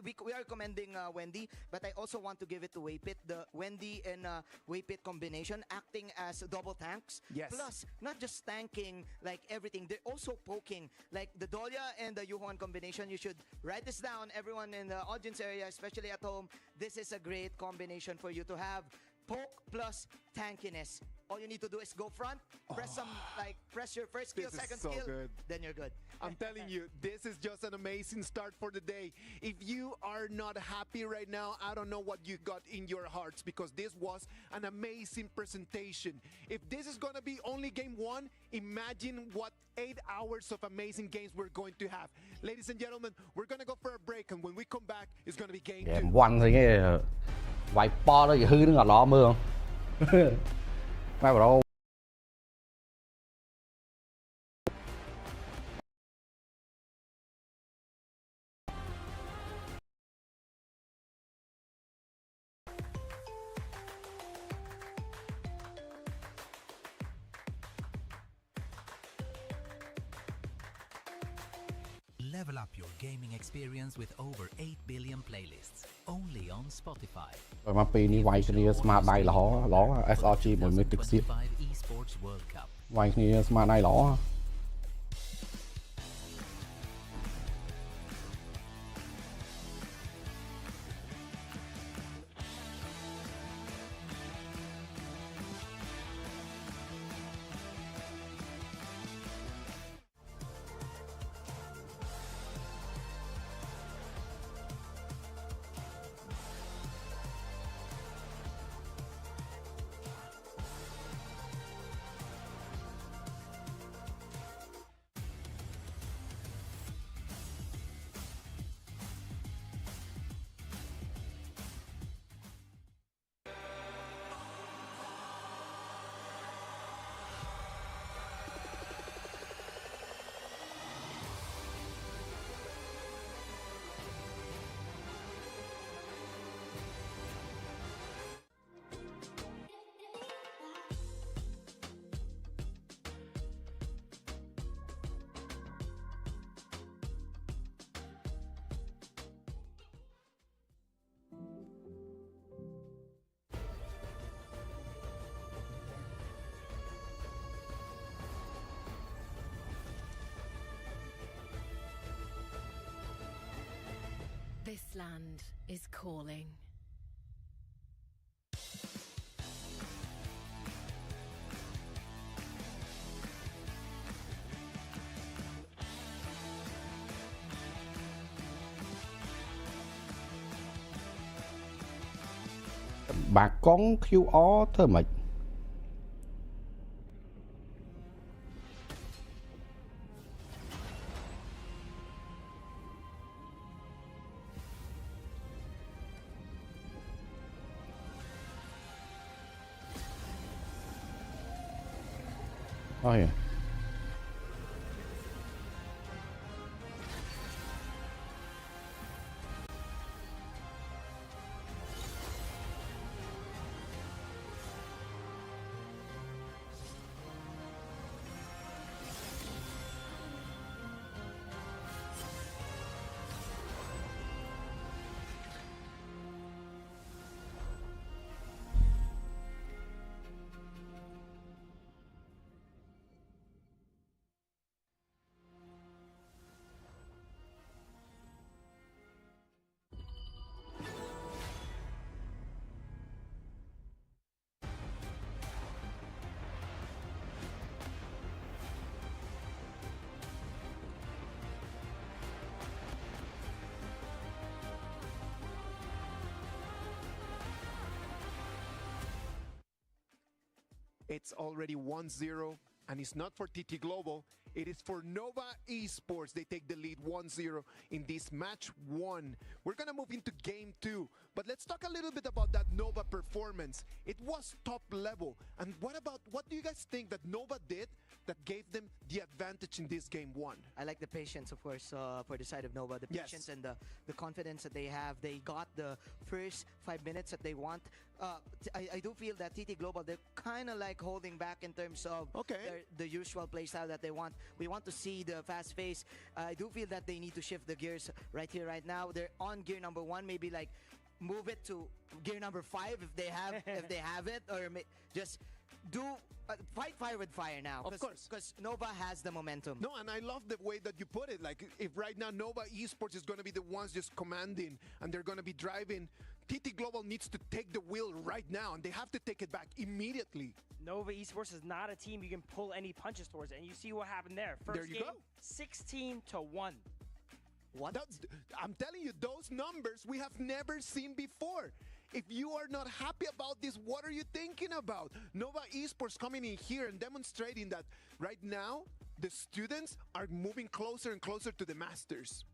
[SPEAKER 7] we are commending Wendy, but I also want to give it to Waypit. The Wendy and Waypit combination acting as double tanks.
[SPEAKER 12] Yes.
[SPEAKER 7] Plus, not just tanking like everything, they're also poking. Like the Dolia and the Yuhuan combination, you should write this down, everyone in the audience area, especially at home. This is a great combination for you to have. Poke plus tankiness. All you need to do is go front, press your first skill,
[SPEAKER 11] This is
[SPEAKER 7] second
[SPEAKER 11] so
[SPEAKER 7] skill,
[SPEAKER 11] good.
[SPEAKER 7] then you're good.
[SPEAKER 11] I'm telling you, this is just an amazing start for the day. If you are not happy right now, I don't know what you got in your hearts, because this was an amazing presentation. If this is going to be only game one, imagine what 8 hours of amazing games we're going to have. Ladies and gentlemen, we're going to go for a break, and when we come back, it's going to be game
[SPEAKER 3] Game
[SPEAKER 11] 2.
[SPEAKER 3] 1 thì nghe vài po đó hư nó ngọt lọ mưa không mấy bro.
[SPEAKER 19] Level up your gaming experience with over 8 billion playlists only on Spotify.
[SPEAKER 3] rồiមកពីនេះវាយគ្នាស្មារតីល្អល្អ SRG មួយមេទឹកសៀត
[SPEAKER 19] Esports World Cup.
[SPEAKER 3] វាយគ្នាស្មារតីល្អ
[SPEAKER 20] This land is calling.
[SPEAKER 3] Bà con QR thôi mà. Oh yeah.
[SPEAKER 11] It's already 1-0, and it's not for TT Global, It is for Nova Esports. They take the lead 1-0 in this match 1. We're going to move into game 2. But let's talk a little bit about that Nova performance. It was top level. And what do you guys think that Nova did that gave them the advantage in this game 1?
[SPEAKER 7] I like the patience, of course, for the side of Nova. The patience and the confidence that they have. They got the first 5 minutes that they want. I do feel that TT Global, they're kind of like holding back in terms of the usual play style that they want. We want to see the fast pace. I do feel that they need to shift the gears right here, right now. They're on gear number 1, maybe like move it to gear number 5 if they have it, or just do fight fire with fire now.
[SPEAKER 11] Of course,
[SPEAKER 7] because Nova has the momentum.
[SPEAKER 11] No, and I love the way that you put it. Like, if right now Nova Esports is going to be the ones just commanding and they're going to be driving, TT Global needs to take the wheel right now, and they have to take it back immediately.
[SPEAKER 12] Nova Esports is not a team you can pull any punches towards, and you see what happened there. First
[SPEAKER 11] There you
[SPEAKER 12] game,
[SPEAKER 11] go.
[SPEAKER 12] 16-1.
[SPEAKER 7] What?
[SPEAKER 11] I'm telling you, those numbers we have never seen before. If you are not happy about this, what are you thinking about? Nova Esports coming in here and demonstrating that right now the students are moving closer and closer to the masters.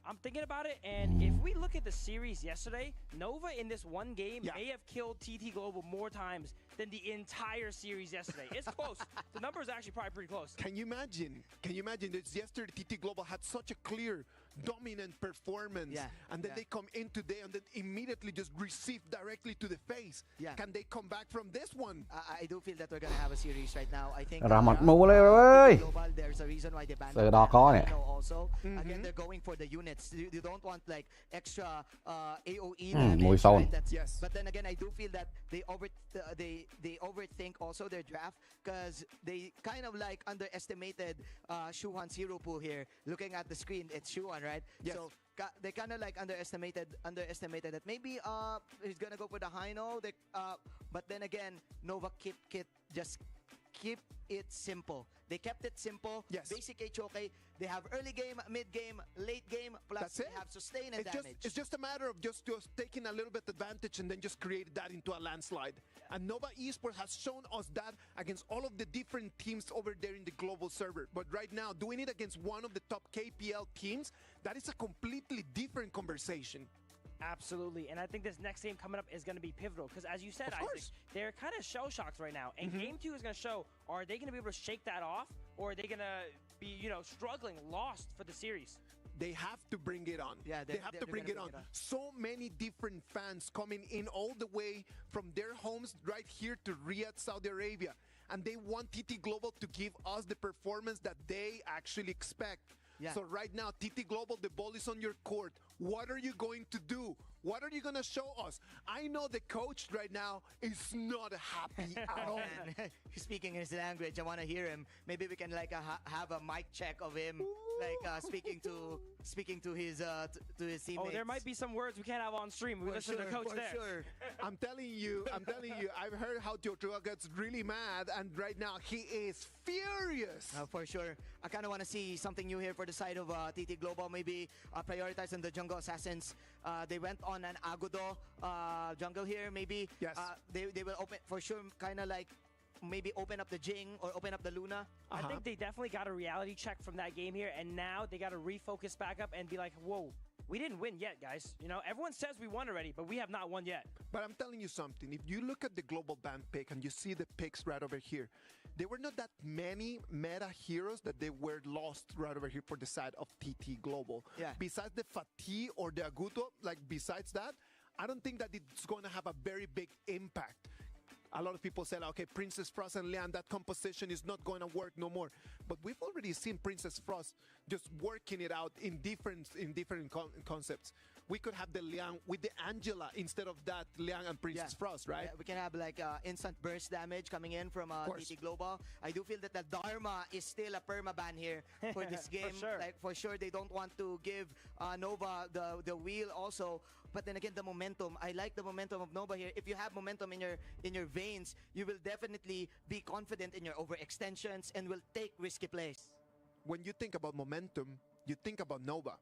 [SPEAKER 12] I'm thinking about it, and if we look at the series yesterday, Nova in this one game may have killed TT Global more times than the entire series yesterday. It's close. The number is actually probably pretty close.
[SPEAKER 11] Can you imagine? Can you imagine that yesterday TT Global had such a clear, dominant performance, and then they come in today and then immediately just receive directly to the face? Can they come back from this one?
[SPEAKER 7] I do feel that we're gonna have a series right now. I think
[SPEAKER 3] Ra mặt mù lên ơi.
[SPEAKER 7] Global, there's a reason why they banned
[SPEAKER 3] Sự đỏ có nè.
[SPEAKER 7] also. Again, they're going for the units. You don't want like extra AOE
[SPEAKER 3] mùi
[SPEAKER 7] damage,
[SPEAKER 3] sâu.
[SPEAKER 7] right? But then again, I do feel that they overthink also their draft, because they kind of like underestimated Shuhan's hero pool here. Looking at the screen, it's Shuhan, right? So they kind of like underestimated that maybe he's gonna go for the high note. But then again, Nova keep it simple. They kept it simple. Basic HOK. They have early game, mid game, late game, plus they have sustain and damage.
[SPEAKER 11] It's just a matter of just taking a little bit advantage and then just create that into a landslide. And Nova Esports has shown us that against all of the different teams over there in the global server. But right now, doing it against one of the top KPL teams, that is a completely different conversation.
[SPEAKER 12] Absolutely, and I think this next game coming up is going to be pivotal, because as you said, Isaac, they're kind of shell-shocked right now, and Game 2 is going to show, are they going to be able to shake that off, or are they going to be, struggling, lost for the series?
[SPEAKER 11] They have to bring it on. They have to bring it on. So many different fans coming in all the way from their homes right here to Riyadh, Saudi Arabia, and they want TT Global to give us the performance that they actually expect. So right now, TT Global, the ball is on your court. What are you going to do? What are you going to show us? I know the coach right now is not happy at all.
[SPEAKER 7] He's speaking his language. I want to hear him. Maybe we can like have a mic check of him, like speaking to his teammates.
[SPEAKER 12] Oh, there might be some words we can't have on stream. We listen to the coach there.
[SPEAKER 11] I'm telling you, I've heard how Joshua gets really mad, and right now he is furious.
[SPEAKER 7] For sure. I kind of want to see something new here for the side of TT Global. Maybe prioritizing the jungle assassins. They went on an Agudo jungle here. Maybe they will open for sure. Kind of like maybe open up the Jing or open up the Luna.
[SPEAKER 12] I think they definitely got a reality check from that game here, and now they got to refocus back up and be like, whoa, we didn't win yet, guys. Everyone says we won already, but we have not won yet.
[SPEAKER 11] But I'm telling you something. If you look at the global ban pick and you see the picks right over here, there were not that many meta heroes that they were lost right over here for the side of TT Global. Besides the Fatih or the Aguto, like besides that, I don't think that it's going to have a very big impact. A lot of people said, okay, Princess Frost and Lian, that composition is not going to work no more. But we've already seen Princess Frost just working it out in different concepts. We could have the Lian with the Angela instead of that Lian and Princess Frost, right?
[SPEAKER 7] Yeah, we can have like instant burst damage coming in from TT Global. I do feel that the Dharma is still a permaban here for this game. For sure, they don't want to give Nova the wheel also. But then again, the momentum. I like the momentum of Nova here. If you have momentum in your veins, you will definitely be confident in your overextensions and will take risky plays.
[SPEAKER 11] When you think about momentum, you think about Nova.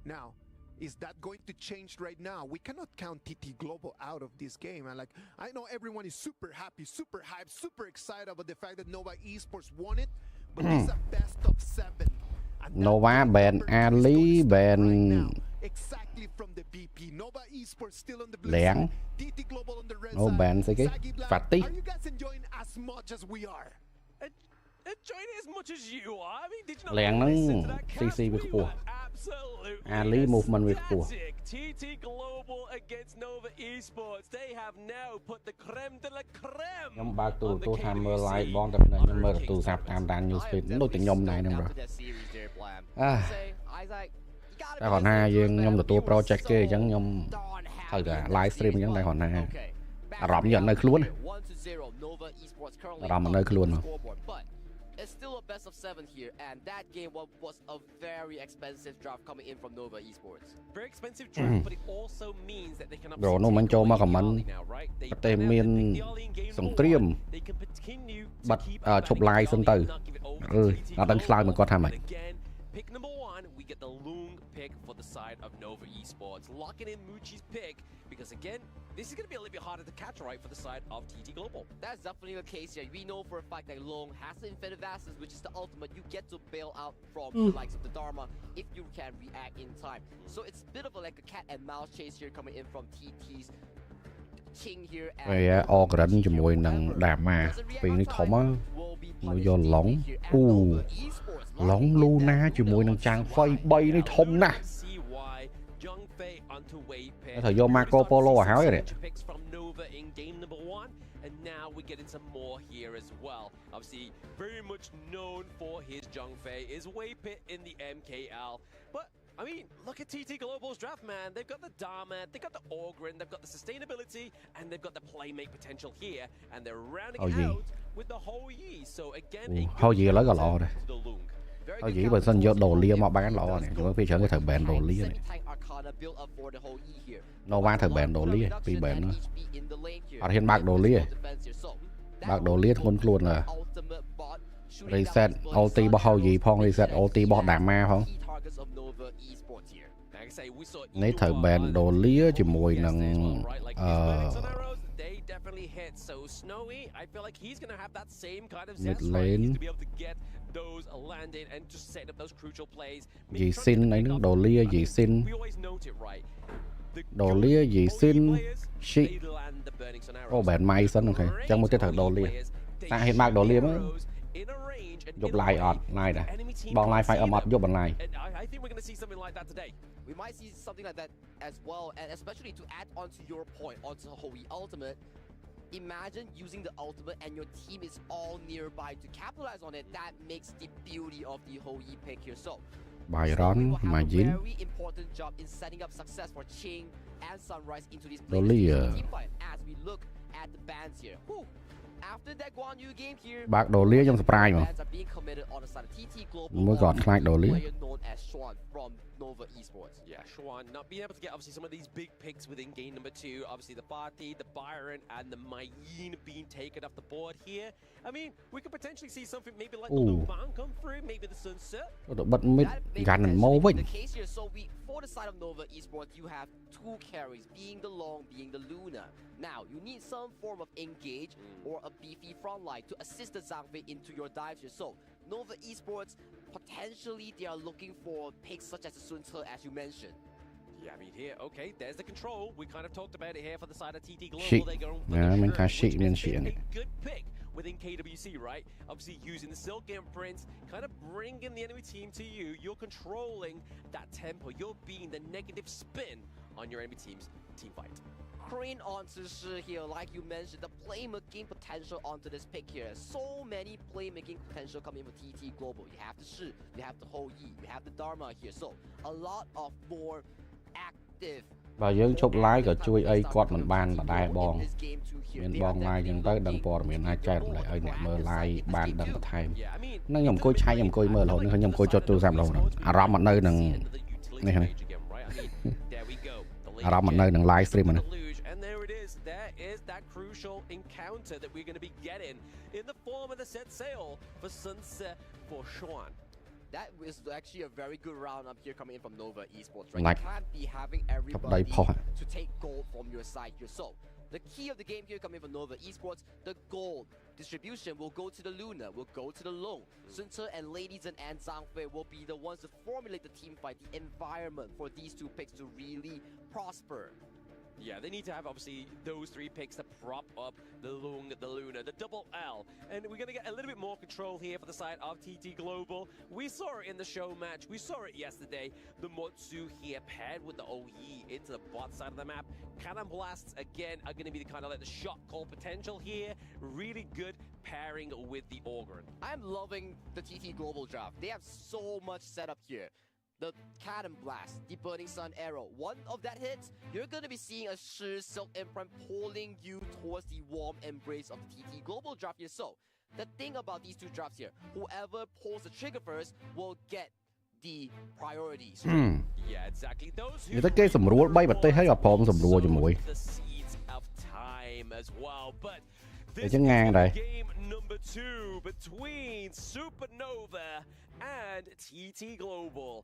[SPEAKER 11] Now, is that going to change right now? We cannot count TT Global out of this game. And I know everyone is super happy, super hyped, super excited about the fact that Nova Esports won it. But this is a best
[SPEAKER 3] Nova ban Ali ban lẻng no ban sẽ cái phạt tí lẻng nó CC với khua Ali movement với khua
[SPEAKER 9] TT Global against Nova Esports. They have now put the creme de la creme.
[SPEAKER 3] ខ្ញុំបើកទូtham live បងតែខ្ញុំមើលទូរស័ព្ទតាមដាន news feed ដូចតែខ្ញុំដែរហ្នឹង bro តែគាត់ថាយើងខ្ញុំទទួល project គេអញ្ចឹងខ្ញុំត្រូវតែ live stream អញ្ចឹងតែគាត់ថាអារម្មណ៍យើងនៅខ្លួនអារម្មណ៍នៅខ្លួន
[SPEAKER 10] It's still a best of 7 here, and that game was a very expensive draft coming in from Nova Esports.
[SPEAKER 9] Very expensive draft, but it also means that they can
[SPEAKER 3] Bro នោះមិនចូលមក comment តែមានសង្គ្រាមបាត់ឈប់ live សិនទៅអត់ដឹងឆ្លើយមកគាត់ថាម៉េច
[SPEAKER 9] Pick number 1, we get the Lung pick for the side of Nova Esports, locking in Muchi's pick, because again, this is going to be a little bit harder to catch right for the side of TT Global.
[SPEAKER 10] That's definitely the case here. We know for a fact that Long has the Infinite Vassals, which is the ultimate. You get to bail out from the likes of the Dharma if you can react in time. So it's a bit of like a cat and mouse chase here coming in from TT's King here.
[SPEAKER 3] វាអอกរិនជាមួយនឹងដាម៉ាពេលនេះធំមកយកឡុងឡុងលូណាជាមួយនឹងចាងហ្វៃ3នេះធំណាស់ត្រូវយក Marco Polo ឲ្យហើយនេះ
[SPEAKER 9] And now we're getting some more here as well. Obviously, very much known for his Zhongfei, is Waypit in the MKL. But I mean, look at TT Global's draft, man. They've got the Dharma, they've got the Orgrin, they've got the sustainability, and they've got the playmate potential here. And they're rounding out with the HOK. So again,
[SPEAKER 3] HOK lấy cái lọ này. HOK bởi sân vô đồ lia mà bán lọ này. Chúng ta phải chọn cái thời bèn đồ lia này. Nova thời bèn đồ lia, vì bèn nữa. Ở hiện bạc đồ lia. Bạc đồ lia không luôn là reset ulti bao HOK phong reset ulti bao đàm ma không? Nếu thời bèn đồ lia chỉ mùi nằng mid lane gì xin ấy nữa đồ lia gì xin shit ô bèn may sân ok chẳng một cái thằng đồ lia ta hiện bạc đồ lia mới dục lại ọt này đã bọn lại phải ở mặt dục bọn này
[SPEAKER 10] We might see something like that as well, and especially to add on to your point onto HOK Ultimate. Imagine using the ultimate and your team is all nearby to capitalize on it. That makes the beauty of the HOK pick here. So
[SPEAKER 3] Byron, Majin,
[SPEAKER 10] very important job in setting up success for Ching and Sunrise into this team fight as we look at the bans here. Whew. After that Guan Yu game here,
[SPEAKER 3] bạc đồ lia trong surprise mà mới còn khai đồ lia.
[SPEAKER 9] Nova Esports. Yeah, Xuan not being able to get obviously some of these big picks within game number 2. Obviously the Barty, the Byron, and the Mayin being taken off the board here. I mean, we could potentially see something maybe like the Luban come through, maybe the Sunset.
[SPEAKER 3] But mid gan moving.
[SPEAKER 10] The case here, so for the side of Nova Esports, you have 2 carries, being the Long, being the Luna. Now, you need some form of engage or a beefy front line to assist the Zhangfei into your dives here. So, Nova Esports, potentially they are looking for picks such as the Sun Ce, as you mentioned.
[SPEAKER 9] Yeah, I mean here, okay, there's the control. We kind of talked about it here for the side of TT Global. They're going a good pick within KWC, right? Obviously using the Silk Imprints, kind of bringing the enemy team to you. You're controlling that tempo. You're being the negative spin on your enemy team's team fight.
[SPEAKER 10] Crane onto Shi here, like you mentioned, the playmaking potential onto this pick here. So many playmaking potential coming from TT Global. You have the Shi, you have the HOK, you have the Dharma here. So a lot of more active.
[SPEAKER 3] បើយើងជប់ live ក៏ជួយអីគាត់មិនបានដដែលបងមានបង live ចឹងទៅដឹងព័ត៌មានអាចចែករំលែកឲ្យអ្នកមើល live បានដឹងបន្ថែមហ្នឹងខ្ញុំអង្គុយឆាយខ្ញុំអង្គុយមើលរហូតខ្ញុំអង្គុយចុចទូរស័ព្ទរហូតអារម្មណ៍អត់នៅនឹងនេះហ្នឹងអារម្មណ៍អត់នៅនឹង live stream ហ្នឹង
[SPEAKER 9] There is that crucial encounter that we're going to be getting in the form of the set sail for Sunset for Xuan.
[SPEAKER 10] That is actually a very good round up here coming in from Nova Esports, right? You can't be having everybody to take gold from your side here. So The key of the game here coming from Nova Esports, the gold distribution will go to the Luna, will go to the Long. Sun Ce and Ladies and Zhang Fei will be the ones to formulate the team fight, the environment for these two picks to really prosper.
[SPEAKER 9] Yeah, they need to have, obviously, those three picks to prop up the Lung, the Luna, the double L. And we're going to get a little bit more control here for the side of TT Global. We saw it in the show match. We saw it yesterday. The Motsu here paired with the OE into the bot side of the map. Cannon Blasts, again, are going to be the kind of like the shot call potential here. Really good pairing with the Ogryn.
[SPEAKER 10] I'm loving the TT Global draft. They have so much set up here. The Cannon Blast, the Burning Sun Arrow. One of that hits, you're going to be seeing a Shi Silk Imprint pulling you towards the warm embrace of the TT Global draft here. So, the thing about these two drafts here, whoever pulls the trigger first will get the priorities.
[SPEAKER 9] Yeah, exactly. Those who
[SPEAKER 3] គេសម្រួល3ប្រទេសហើយក៏ព្រមសម្រួលជាមួយ
[SPEAKER 9] the seeds of time as well. But
[SPEAKER 3] អញ្ចឹងងាងដែរ
[SPEAKER 9] game number 2 between Supernova and TT Global.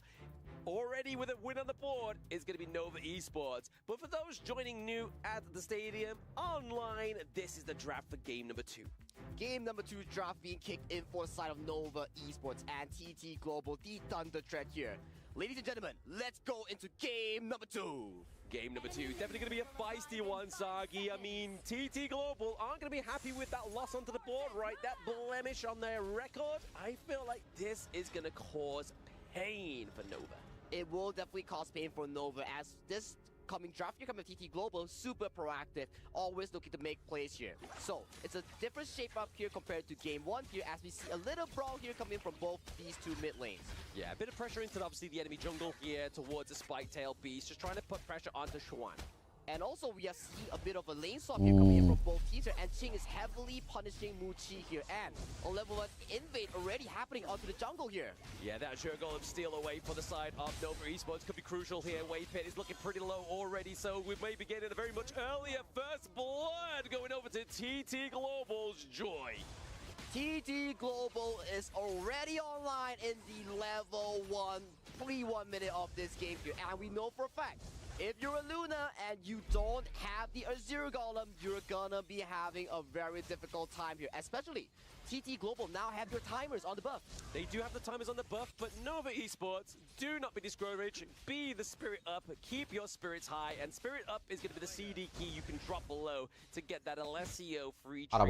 [SPEAKER 9] Already with a win on the board is going to be Nova Esports. But for those joining new at the stadium online, this is the draft for game number 2.
[SPEAKER 10] Game number 2 draft being kicked in for the side of Nova Esports and TT Global, the Thunder Threat here. Ladies and gentlemen, let's go into game number 2.
[SPEAKER 9] Game number 2, definitely going to be a feisty one, Sagi. I mean, TT Global aren't going to be happy with that loss onto the board, right? That blemish on their record. I feel like this is going to cause pain for Nova.
[SPEAKER 10] It will definitely cause pain for Nova as this coming draft here coming TT Global, super proactive, always looking to make plays here. So, it's a different shape up here compared to game 1 here as we see a little brawl here coming from both these two mid lanes.
[SPEAKER 9] Yeah, a bit of pressure into obviously the enemy jungle here towards the Spike Tail Beast, just trying to put pressure onto Xuan.
[SPEAKER 10] And also we are seeing a bit of a lane swap here coming in from both teams here, and Ching is heavily punishing Muchi here, and on level 1 invade already happening onto the jungle here.
[SPEAKER 9] Yeah, that Sure Golem steal away for the side of Nova Esports could be crucial here. Wave Pit is looking pretty low already, so we may be getting a very much earlier first blood going over to TT Global's Joy.
[SPEAKER 10] TT Global is already online in the level 1 3-1 minute of this game here, and we know for a fact, if you're a Luna and you don't have the Azure Golem, you're gonna be having a very difficult time here, especially TT Global now have their timers on the buff.
[SPEAKER 9] They do have the timers on the buff, but Nova Esports, do not be discouraged. Be the spirit up, keep your spirits high, and spirit up is going to be the CD key you can drop below to get that Alessio free trade.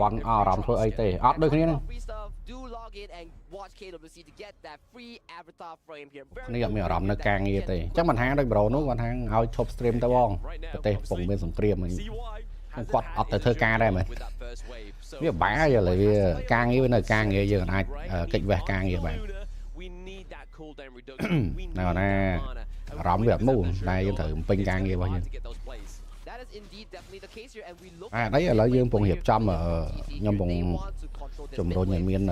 [SPEAKER 3] រំធ្វើអីទេអត់ដូចគ្នាហ្នឹង
[SPEAKER 10] Free stuff, do log in and watch KWC to get that free avatar frame here.
[SPEAKER 3] គ្នាអត់មានអារម្មណ៍នៅការងារទេអញ្ចឹងមិនហាងដូចប្រូនោះគាត់ហាងឲ្យឈប់ stream ទៅបងប្រទេសកំពុងមានសង្គ្រាមហ្នឹងគាត់អត់ទៅធ្វើការដែរមែនវាបាក់ហើយឥឡូវវាការងារវានៅការងារយើងអាចកិច្ចវេះការងារបាននៅណាអារម្មណ៍វាអត់មូលតែយើងត្រូវបំពេញការងាររបស់យើង
[SPEAKER 10] That is indeed definitely the case here, and we look
[SPEAKER 3] ឥឡូវយើងកំពុងរៀបចំខ្ញុំកំពុងជំរុញឲ្យមាន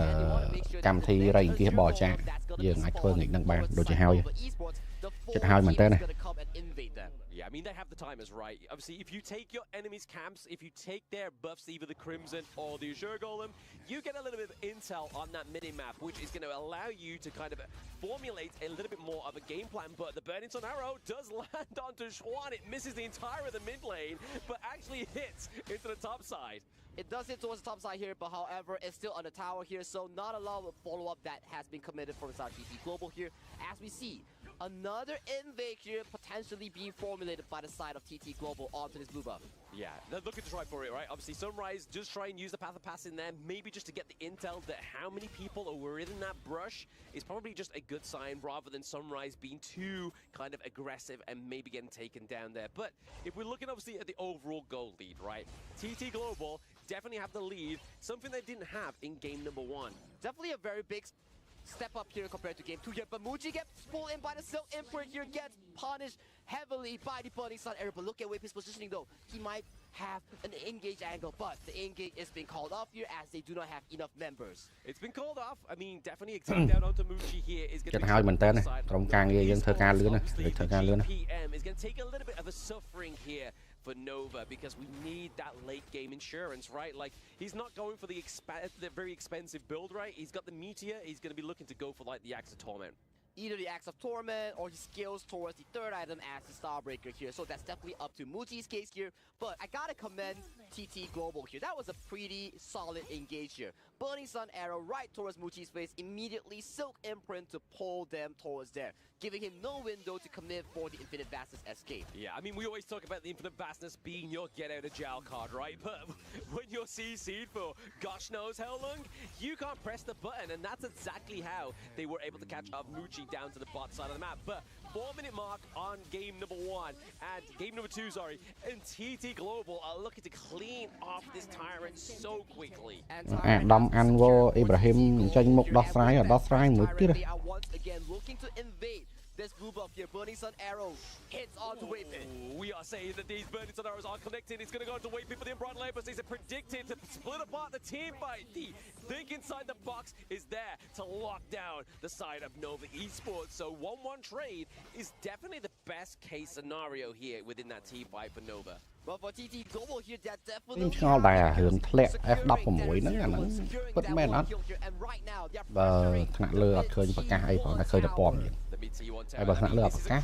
[SPEAKER 3] កម្មវិធីរៃអង្គាសបរិច្ចាគយើងអាចធ្វើងាកនឹងបានដូចជាហើយចិត្តហើយមែនតើ
[SPEAKER 9] Yeah, I mean, they have the timers, right? Obviously, if you take your enemy's camps, if you take their buffs, either the Crimson or the Azure Golem, you get a little bit of intel on that mini-map, which is going to allow you to kind of formulate a little bit more of a game plan. But the Burning Sun Arrow does land onto Xuan. It misses the entire of the mid lane, but actually hits into the top side.
[SPEAKER 10] It does hit towards the top side here, but however, it's still on the tower here, so not a lot of follow-up that has been committed from inside TT Global here. As we see, another invade here potentially being formulated by the side of TT Global onto this blue buff.
[SPEAKER 9] Yeah, they're looking to try for it, right? Obviously, Sunrise just try and use the Path of Pass in there, maybe just to get the intel that how many people are within that brush is probably just a good sign rather than Sunrise being too kind of aggressive and maybe getting taken down there. But if we're looking obviously at the overall goal lead, right? TT Global definitely have the lead, something they didn't have in game number 1.
[SPEAKER 10] Definitely a very big step up here compared to game 2 here, but Muji gets pulled in by the Silk Imprint here, gets punished heavily by the Burning Sun Arrow, but look at Whip his positioning though. He might have an engage angle, but the engage is being called off here as they do not have enough members.
[SPEAKER 9] It's been called off. I mean, definitely a takedown onto Muji here is going to be
[SPEAKER 3] PM
[SPEAKER 9] is going to take a little bit of a suffering here for Nova because we need that late game insurance, right? Like, he's not going for the very expensive build, right? He's got the Meteor. He's going to be looking to go for like the Axe of Torment.
[SPEAKER 10] either the Axe of Torment or he scales towards the third item as the Starbreaker here. So that's definitely up to Muji's case here. But I gotta commend TT Global here. That was a pretty solid engage here. Burning Sun arrow right towards Muji's face, immediately Silk Imprint to pull them towards there, giving him no window to commit for the Infinite Vastness escape.
[SPEAKER 9] Yeah, I mean, we always talk about the Infinite Vastness being your get out of jail card, right? But when you're CC'd for gosh knows how long, you can't press the button, and that's exactly how they were able to catch up Muji down to the bot side of the map. But 4-minute mark on game number 1 and game number 2, sorry, and TT Global are looking to clean off this Tyrant so quickly.
[SPEAKER 3] Đâm anh vô Ibrahim tranh một đọt trái một tiết
[SPEAKER 10] They are once again looking to invade this blue buff here. Burning Sun arrow hits onto Waypit.
[SPEAKER 9] We are saying that these Burning Sun arrows are connected. It's going to go into Waypit for the Unbridled Labors. It's predicted to split apart the team fight. The think inside the box is there to lock down the side of Nova Esports. So 1-1 trade is definitely the best case scenario here within that team fight for Nova.
[SPEAKER 10] Well, for TT Global here, that
[SPEAKER 3] ខ្ញុំ
[SPEAKER 10] definitely
[SPEAKER 3] ឆ្ងល់ដែរអារឿងធ្លាក់ F16 ហ្នឹងអាហ្នឹងពិតមែនអត់បើថ្នាក់លើអត់ឃើញប្រកាសអីផងតែឃើញតែព័ត៌មានហើយបើថ្នាក់លើអត់ប្រកាស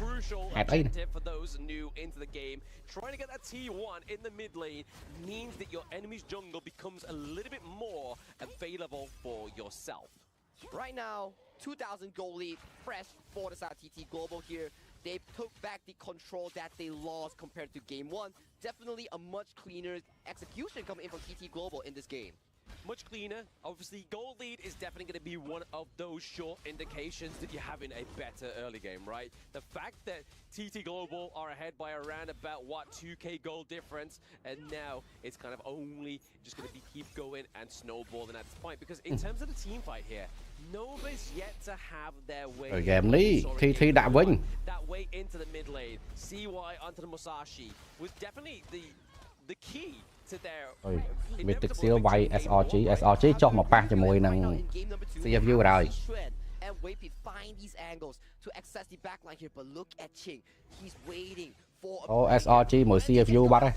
[SPEAKER 3] ហេតុអី
[SPEAKER 9] For those new into the game, trying to get that T1 in the mid lane means that your enemy's jungle becomes a little bit more available for yourself.
[SPEAKER 10] Right now, 2,000 goal lead, fresh for the side TT Global here. They took back the control that they lost compared to game 1. Definitely a much cleaner execution coming in from TT Global in this game.
[SPEAKER 9] Much cleaner. Obviously, goal lead is definitely going to be one of those short indications that you're having a better early game, right? The fact that TT Global are ahead by around about, what, 2k goal difference, and now it's kind of only just going to be keep going and snowballing at this point. Because in terms of the team fight here, Nova's yet to have their way.
[SPEAKER 3] Game này TT đã win.
[SPEAKER 9] That way into the mid lane, CY onto the Musashi was definitely the key to their.
[SPEAKER 3] Mythic Seal Y SRG ចុះមកប៉ះជាមួយនឹង CFU rồi.
[SPEAKER 10] And Waypit find these angles to access the backline here, but look at Ching. He's waiting for a
[SPEAKER 3] SRG មួយ CFU បាត់ហើយ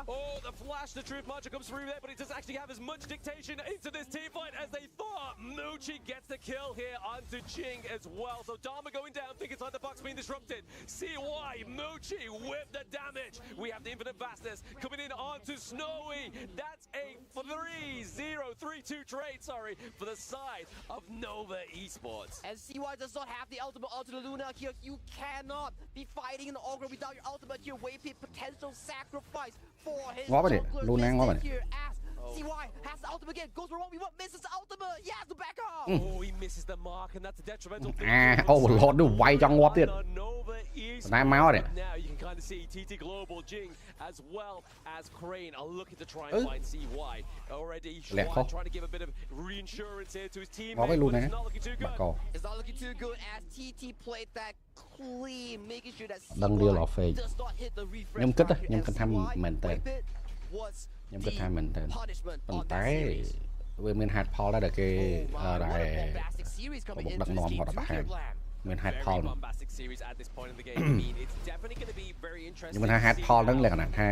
[SPEAKER 9] Oh, the flash, the Truth Mantra comes through there, but he doesn't actually have as much dictation into this team fight as they thought. Muji gets the kill here onto Ching as well. So Dharma going down, think inside the box being disrupted. CY, Muji with the damage. We have the Infinite Vastness coming in onto Snowy. That's a 3-0-3-2 trade, sorry, for the side of Nova Esports.
[SPEAKER 10] And CY does not have the ultimate onto the Luna here. You cannot be fighting in the Ogre without your ultimate here. Waypit potential sacrifice for his jungler. Here as CY has the ultimate again, goes for 1v1, misses the ultimate, he has the back off.
[SPEAKER 9] Oh, he misses the mark, and that's a detrimental thing.
[SPEAKER 3] Overlord វាយចង់ងាប់ទៀត តែមកទេ
[SPEAKER 9] Now you can kind of see TT Global, Jing, as well as Crane are looking to try and find CY. Already trying to give a bit of reinsurance here to his team. It's not looking too good.
[SPEAKER 10] It's not looking too good as TT played that clean, making sure that
[SPEAKER 3] ដឹង deal of
[SPEAKER 10] CY does not hit the refresh.
[SPEAKER 3] ខ្ញុំគិតខ្ញុំគិតថាមែនតើខ្ញុំគិតថាមែនតើប៉ុន្តែវាមាន hard poll ដែរគេដែរបុកដឹកនាំគាត់ទៅហាងមាន hard poll ខ្ញុំមិនថា hard poll ហ្នឹងលក្ខណៈថា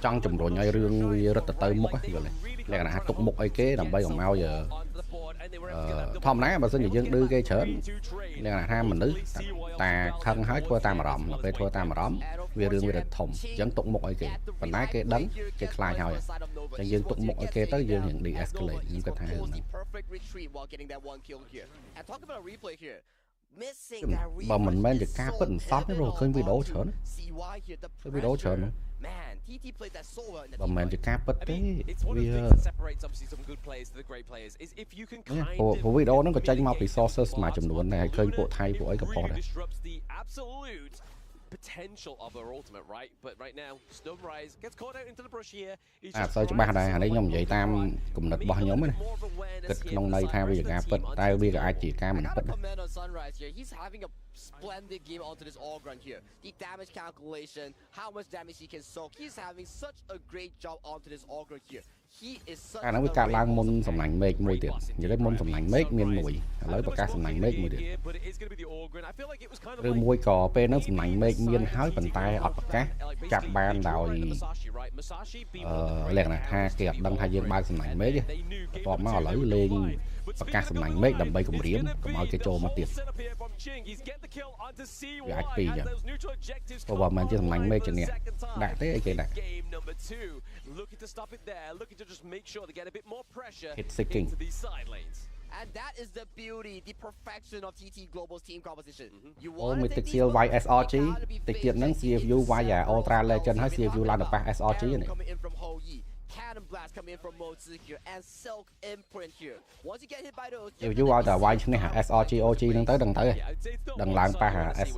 [SPEAKER 3] ចង់ជំរុញឲ្យរឿងវារត់ទៅមុខយល់ទេលក្ខណៈថាទុកមុខអីគេដើម្បីកុំឲ្យធម្មតាបើសិនជាយើងឌឺគេច្រើនលក្ខណៈថាមនុស្សតាខឹងហើយធ្វើតាមអារម្មណ៍ដល់ពេលធ្វើតាមអារម្មណ៍វារឿងវារត់ធំអញ្ចឹងទុកមុខឲ្យគេប៉ុន្តែគេដឹងគេខ្លាចហើយអញ្ចឹងយើងទុកមុខឲ្យគេទៅយើងរៀង de-escalate ខ្ញុំគិតថាហ្នឹង
[SPEAKER 10] And talk about a replay here.
[SPEAKER 3] បើមិនមែនជាការពិតសោះទេព្រោះឃើញវីដេអូច្រើនវីដេអូច្រើន
[SPEAKER 10] Man, TT played that so well in the
[SPEAKER 3] បើមិនមែនជាការពិតទេវាព្រោះវីដេអូហ្នឹងក៏ចេញមកពី sources មួយចំនួនដែរហើយឃើញពួកថៃពួកអីក៏ផុសដែរ
[SPEAKER 9] potential of her ultimate, right? But right now, Stonerise gets caught out into the brush here.
[SPEAKER 3] អត់សូវច្បាស់ដែរអានេះខ្ញុំនិយាយតាមគំនិតរបស់ខ្ញុំណាគិតក្នុងន័យថាវាជាការពិតតែវាក៏អាចជាការមិនពិត
[SPEAKER 10] He's having a splendid game onto this Ogre here. The damage calculation, how much damage he can soak. He's having such a great job onto this Ogre here. he is such
[SPEAKER 3] អាហ្នឹងវាកាត់ឡើងមុនសំណាញ់មេឃមួយទៀតនិយាយទៅមុនសំណាញ់មេឃមានមួយឥឡូវប្រកាសសំណាញ់មេឃមួយទៀតឬមួយក៏ពេលហ្នឹងសំណាញ់មេឃមានហើយប៉ុន្តែអត់ប្រកាសចាប់បានដោយលក្ខណៈថាគេអត់ដឹងថាយើងបើកសំណាញ់មេឃទេបន្ទាប់មកឥឡូវលេងប្រកាសសំណាញ់មេឃដើម្បីគម្រាមកុំឲ្យគេចូលមកទៀតវាអាចពីរចឹងព្រោះបើមិនជាសំណាញ់មេឃជាអ្នកដាក់ទេអីគេដាក់ hit seeking
[SPEAKER 10] And that is the beauty, the perfection of TT Global's team composition. You
[SPEAKER 3] អូ
[SPEAKER 10] want
[SPEAKER 3] មី
[SPEAKER 10] to
[SPEAKER 3] ទឹក
[SPEAKER 10] take
[SPEAKER 3] សៀល
[SPEAKER 10] these
[SPEAKER 3] វាយ
[SPEAKER 10] shots,
[SPEAKER 3] SRG
[SPEAKER 10] you gotta be
[SPEAKER 3] តិចទៀតហ្នឹង CFU វាយ Ultra Legend ហើយ CFU ឡើងទៅប៉ះ SRG នេះ
[SPEAKER 10] coming in from Ho-Yi, Cannon Blast coming in from Mozi here, and Silk Imprint here. Once you get hit by those,
[SPEAKER 3] CFU ឲ្យតែវាយឈ្នះ SRG OG ហ្នឹងទៅដឹងទៅដឹងឡើងប៉ះ S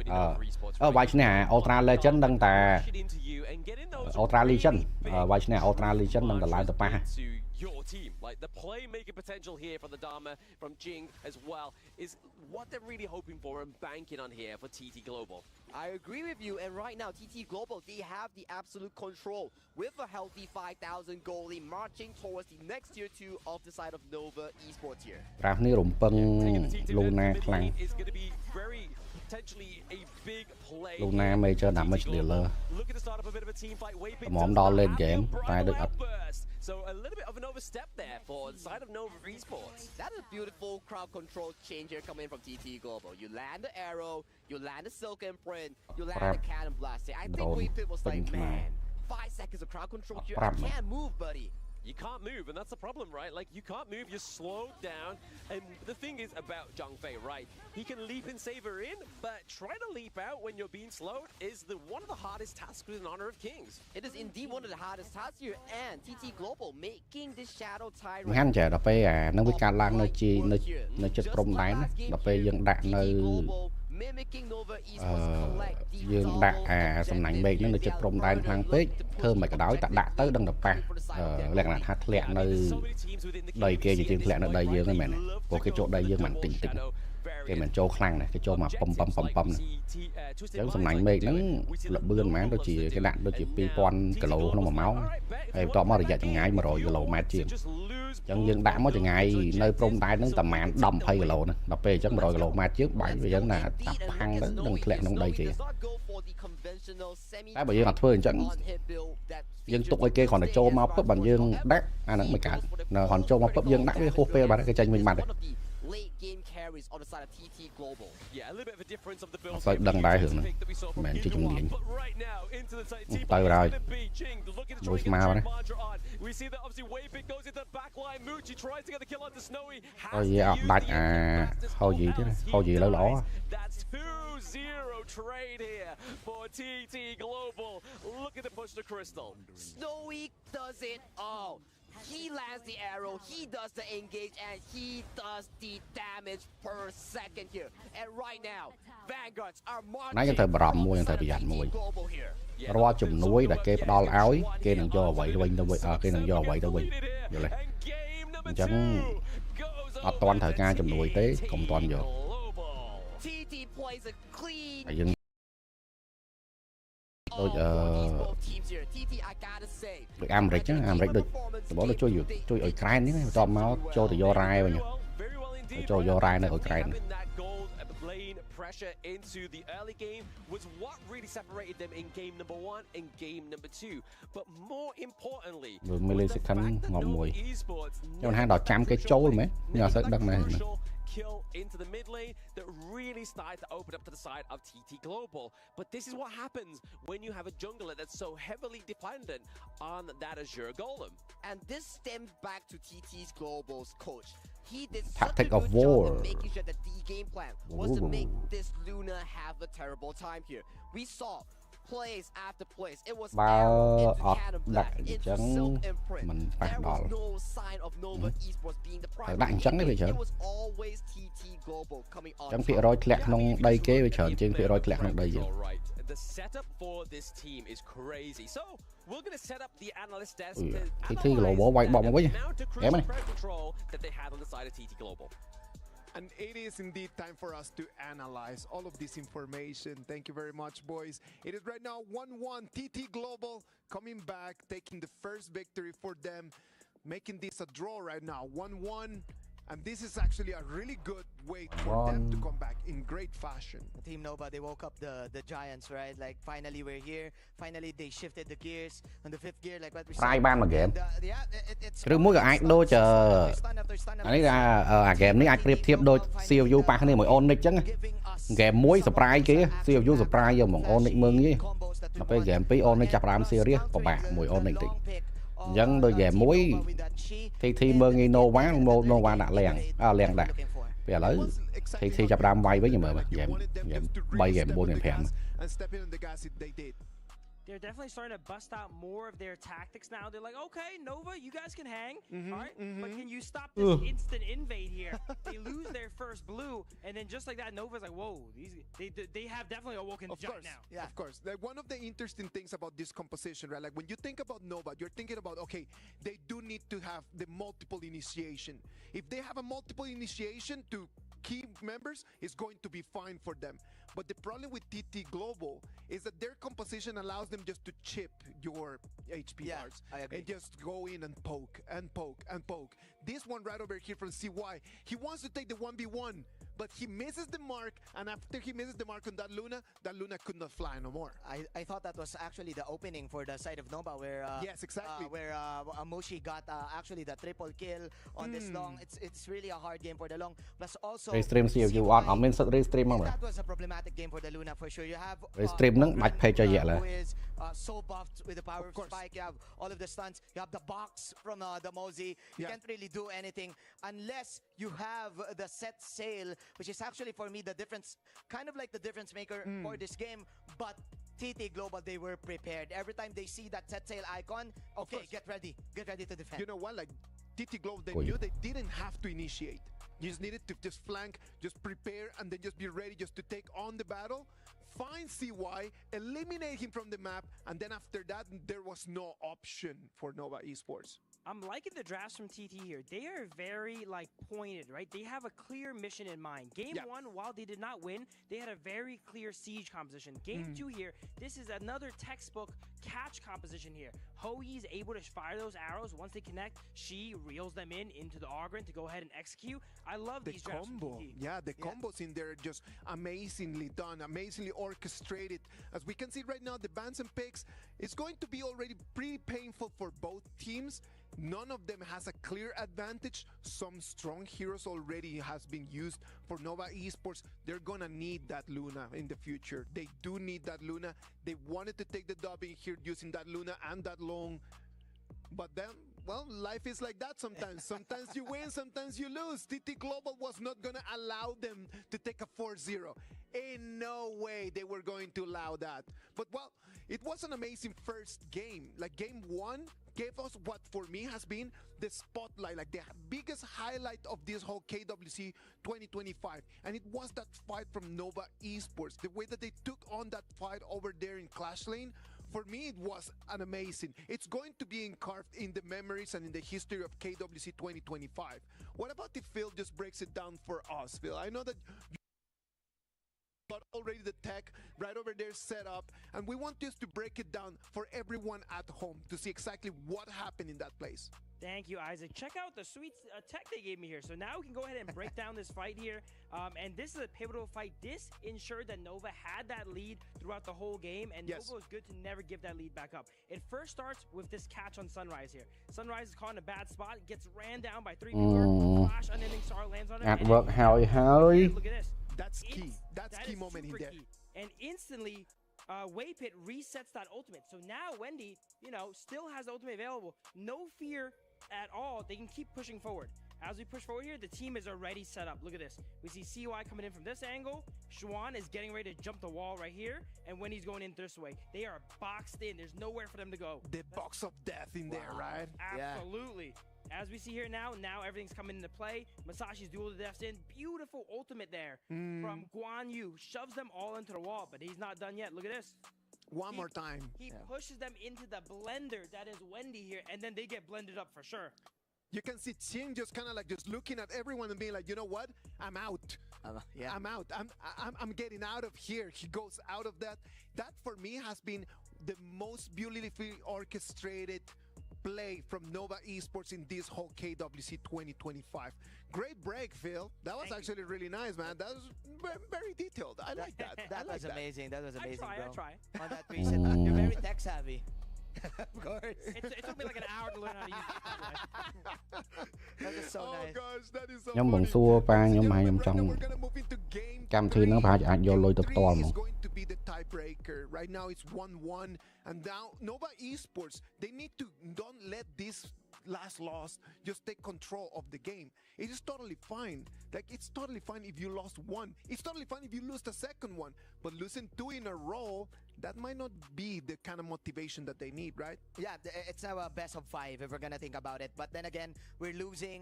[SPEAKER 3] វាយឈ្នះ Ultra Legend ដឹងតែ Ultra Legend វាយឈ្នះ Ultra Legend ដឹងតែឡើងទៅប៉ះ
[SPEAKER 9] your team. Like the playmaker potential here from the Dharma, from Jing as well, is what they're really hoping for and banking on here for TT Global.
[SPEAKER 10] I agree with you, and right now TT Global, they have the absolute control with a healthy 5,000 goalie marching towards the next tier 2 of the side of Nova Esports here.
[SPEAKER 3] ប្រាស់នេះរំពឹង Luna ខ្លាំង
[SPEAKER 9] Potentially a big play.
[SPEAKER 3] Luna major damage dealer.
[SPEAKER 9] Looking to start up a bit of a team fight. Way big.
[SPEAKER 3] ហ្មងដល់ late game តែដូចអត់
[SPEAKER 9] So a little bit of an overstep there for the side of Nova Esports.
[SPEAKER 10] That is a beautiful crowd control change here coming in from TT Global. You land the arrow, you land the silk imprint, you land the cannon blast. I think Weepit was like, man, 5 seconds of crowd control here. I can't move, buddy.
[SPEAKER 9] You can't move, and that's the problem, right? Like, you can't move, you're slowed down. And the thing is about Zhang Fei, right? He can leap and save her in, but trying to leap out when you're being slowed is one of the hardest tasks in Honor of Kings.
[SPEAKER 10] It is indeed one of the hardest tasks here, and TT Global making this Shadow Tyrant.
[SPEAKER 3] មិនហាន់ចេះដល់ពេលអានឹងវាកាត់ឡើងនៅចិត្តព្រំដែនដល់ពេលយើងដាក់នៅយើងដាក់អាសំណាញ់មេឃហ្នឹងនៅចិត្តព្រំដែនខ្លាំងពេកធ្វើមិនក៏ដោយតែដាក់ទៅដឹងតែប៉ះលក្ខណៈថាធ្លាក់នៅដីគេជាជាងធ្លាក់នៅដីយើងហ្នឹងមែនទេព្រោះគេចូលដីយើងមិនតិចតិចគេមិនចូលខ្លាំងណាស់គេចូលមកប៉ុមណាអញ្ចឹងសំណាញ់មេឃហ្នឹងល្បឿនហ្មងដូចជាគេដាក់ដូចជា 2000 គីឡូក្នុង1ម៉ោងហើយបន្ទាប់មករយៈចម្ងាយ100 គីឡូម៉ែត្រជាងអញ្ចឹងយើងដាក់មកចម្ងាយនៅព្រំដែនហ្នឹងតែប្រហែល 10-20 គីឡូណាដល់ពេលអញ្ចឹង100 គីឡូម៉ែត្រជាងបាញ់វាយ៉ាងណាតាប់ផាំងទៅនឹងធ្លាក់ក្នុងដីគេតែបើយើងអត់ធ្វើអញ្ចឹងយើងទុកឲ្យគេគ្រាន់តែចូលមកពឹបបើយើងដាក់អាហ្នឹងមិនកើតនៅគ្រាន់ចូលមកពឹបយើងដាក់វាហួសពេលបាត់គេចាញ់វិញបាត់
[SPEAKER 10] late game carries on the side of TT Global.
[SPEAKER 9] Yeah, a little bit of a difference of the build.
[SPEAKER 3] តែដឹងដែររឿងហ្នឹងមិនជាជំនាញទៅហើយមួយស្មារណា
[SPEAKER 9] We see that obviously Waypick goes into the back line. Muchi tries to get the kill onto Snowy.
[SPEAKER 3] ហើយវាអត់ដាច់អាហៅយីទៀតហៅយីឥឡូវល្អ
[SPEAKER 9] That's 2-0 trade here for TT Global. Looking to push the crystal.
[SPEAKER 10] Snowy does it all. He lands the arrow, he does the engage, and he does the damage per second here. And right now, Vanguards are marching.
[SPEAKER 3] ណាយើងត្រូវបារម្ភមួយយើងត្រូវប្រយ័ត្នមួយរាល់ជំនួយដែលគេផ្ដល់ឲ្យគេនឹងយកអ្វីវិញទៅវិញគេនឹងយកអ្វីទៅវិញយល់ទេអញ្ចឹងអត់ទាន់ត្រូវការជំនួយទេកុំទាន់យក
[SPEAKER 10] TT plays a clean
[SPEAKER 3] ហើយយើងដូចដូចអាមេរិកចឹងអាមេរិកដូចដំបូងជួយអ៊ុយក្រែននេះបន្ទាប់មកចូលទៅយករ៉ែវិញចូលយករ៉ែនៅអ៊ុយក្រែន
[SPEAKER 9] Pressure into the early game was what really separated them in game number 1 and game number 2. But more importantly,
[SPEAKER 3] millisecond ងប់មួយខ្ញុំថាដល់ចាំគេចូលមែនខ្ញុំអត់សូវដឹងដែរ
[SPEAKER 9] kill into the mid lane that really started to open up to the side of TT Global. But this is what happens when you have a jungler that's so heavily dependent on that Azure Golem.
[SPEAKER 10] And this stems back to TT's Global's coach. He did
[SPEAKER 3] Tactic
[SPEAKER 10] such a
[SPEAKER 3] of
[SPEAKER 10] good
[SPEAKER 3] war.
[SPEAKER 10] job in making sure that the game plan was to make this Luna have a terrible time here. We saw plays after plays. It was arrow into cannon blast, into silk imprint. There was no sign of Nova Esports being the primary. It was always TT Global coming on.
[SPEAKER 3] ចឹងភាគរយធ្លាក់ក្នុងដីគេវាច្រើនជាងភាគរយធ្លាក់ក្នុងដីយើង
[SPEAKER 9] The setup for this team is crazy. So we're going to set up the analyst desk to
[SPEAKER 3] TT Global white bomb away.
[SPEAKER 9] Control that they have on the side of TT Global.
[SPEAKER 11] And it is indeed time for us to analyze all of this information. Thank you very much, boys. It is right now 1-1. TT Global coming back, taking the first victory for them. making this a draw right now, 1-1. And this is actually a really good way for them to come back in great fashion.
[SPEAKER 7] Team Nova, they woke up the Giants, right? Like, finally we're here. Finally they shifted the gears on the fifth gear, like what we said.
[SPEAKER 3] ប្រាយបានមួយ game ឬមួយក៏អាចដូចអានេះអា game នេះអាចប្រៀបធៀបដូច COU ប៉ះគ្នាមួយ Onyx អញ្ចឹង game 1 surprise គេ COU surprise យកមក Onyx មើងនេះដល់ពេល game 2 Onyx ចាប់ផ្ដើម serious ពិបាកមួយ Onyx តិចអញ្ចឹងដូច game 1 TT មើងងាយ Nova ដាក់លាងលាងដាក់ពេលឥឡូវ TT ចាប់ផ្ដើមវាយវិញមើល game 3 game 4 game 5
[SPEAKER 12] They're definitely starting to bust out more of their tactics now. They're like, okay, Nova, you guys can hang, all right? But can you stop this instant invade here? They lose their first blue, and then just like that, Nova's like, whoa, they have definitely awoken the giant now.
[SPEAKER 11] Yeah, of course. Like, one of the interesting things about this composition, right? Like when you think about Nova, you're thinking about, okay, they do need to have the multiple initiation. If they have a multiple initiation to key members, it's going to be fine for them. But the problem with TT Global is that their composition allows them just to chip your HP bars and just go in and poke and poke and poke. This one right over here from CY, he wants to take the 1v1, but he misses the mark, and after he misses the mark on that Luna could not fly no more.
[SPEAKER 7] I thought that was actually the opening for the side of Nova, where
[SPEAKER 11] yes, exactly,
[SPEAKER 7] where Mushi got actually the triple kill on this long. It's really a hard game for the long. Plus also
[SPEAKER 3] Restream COU អត់មានសិត restream ហ្មង
[SPEAKER 7] that was a problematic game for the Luna for sure. You have
[SPEAKER 3] restream ហ្នឹងបាច់ page ឲ្យរយៈឡើយ
[SPEAKER 7] so buffed with the power of spike. You have all of the stunts. You have the box from the Mosey. You can't really do anything unless you have the set sail, which is actually for me the difference, kind of like the difference maker for this game. But TT Global, they were prepared. Every time they see that set sail icon, okay, get ready to defend.
[SPEAKER 11] You know what? Like TT Global, they knew they didn't have to initiate. You just needed to just flank, just prepare, and then just be ready just to take on the battle. Find CY, eliminate him from the map, and then after that, there was no option for Nova Esports.
[SPEAKER 12] I'm liking the drafts from TT here. They are very pointed, right? They have a clear mission in mind. Game 1, while they did not win, they had a very clear siege composition. Game 2 here, this is another textbook catch composition here. Hoyi is able to fire those arrows. Once they connect, she reels them into the Ogryn to go ahead and execute. I love these drafts from TT.
[SPEAKER 11] Yeah, the combos in there are just amazingly done, amazingly orchestrated. As we can see right now, the bans and picks, it's going to be already pretty painful for both teams. None of them has a clear advantage. Some strong heroes already has been used for Nova Esports. They're gonna need that Luna in the future. They do need that Luna. They wanted to take the dub in here using that Luna and that long. But then, well, life is like that sometimes. Sometimes you win, sometimes you lose. TT Global was not gonna allow them to take a 4-0. In no way they were going to allow that. But well, it was an amazing first game. Like game 1 gave us what for me has been the spotlight, like the biggest highlight of this whole KWC 2025. And it was that fight from Nova Esports. The way that they took on that fight over there in Clash Lane, for me it was an amazing. It's going to be carved in the memories and in the history of KWC 2025. What about if Phil just breaks it down for us, Phil? I know that but already the tech right over there set up, and we want just to break it down for everyone at home to see exactly what happened in that place.
[SPEAKER 12] Thank you, Isaac. Check out the sweet tech they gave me here. So now we can go ahead and break down this fight here. And this is a pivotal fight. This ensured that Nova had that lead throughout the whole game, and Nova was good to never give that lead back up. It first starts with this catch on Sunrise here. Sunrise is caught in a bad spot, gets ran down by 3 people. Flash unending star lands on him.
[SPEAKER 3] At work, Howie.
[SPEAKER 12] Look at this.
[SPEAKER 11] That's key. That's key moment in there.
[SPEAKER 12] Key. And instantly, Waypit resets that ultimate. So now Wendy, still has the ultimate available. No fear at all. They can keep pushing forward. As we push forward here, the team is already set up. Look at this. We see CY coming in from this angle. Xuan is getting ready to jump the wall right here. And Wendy's going in this way. They are boxed in. There's nowhere for them to go.
[SPEAKER 11] The box of death in there, right?
[SPEAKER 12] Absolutely. As we see here now everything's coming into play. Masashi's duel to death in. Beautiful ultimate there from Guan Yu. Shoves them all into the wall, but he's not done yet. Look at this.
[SPEAKER 11] One more time.
[SPEAKER 12] He pushes them into the blender that is Wendy here, and then they get blended up for sure.
[SPEAKER 11] You can see Ching just kind of like just looking at everyone and being like, you know what? I'm out. I'm out. I'm getting out of here. He goes out of that. That for me has been the most beautifully orchestrated play from Nova Esports in this whole KWC 2025. Great break, Phil. That was actually really nice, man. That was very detailed. I like that.
[SPEAKER 7] That was amazing. That was amazing, bro.
[SPEAKER 12] I try.
[SPEAKER 7] On that reason, you're very tech savvy. Of course.
[SPEAKER 12] It took me like an hour to learn how to use it.
[SPEAKER 7] That is so nice.
[SPEAKER 11] Gosh, that is so
[SPEAKER 3] ខ្ញុំមិនសួរប៉ាខ្ញុំហើយខ្ញុំចង់កម្មវិធីហ្នឹងប្រហែលអាចយកលុយទៅផ្ទាល់ហ្មង
[SPEAKER 11] going to be the tiebreaker. Right now it's 1-1, and now Nova Esports, they need to don't let this last loss just take control of the game. It is totally fine. Like, it's totally fine if you lost one. It's totally fine if you lose the second one. But losing 2 in a row, that might not be the kind of motivation that they need, right?
[SPEAKER 7] Yeah, it's now a best of 5 if we're gonna think about it. But then again, we're losing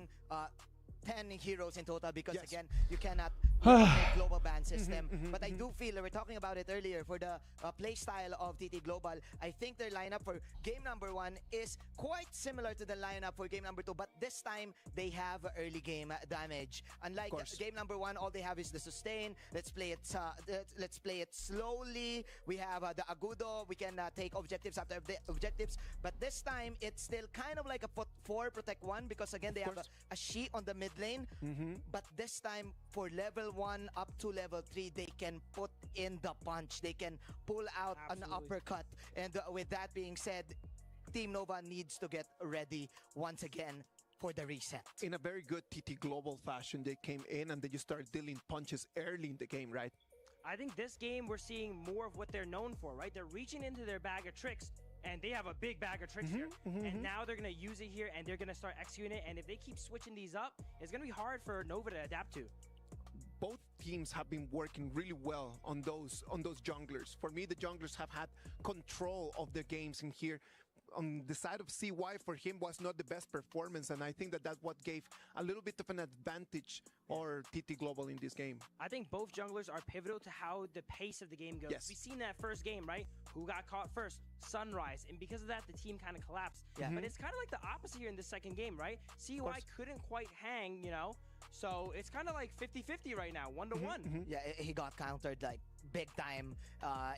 [SPEAKER 7] 10 heroes in total because again, you cannot global ban system. But I do feel that we're talking about it earlier for the play style of TT Global. I think their lineup for game number 1 is quite similar to the lineup for game number 2, but this time they have early game damage. Unlike game number 1, all they have is the sustain. Let's play it slowly. We have the Agudo. We can take objectives after objectives. But this time it's still kind of like a 4 protect 1 because again they have a sheet on the mid lane. But this time for level 1 up to level 3, they can put in the punch. They can pull out an uppercut. And with that being said, Team Nova needs to get ready once again for the reset.
[SPEAKER 11] In a very good TT Global fashion, they came in and they just started dealing punches early in the game, right?
[SPEAKER 12] I think this game we're seeing more of what they're known for, right? They're reaching into their bag of tricks, and they have a big bag of tricks here. And now they're going to use it here, and they're going to start executing it. And if they keep switching these up, it's going to be hard for Nova to adapt to.
[SPEAKER 11] Both teams have been working really well on those junglers. For me, the junglers have had control of the games in here. On the side of CY, for him was not the best performance, and I think that's what gave a little bit of an advantage or TT Global in this game.
[SPEAKER 12] I think both junglers are pivotal to how the pace of the game goes. We've seen that first game, right? Who got caught first? Sunrise. And because of that, the team kind of collapsed. But it's kind of like the opposite here in the second game, right? CY couldn't quite hang, you know? So it's kind of like 50-50 right now, 1-1.
[SPEAKER 7] Yeah, he got countered like big time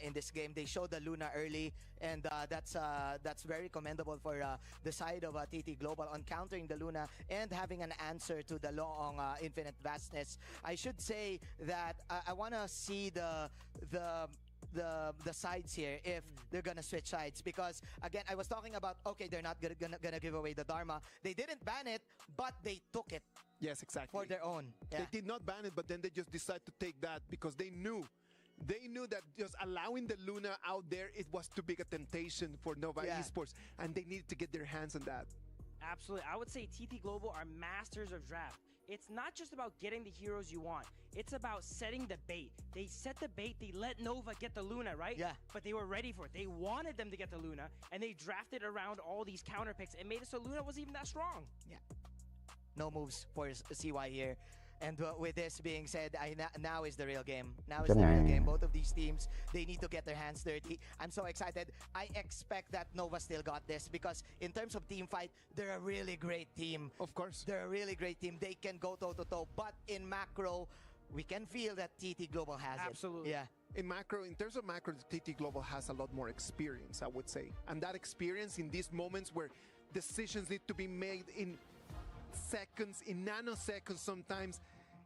[SPEAKER 7] in this game. They showed the Luna early, and that's very commendable for the side of TT Global on countering the Luna and having an answer to the long infinite vastness. I should say that I want to see the sides here if they're gonna switch sides, because again I was talking about they're not gonna give away the Dharma. They didn't ban it, but they took it.
[SPEAKER 11] Yes, exactly.
[SPEAKER 7] For their own.
[SPEAKER 11] They did not ban it, but then they just decided to take that because they knew that just allowing the Luna out there, it was too big a temptation for Nova Esports, and they needed to get their hands on that.
[SPEAKER 12] Absolutely. I would say TT Global are masters of draft. It's not just about getting the heroes you want. It's about setting the bait. They set the bait. They let Nova get the Luna, right?
[SPEAKER 7] Yeah.
[SPEAKER 12] But they were ready for it. They wanted them to get the Luna, and they drafted around all these counter picks and made it so Luna wasn't even that strong.
[SPEAKER 7] Yeah. No moves for CY here. And with this being said, now is the real game. Now is the real game. Both of these teams, they need to get their hands dirty. I'm so excited. I expect that Nova still got this because in terms of team fight, they're a really great team.
[SPEAKER 11] Of course.
[SPEAKER 7] They're a really great team. They can go toe-to-toe. But in macro, we can feel that TT Global has it.
[SPEAKER 12] Absolutely.
[SPEAKER 7] Yeah.
[SPEAKER 11] In terms of macro, TT Global has a lot more experience, I would say. And that experience in these moments where decisions need to be made in seconds, in nanoseconds sometimes,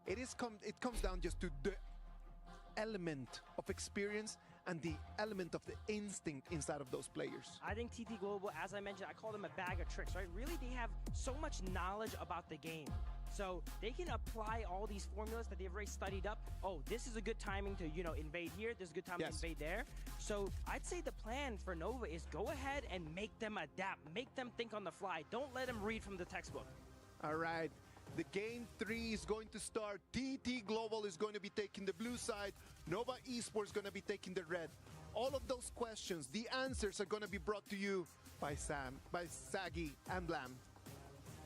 [SPEAKER 11] it comes down just to the element of experience and the element of the instinct inside of those players.
[SPEAKER 12] I think TT Global, as I mentioned, I call them a bag of tricks, right? Really, they have so much knowledge about the game. So they can apply all these formulas that they've already studied up. Oh, this is a good timing to, invade here. This is a good time to invade there. So I'd say the plan for Nova is go ahead and make them adapt. Make them think on the fly. Don't let them read from the textbook.
[SPEAKER 11] All right. The game 3 is going to start. TT Global is going to be taking the blue side. Nova Esports is going to be taking the red. All of those questions, the answers are going to be brought to you by Saggy and Blam.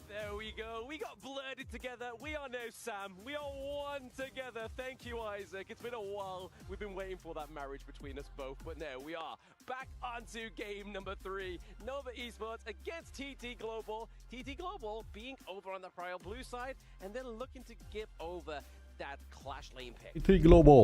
[SPEAKER 9] There we go. We got blended together. We are now Sam. We are one together. Thank you, Isaac. It's been a while. We've been waiting for that marriage between us both. But now we are back onto game number 3. Nova Esports against TT Global. TT Global being over on the Prior blue side and then looking to give over that clash lane pick.
[SPEAKER 3] TT Global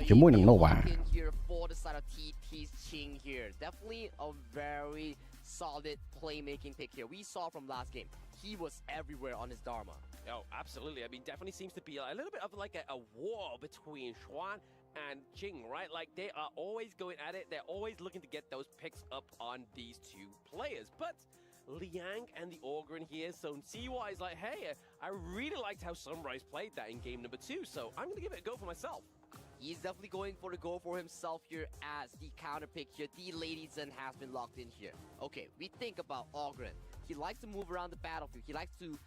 [SPEAKER 3] ជាមួយនឹង Nova
[SPEAKER 10] here for the side of TT's Ching here. Definitely a very solid playmaking pick here. We saw from last game, he was everywhere on his Dharma.
[SPEAKER 9] Oh, absolutely. I mean, definitely seems to be a little bit of like a war between Xuan and Jing, right? Like, they are always going at it. They're always looking to get those picks up on these two players. But Liang and the Ogryn here, so CY is like, hey, I really liked how Sunrise played that in game number 2, so I'm going to give it a go for myself.
[SPEAKER 10] He's definitely going for the goal for himself here as the counter pick here. The Lady Zen has been locked in here. Okay, we think about Ogryn. He likes to move around the battlefield. He likes to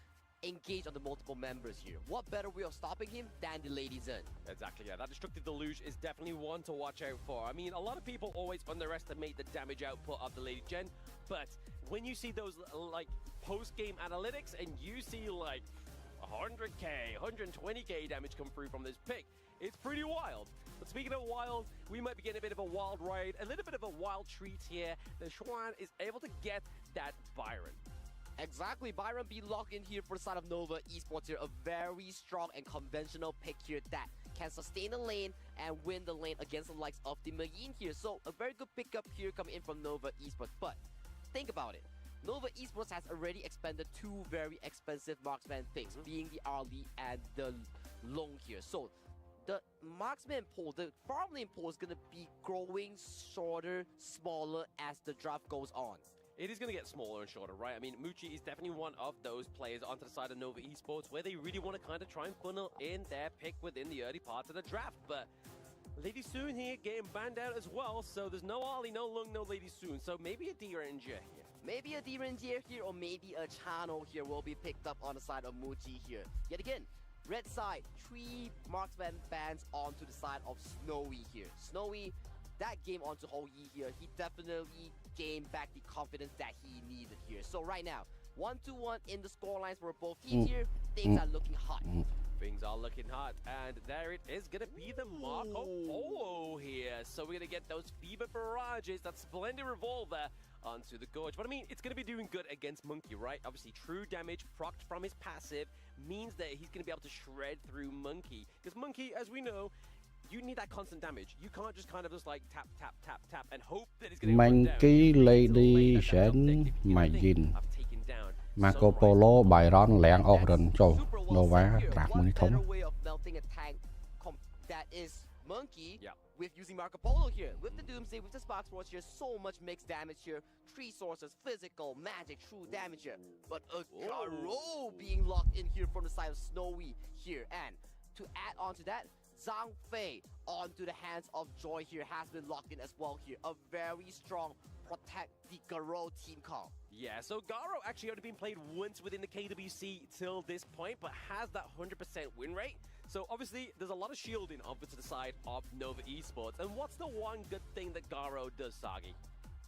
[SPEAKER 10] engage on the multiple members here. What better way of stopping him than the Lady Zen?
[SPEAKER 9] Exactly, yeah. That Destructive Deluge is definitely one to watch out for. I mean, a lot of people always underestimate the damage output of the Lady Gen, but when you see those, like, post-game analytics and you see, like, 100k, 120k damage come through from this pick, it's pretty wild. But speaking of wild, we might be getting a bit of a wild ride, a little bit of a wild treat here. The Xuan is able to get that Byron.
[SPEAKER 10] Exactly, Byron be locked in here for the side of Nova Esports here. A very strong and conventional pick here that can sustain the lane and win the lane against the likes of the Mayin here. So a very good pickup here coming in from Nova Esports. But think about it. Nova Esports has already expended 2 very expensive marksman picks, being the Ali and the Long here. So the marksman pool, the farmlane pool is going to be growing shorter, smaller as the draft goes on.
[SPEAKER 9] It is going to get smaller and shorter, right? I mean, Muchi is definitely one of those players onto the side of Nova Esports where they really want to kind of try and funnel in their pick within the early parts of the draft. But Lady Soon here getting banned out as well, so there's no Ali, no Lung, no Lady Soon. So maybe a D-Ranger here.
[SPEAKER 10] Maybe a D-Ranger here, or maybe a channel here will be picked up on the side of Muchi here. Yet again, red side, 3 marksman bans onto the side of Snowy here. Snowy, that game onto Ho Yi here, he definitely gained back the confidence that he needed here. So right now, 1-1 in the scorelines for both teams here. Things are looking hot.
[SPEAKER 9] Things are looking hot, and there it is going to be the Marco Polo here. So we're going to get those Fever Barrages, that splendid revolver onto the Gorge. But I mean, it's going to be doing good against Monkey, right? Obviously, true damage procced from his passive means that he's going to be able to shred through Monkey. Because Monkey, as we know, you need that constant damage. You can't just kind of just like tap, tap, tap, tap and hope that it's going to run down.
[SPEAKER 3] Monkey, Lady Shen, Mayin, Marco Polo, Byron, Liang, Ogryn, Joe, Nova, Trap Money Thong.
[SPEAKER 10] Better way of melting a tank that is Monkey with using Marco Polo here. With the Doomsday, with the Spark Force here, so much mixed damage here. 3 sources, physical, magic, true damage here. But a Garo being locked in here from the side of Snowy here. And to add on to that, Zhang Fei onto the hands of Joy here has been locked in as well here. A very strong protect the Garo team comp.
[SPEAKER 9] Yeah, so Garo actually only been played once within the KWC till this point, but has that 100% win rate. So obviously, there's a lot of shielding over to the side of Nova Esports. And what's the one good thing that Garo does, Sagi?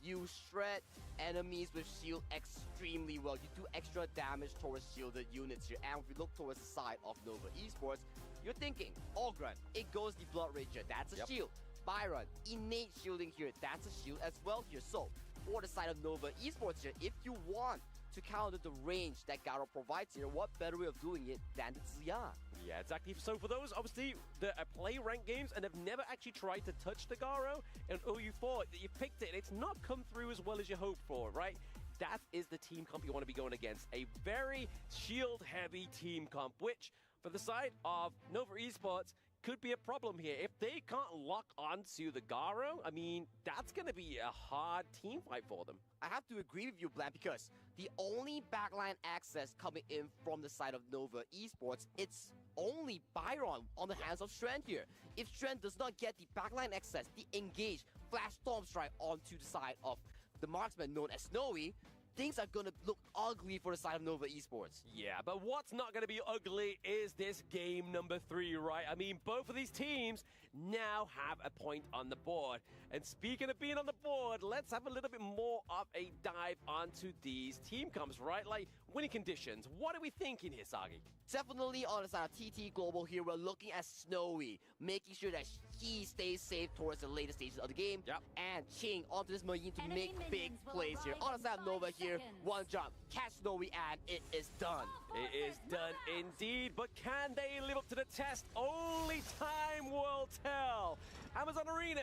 [SPEAKER 10] You shred enemies with shield extremely well. You do extra damage towards shielded units here. And if we look towards the side of Nova Esports, you're thinking, Ogryn, it goes the Blood Ranger, that's a shield. Byron, innate shielding here, that's a shield as well here. So, for the side of Nova Esports here, if you want to counter the range that Garo provides here, what better way of doing it than the Ziya?
[SPEAKER 9] Yeah, exactly. So for those, obviously, that play ranked games and have never actually tried to touch the Garo, and you thought that you picked it, and it's not come through as well as you hoped for, right? That is the team comp you want to be going against. A very shield-heavy team comp, which, for the side of Nova Esports, could be a problem here. If they can't lock onto the Garo, I mean, that's going to be a hard team fight for them.
[SPEAKER 10] I have to agree with you, Blam, because the only backline access coming in from the side of Nova Esports, it's only Byron on the hands of Strand here. If Strand does not get the backline access, the engage, flash storm strike onto the side of the marksman known as Snowy, things are gonna look ugly for the side of Nova Esports.
[SPEAKER 9] Yeah, but what's not gonna be ugly is this game number 3, right? I mean, both of these teams now have a point on the board. And speaking of being on the board, let's have a little bit more of a dive onto these team comps, right? Like, winning conditions. What are we thinking here, Sagi?
[SPEAKER 10] Definitely on the side of TT Global here, we're looking at Snowy, making sure that he stays safe towards the later stages of the game.
[SPEAKER 9] Yep.
[SPEAKER 10] And Ching onto this Marine to make big plays here. On the side of Nova here, one jump, catch Snowy, and it is done.
[SPEAKER 9] It is done indeed, but can they live up to the test? Only time will tell. Amazon Arena,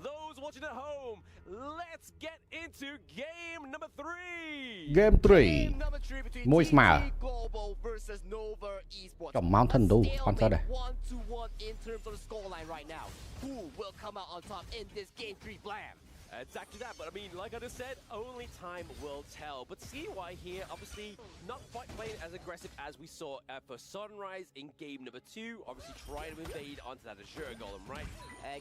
[SPEAKER 9] those watching at home, let's get into game number 3.
[SPEAKER 3] Game 3 មួយស្មើ
[SPEAKER 10] Global versus Nova Esports.
[SPEAKER 3] ចំ Mountain Dew sponsor ដែរ
[SPEAKER 10] 1-1 in terms of the scoreline right now. Who will come out on top in this game 3 blam?
[SPEAKER 9] Exactly that, but I mean, like I just said, only time will tell. But CY here, obviously, not quite playing as aggressive as we saw for Sunrise in game number 2. Obviously, trying to invade onto that Azure Golem, right?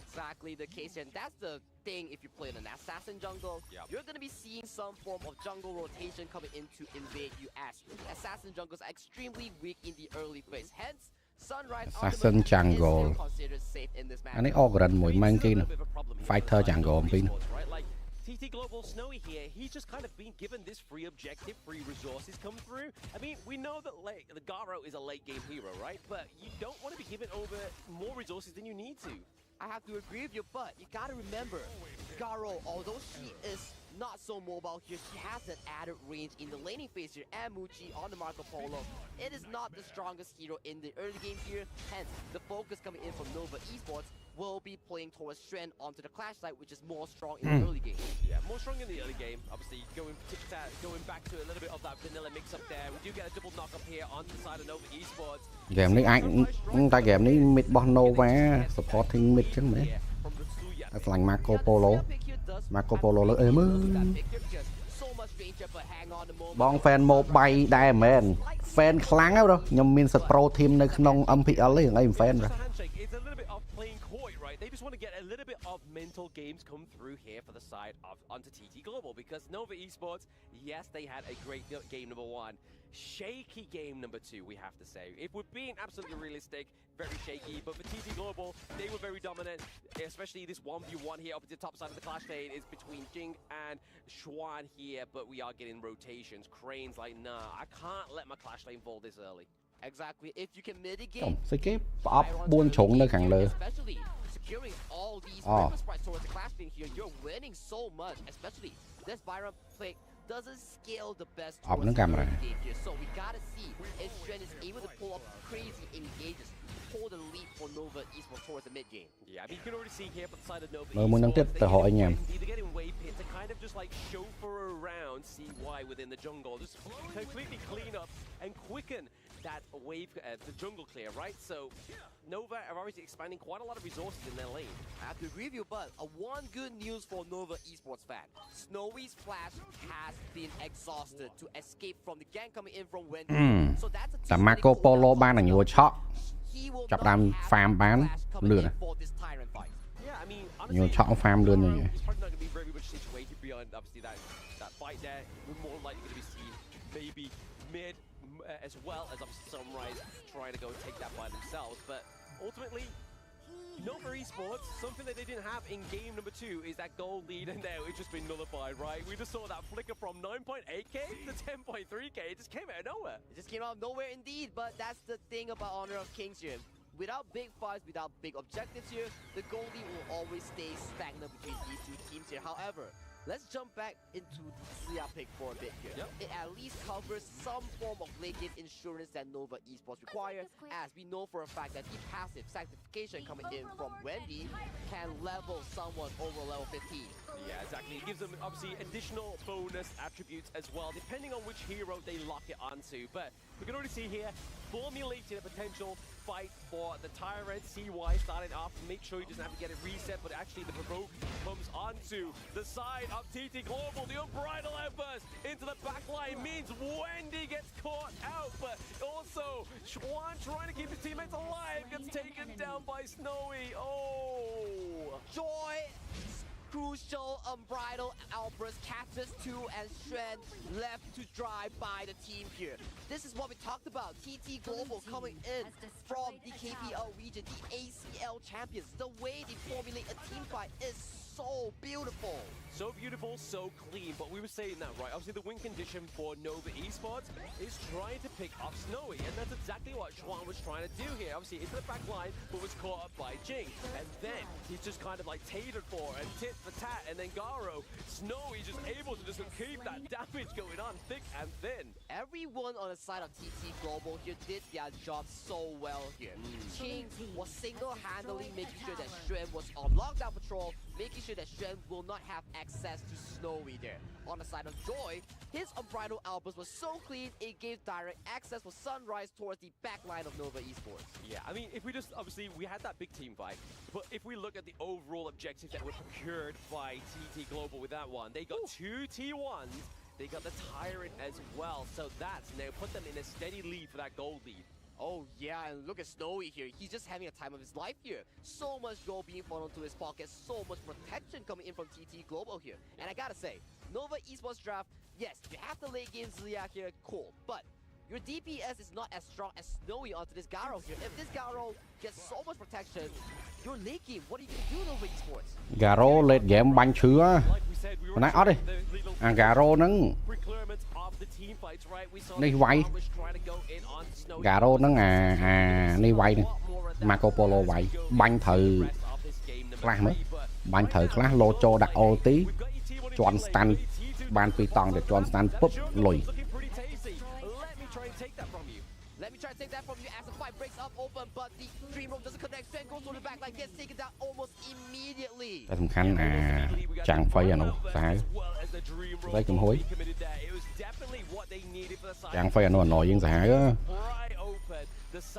[SPEAKER 10] Exactly the case, and that's the thing. If you play in an assassin jungle, you're going to be seeing some form of jungle rotation coming in to invade you, as assassin jungles are extremely weak in the early phase. Hence, Sunrise
[SPEAKER 3] Assassin jungle អានេះ Ogren មួយ main គេ Fighter jungle អំពី
[SPEAKER 9] TT Global Snowy here, he's just kind of been given this free objective, free resources come through. I mean, we know that the Garo is a late game hero, right? But you don't want to be given over more resources than you need to.
[SPEAKER 10] I have to agree with you, but you gotta remember, Garo, although she is not so mobile here, she has an added range in the laning phase here, and Muji on the Marco Polo. It is not the strongest hero in the early game here, hence the focus coming in from Nova Esports will be playing towards Shren onto the Clash side, which is more strong in the early game.
[SPEAKER 9] Yeah, more strong in the early game. Obviously, going back to a little bit of that vanilla mix-up there. We do get a double knock-up here on the side of Nova Esports.
[SPEAKER 3] Game នេះ អាច តែ game នេះ mid របស់ Nova supporting mid ចឹងមែន តែខ្លាញ់ Marco Polo លើអីមើល បង fan មកបៃដែរមែន fan ខ្លាំងហ៎ ខ្ញុំមានសិទ្ធ pro team នៅក្នុង MPL ទេអី fan
[SPEAKER 9] It's a little bit of playing coy, right? They just want to get a little bit of mental games come through here for the side of onto TT Global, because Nova Esports, yes, they had a great game number 1. Shaky game number 2, we have to say. If we're being absolutely realistic, very shaky, but for TT Global, they were very dominant, especially this 1v1 here up at the top side of the Clash lane is between Jing and Xuan here, but we are getting rotations. Crane's like, nah, I can't let my Clash lane fall this early.
[SPEAKER 10] Exactly. If you can mitigate
[SPEAKER 3] ស្អីគេ ប្រអប់ 4 ជ្រុង នៅខាងលើ
[SPEAKER 10] especially securing all these weapon sprites towards the Clash lane here, you're winning so much, especially this Byron play doesn't scale the best towards the early game here. So we gotta see if Shren is able to pull up crazy engages, pull the lead for Nova Esports towards the mid game.
[SPEAKER 9] Yeah, I mean, you can already see here from the side of Nova
[SPEAKER 3] Esports,
[SPEAKER 9] they're getting wave hit to kind of just like chauffeur around CY within the jungle, just completely clean up and quicken that wave, the jungle clear, right? So Nova are obviously expanding quite a lot of resources in their lane.
[SPEAKER 10] I have to agree with you, but one good news for Nova Esports fan. Snowy's flash has been exhausted to escape from the gang coming in from Wendy. So that's a
[SPEAKER 3] តែ Marco Polo បានញួរឆក់ ចាប់ដើម farm បាន លឿន
[SPEAKER 9] Yeah, I mean,
[SPEAKER 3] ញួរឆក់ farm លឿនយ៉ាង
[SPEAKER 9] it's probably not going to be very much situated beyond obviously that fight there. We're more likely going to be seeing maybe mid as well as obviously Sunrise trying to go and take that by themselves, but ultimately Nova Esports, something that they didn't have in game number 2 is that gold lead, and now it's just been nullified, right? We just saw that flicker from 9.8k to 10.3k. It just came out of nowhere.
[SPEAKER 10] It just came out of nowhere indeed, but that's the thing about Honor of Kings here. Without big fights, without big objectives here, the gold lead will always stay stagnant between these two teams here. However, let's jump back into the Sia pick for a bit here. It at least covers some form of late game insurance that Nova Esports require, as we know for a fact that the passive sanctification coming in from Wendy can level someone over level 15.
[SPEAKER 9] Yeah, exactly. It gives them obviously additional bonus attributes as well, depending on which hero they lock it onto. But we can already see here, formulating a potential fight for the Tyrant. CY starting off, make sure he doesn't have to get it reset, but actually the provoke comes onto the side of TT Global. The unbridled outburst into the back line means Wendy gets caught out, but also Xuan trying to keep his teammates alive gets taken down by Snowy. Oh!
[SPEAKER 10] Joy! Crucial unbridled outburst catches 2 and Shren left to dry by the team here. This is what we talked about. TT Global coming in from the KPL region, the ACL champions. The way they formulate a team fight is so beautiful.
[SPEAKER 9] So beautiful, so clean, but we were saying that, right? Obviously, the win condition for Nova Esports is trying to pick off Snowy, and that's exactly what Chuan was trying to do here. Obviously, into the back line, but was caught up by Jing, and then he's just kind of like tatered for and tit for tat, and then Garo, Snowy just able to just keep that damage going on thick and thin.
[SPEAKER 10] Everyone on the side of TT Global here did their job so well here. King was single-handedly making sure that Shren was on lockdown patrol, making sure that Shren will not have access to Snowy there. On the side of Joy, his Unbridled Outburst was so clean, it gave direct access for Sunrise towards the back line of Nova Esports.
[SPEAKER 9] Yeah, I mean, if we just, obviously, we had that big team fight, but if we look at the overall objectives that were procured by TT Global with that one, they got 2 T1s, they got the Tyrant as well, so that's now put them in a steady lead for that gold lead.
[SPEAKER 10] Oh yeah, and look at Snowy here. He's just having a time of his life here. So much gold being funneled into his pocket, so much protection coming in from TT Global here. And I gotta say, Nova Esports draft, yes, you have to late game Ziliak here, cool. But your DPS is not as strong as Snowy onto this Garo here. If this Garo gets so much protection, your late game, what are you gonna do Nova Esports?
[SPEAKER 3] Garo late game banh chứa. Hồi nãy đi. Garo nâng. Đi quay. Garo nâng đi quay nè. Marco Polo quay. Banh thử class mới. Banh thử class lô cho đặt ô tí. Chọn stand. Ban pi tòng để chọn standปุ๊บ lùi.
[SPEAKER 10] Let me try to take that from you as the fight breaks up open, but the Dream Room doesn't connect. Sven goes to the back line, gets taken down almost immediately.
[SPEAKER 3] តែសំខាន់ចាំងហ្វៃអានោះសាហាវតែកំហួយចាំងហ្វៃអានោះអណយយើងសាហាវ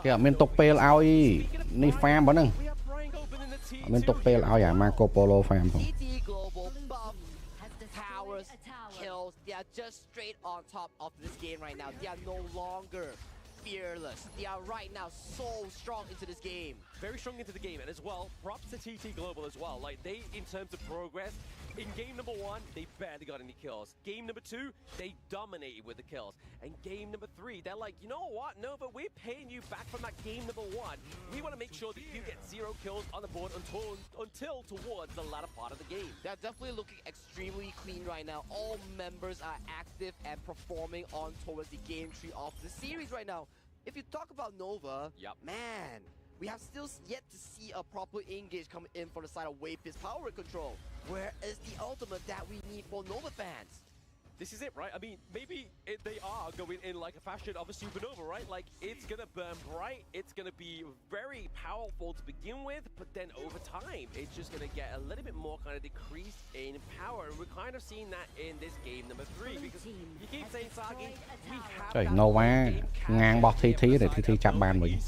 [SPEAKER 3] គេអត់មានទុកពេលឲ្យនេះ farm ប៉ុណ្ណឹងអត់មានទុកពេលឲ្យអា Marco Polo farm ផង
[SPEAKER 10] TT Global buff towers kills. They are just straight on top of this game right now. They are no longer fearless. They are right now so strong into this game.
[SPEAKER 9] Very strong into the game, and as well, props to TT Global as well. Like, they, in terms of progress, in game number 1, they barely got any kills. Game number 2, they dominated with the kills. And game number 3, they're like, you know what, Nova, we're paying you back from that game number 1. We want to make sure that you get 0 kills on the board until towards the latter part of the game.
[SPEAKER 10] They're definitely looking extremely clean right now. All members are active and performing on towards the game tree of the series right now. If you talk about Nova, man, we have still yet to see a proper engage come in from the side of Wave Fist power control. Where is the ultimate that we need for Nova fans?
[SPEAKER 9] This is it, right? I mean, maybe they are going in like a fashion of a supernova, right? Like, it's going to burn bright, it's going to be very powerful to begin with, but then over time, it's just going to get a little bit more kind of decreased in power. And we're kind of seeing that in this game number 3, because you keep saying, Sagi, we have
[SPEAKER 3] Trời, Nova ngang bọt TT để TT chặt bàn mình.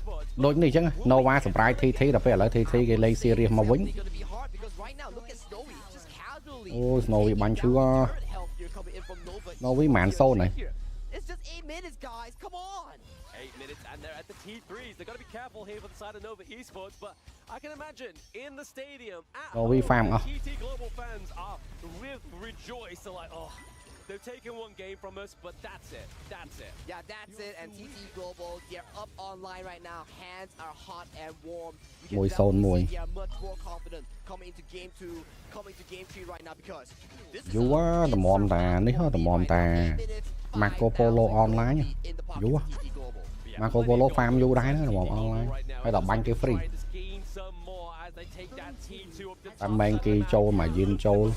[SPEAKER 3] ដូចនេះចឹង Nova សម្រាប់ TT ដល់ពេលឥឡូវ TT គេលេង series មកវិញ អូ Snowy បាញ់ឈឺ Snowy មិនសូនហើយ
[SPEAKER 10] It's just 8 minutes, guys. Come on.
[SPEAKER 9] 8 minutes, and they're at the T3s. They've got to be careful here for the side of Nova Esports, but I can imagine in the stadium at home, TT Global fans are rejoiced. They're like, oh, they've taken 1 game from us, but that's it. That's it.
[SPEAKER 10] Yeah, that's it. And TT Global, they're up online right now. Hands are hot and warm. You can definitely see they are much more confident coming into game 2, coming to game 3 right now, because this is
[SPEAKER 3] the mom ta Marco Polo online vú Marco Polo farm vô đáy đó một online hay là banh cái free tam men kia châu mà Jin châu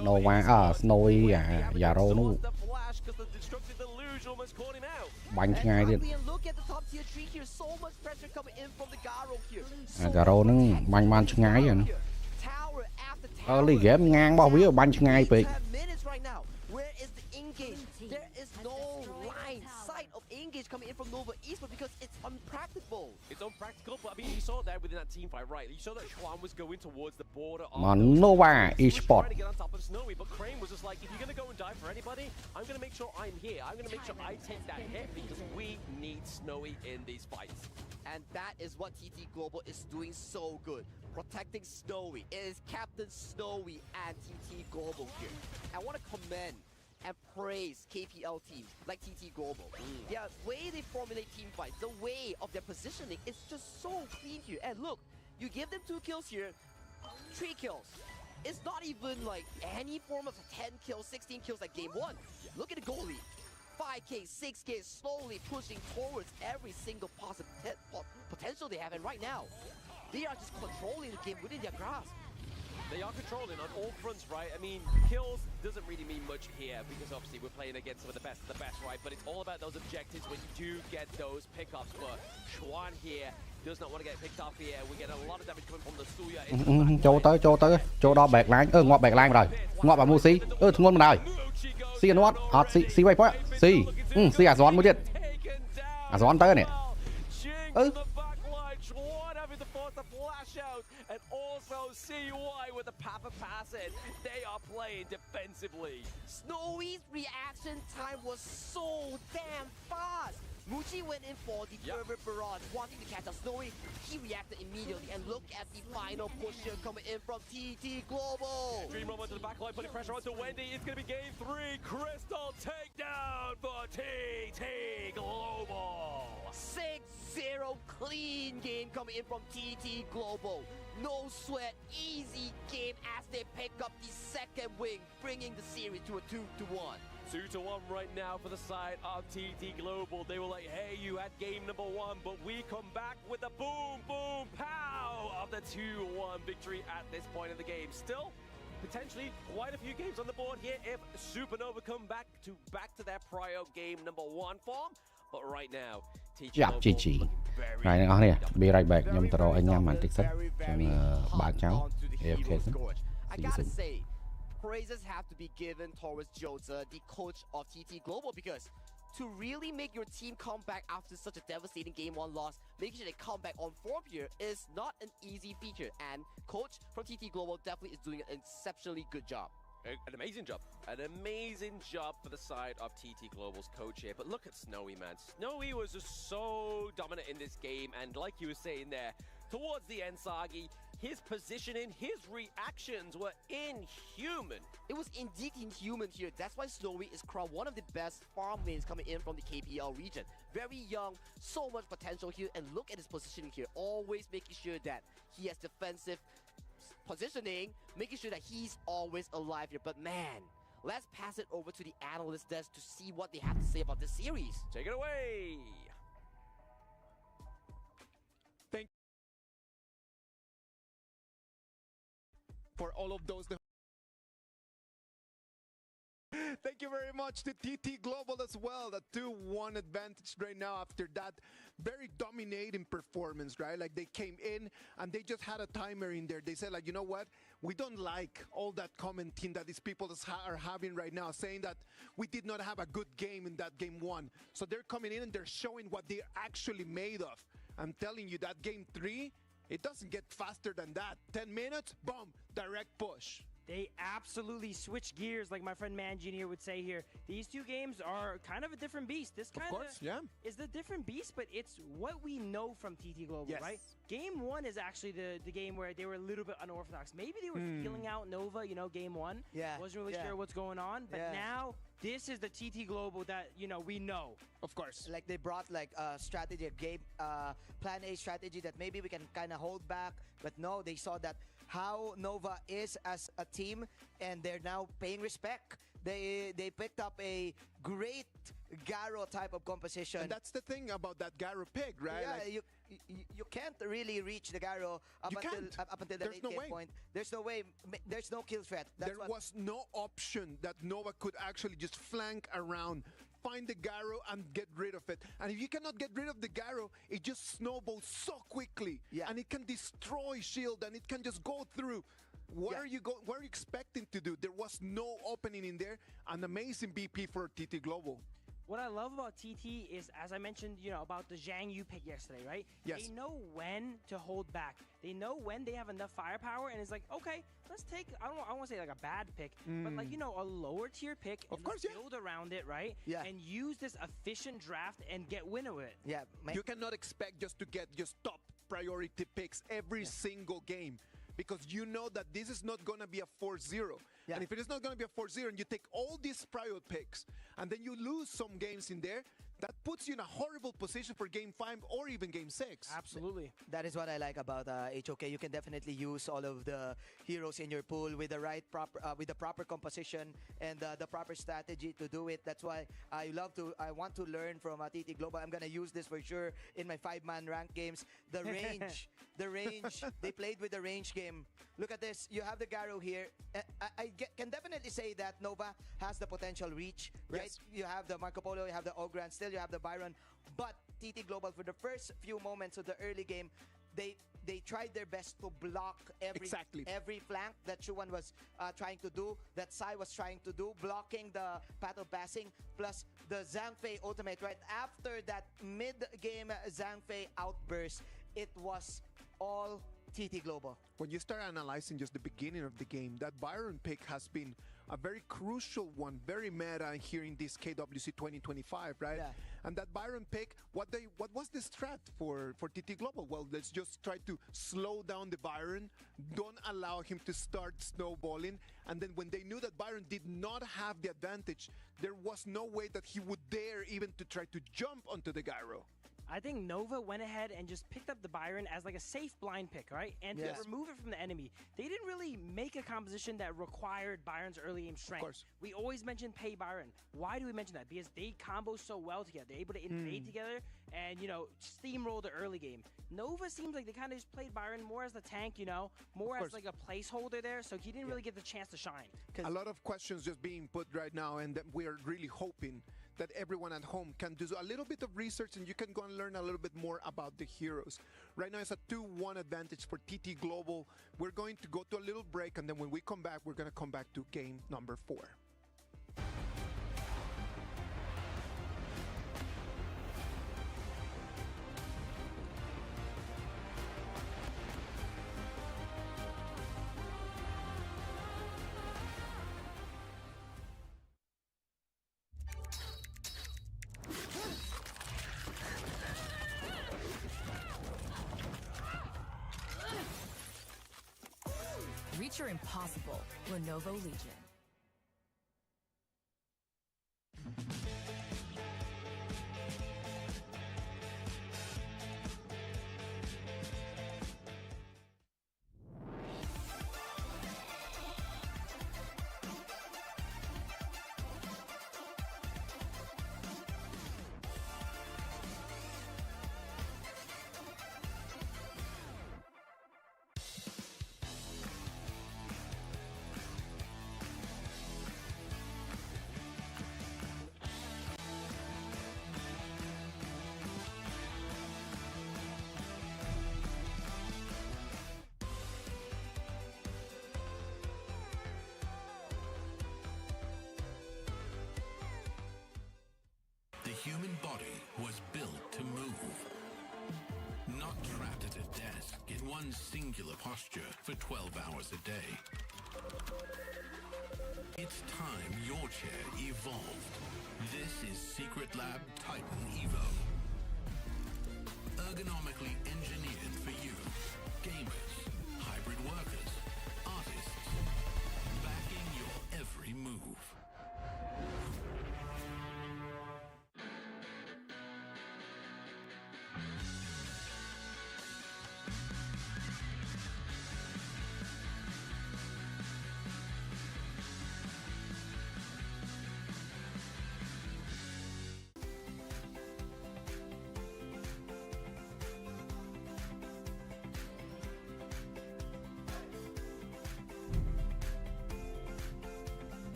[SPEAKER 3] Nova Snowy Garo nó banh ngay đi Garo nó banh man ngay rồi early game ngang bao víu banh ngay bị
[SPEAKER 10] There is no line sight of engage coming in from Nova Esports because it's unpractical.
[SPEAKER 9] It's unpractical, but I mean, you saw that within that team fight, right? You saw that Chuan was going towards the border of
[SPEAKER 3] Nova Esports.
[SPEAKER 9] Trying to get on top of Snowy, but Crane was just like, if you're going to go and die for anybody, I'm going to make sure I'm here. I'm going to make sure I take that hit because we need Snowy in these fights.
[SPEAKER 10] And that is what TT Global is doing so good. Protecting Snowy. It is Captain Snowy and TT Global here. I want to commend and praise KPL teams like TT Global. The way they formulate team fights, the way of their positioning, it's just so clean here. And look, you give them 2 kills here, 3 kills. it's not even like any form of 10 kills, 16 kills like game 1. Look at the goalie. 5K, 6K, slowly pushing towards every single potential they have. And right now, they are just controlling the game within their grasp.
[SPEAKER 9] They are controlling on all fronts, right? I mean, kills doesn't really mean much here because obviously we're playing against some of the best, right? But it's all about those objectives when you do get those pickups. But Schwan here does not want to get picked off here. We get a lot of damage coming from the Suya.
[SPEAKER 3] Chỗ đó bẹt láng, ngọt bẹt láng rồi. Ngọt vào mua xí. Ngon mà rồi. Xí anh ngọt, xí quay quá. Xí à giòn mới điện. À giòn tới nè.
[SPEAKER 9] And also CY with the Papa pass in. They are playing defensively.
[SPEAKER 10] Snowy's reaction time was so damn fast. Muchi went in for the fervent barrage, wanting to catch up Snowy. He reacted immediately, and look at the final push here coming in from TT Global.
[SPEAKER 9] Dream Roman to the back line, putting pressure onto Wendy. It's going to be game 3. Crystal takedown for TT Global.
[SPEAKER 10] 6-0 clean game coming in from TT Global. No sweat, easy game as they pick up the second wing, bringing the series to a 2-1.
[SPEAKER 9] 2-1 right now for the side of TT Global. They were like, hey, you had game number 1, but we come back with a boom, boom, pow of the 2-1 victory at this point of the game. Still, potentially quite a few games on the board here if Supernova come back to their prior game number 1 form. But right now, TT Global looking very
[SPEAKER 3] ហើយអ្នកនរនេះ be right back ខ្ញុំទៅរកឲ្យញ៉ាំបន្តិចសិនខ្ញុំបើកចោល AFK សិន
[SPEAKER 10] I gotta say, praises have to be given towards Jota, the coach of TT Global, because to really make your team come back after such a devastating game 1 loss, making sure they come back on form here is not an easy feature. And coach from TT Global definitely is doing an exceptionally good job.
[SPEAKER 9] An amazing job. An amazing job for the side of TT Global's coach here. But look at Snowy, man. Snowy was just so dominant in this game. And like you were saying there, towards the end, Sagi, his positioning, his reactions were inhuman.
[SPEAKER 10] It was indeed inhuman here. That's why Snowy is crowned one of the best farm lanes coming in from the KPL region. Very young, so much potential here. And look at his positioning here. Always making sure that he has defensive positioning, making sure that he's always alive here. But man, let's pass it over to the analyst desk to see what they have to say about this series.
[SPEAKER 9] Take it away.
[SPEAKER 11] Thank you for all of those. Thank you very much to TT Global as well. The 2-1 advantage right now after that very dominating performance, right? Like they came in and they just had a timer in there. They said like, you know what? We don't like all that commenting that these people are having right now, saying that we did not have a good game in that game 1. So they're coming in and they're showing what they're actually made of. I'm telling you that game 3, it doesn't get faster than that. 10 minutes, boom, direct push.
[SPEAKER 12] They absolutely switch gears, like my friend Mangineer would say here. These two games are kind of a different beast. This kind of is the different beast, but it's what we know from TT Global, right? Game 1 is actually the game where they were a little bit unorthodox. Maybe they were feeling out Nova, you know, game 1.
[SPEAKER 7] Yeah.
[SPEAKER 12] Wasn't really sure what's going on, but now this is the TT Global that, you know, we know.
[SPEAKER 11] Of course.
[SPEAKER 7] Like they brought like a strategy, a game, plan A strategy that maybe we can kind of hold back, but no, they saw that how Nova is as a team, and they're now paying respect. They picked up a great Garo type of composition.
[SPEAKER 11] And that's the thing about that Garo pick, right?
[SPEAKER 7] Yeah, like, you can't really reach the Garo up until the late game point. There's no way. There's no kill threat.
[SPEAKER 11] There was no option that Nova could actually just flank around, find the Garo and get rid of it. And if you cannot get rid of the Garo, it just snowballs so quickly. Yeah. And it can destroy shield and it can just go through. What are you expecting to do? There was no opening in there. An amazing BP for TT Global.
[SPEAKER 12] What I love about TT is, as I mentioned, you know, about the Zhang Yu pick yesterday, right?
[SPEAKER 11] Yes.
[SPEAKER 12] They know when to hold back. They know when they have enough firepower, and it's like, okay, let's take, I don't want to say like a bad pick, but like, you know, a lower tier pick, and build around it, right?
[SPEAKER 7] Yeah.
[SPEAKER 12] And use this efficient draft and get winner with it.
[SPEAKER 7] Yeah.
[SPEAKER 11] You cannot expect just to get just top priority picks every single game, because you know that this is not going to be a 4-0. Yeah. And if it is not going to be a 4-0 and you take all these prior picks and then you lose some games in there, that puts you in a horrible position for Game 5 or even Game 6.
[SPEAKER 12] Absolutely.
[SPEAKER 7] That is what I like about HOK. You can definitely use all of the heroes in your pool with the with the proper composition and the proper strategy to do it. That's why I want to learn from TT Global. I'm gonna use this for sure in my 5-man rank games. The range, they played with the range game. Look at this. You have the Garo here. Can definitely say that Nova has the potential reach, right?
[SPEAKER 11] Yes.
[SPEAKER 7] You have the Marco Polo, you have the Ogre, and still you have the Byron. But TT Global, for the first few moments of the early game, they tried their best to block every flank that Shuwan was trying to do, that Sai was trying to do, blocking the path of passing, plus the Zhang Fei ultimate. Right after that mid-game Zhang Fei outburst, it was all TT Global.
[SPEAKER 11] When you start analyzing just the beginning of the game, that Byron pick has been a very crucial one, very meta here in this KWC 2025, right?
[SPEAKER 7] Yeah.
[SPEAKER 11] And that Byron pick, what was the strat for TT Global? Well, let's just try to slow down the Byron, don't allow him to start snowballing, and then when they knew that Byron did not have the advantage, there was no way that he would dare even to try to jump onto the gyro.
[SPEAKER 12] I think Nova went ahead and just picked up the Byron as like a safe blind pick, right? And to remove it from the enemy. They didn't really make a composition that required Byron's early game strength.
[SPEAKER 11] Of course.
[SPEAKER 12] We always mention Pei Byron. Why do we mention that? Because they combo so well together. They're able to invade together and, you know, steamroll the early game. Nova seems like they kind of just played Byron more as the tank, you know, more as like a placeholder there, so he didn't really get the chance to shine.
[SPEAKER 11] A lot of questions just being put right now, and that we are really hoping that everyone at home can do a little bit of research and you can go and learn a little bit more about the heroes. Right now it's a 2-1 advantage for TT Global. We're going to go to a little break, and then when we come back, we're going to come back to game number 4.
[SPEAKER 20] Reach your impossible, Lenovo Legion.
[SPEAKER 21] The human body was built to move. Not trapped at a desk in one singular posture for 12 hours a day. It's time your chair evolved. This is Secret Lab Titan Evo. Ergonomically engineered for you, gamers, hybrid workers, artists, backing your every move.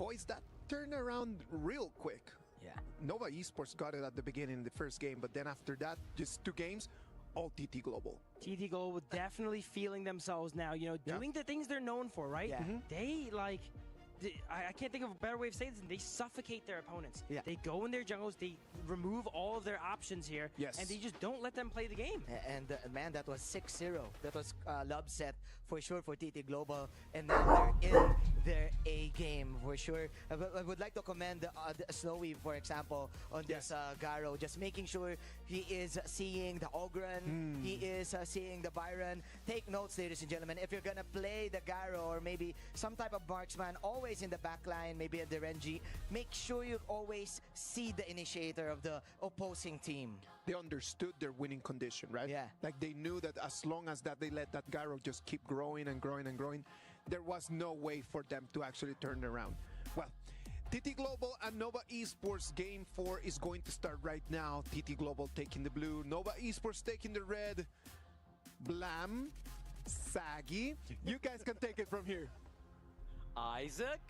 [SPEAKER 11] boys, that turned around real quick.
[SPEAKER 7] Yeah.
[SPEAKER 11] Nova Esports got it at the beginning in the first game, but then after that, just 2 games, all TT Global.
[SPEAKER 12] TT Global definitely feeling themselves now, you know, doing the things they're known for, right?
[SPEAKER 7] Yeah.
[SPEAKER 12] They, like, I can't think of a better way of saying this. They suffocate their opponents.
[SPEAKER 7] Yeah.
[SPEAKER 12] They go in their jungles, they remove all of their options here, and they just don't let them play the game.
[SPEAKER 7] And man, that was 6-0. That was love set for sure for TT Global, and now they're in their A game for sure. I would like to commend the Snowy, for example, on this Garo, just making sure he is seeing the Ogren, he is seeing the Byron. Take notes, ladies and gentlemen. If you're gonna play the Garo or maybe some type of marksman, always in the back line, maybe at the Renji, make sure you always see the initiator of the opposing team.
[SPEAKER 11] They understood their winning condition, right?
[SPEAKER 7] Yeah.
[SPEAKER 11] Like they knew that as long as that they let that Gyro just keep growing and growing and growing, there was no way for them to actually turn it around. Well, TT Global and Nova Esports Game 4 is going to start right now. TT Global taking the blue, Nova Esports taking the red. Blam, Saggy, you guys can take it from here.
[SPEAKER 9] Isaac,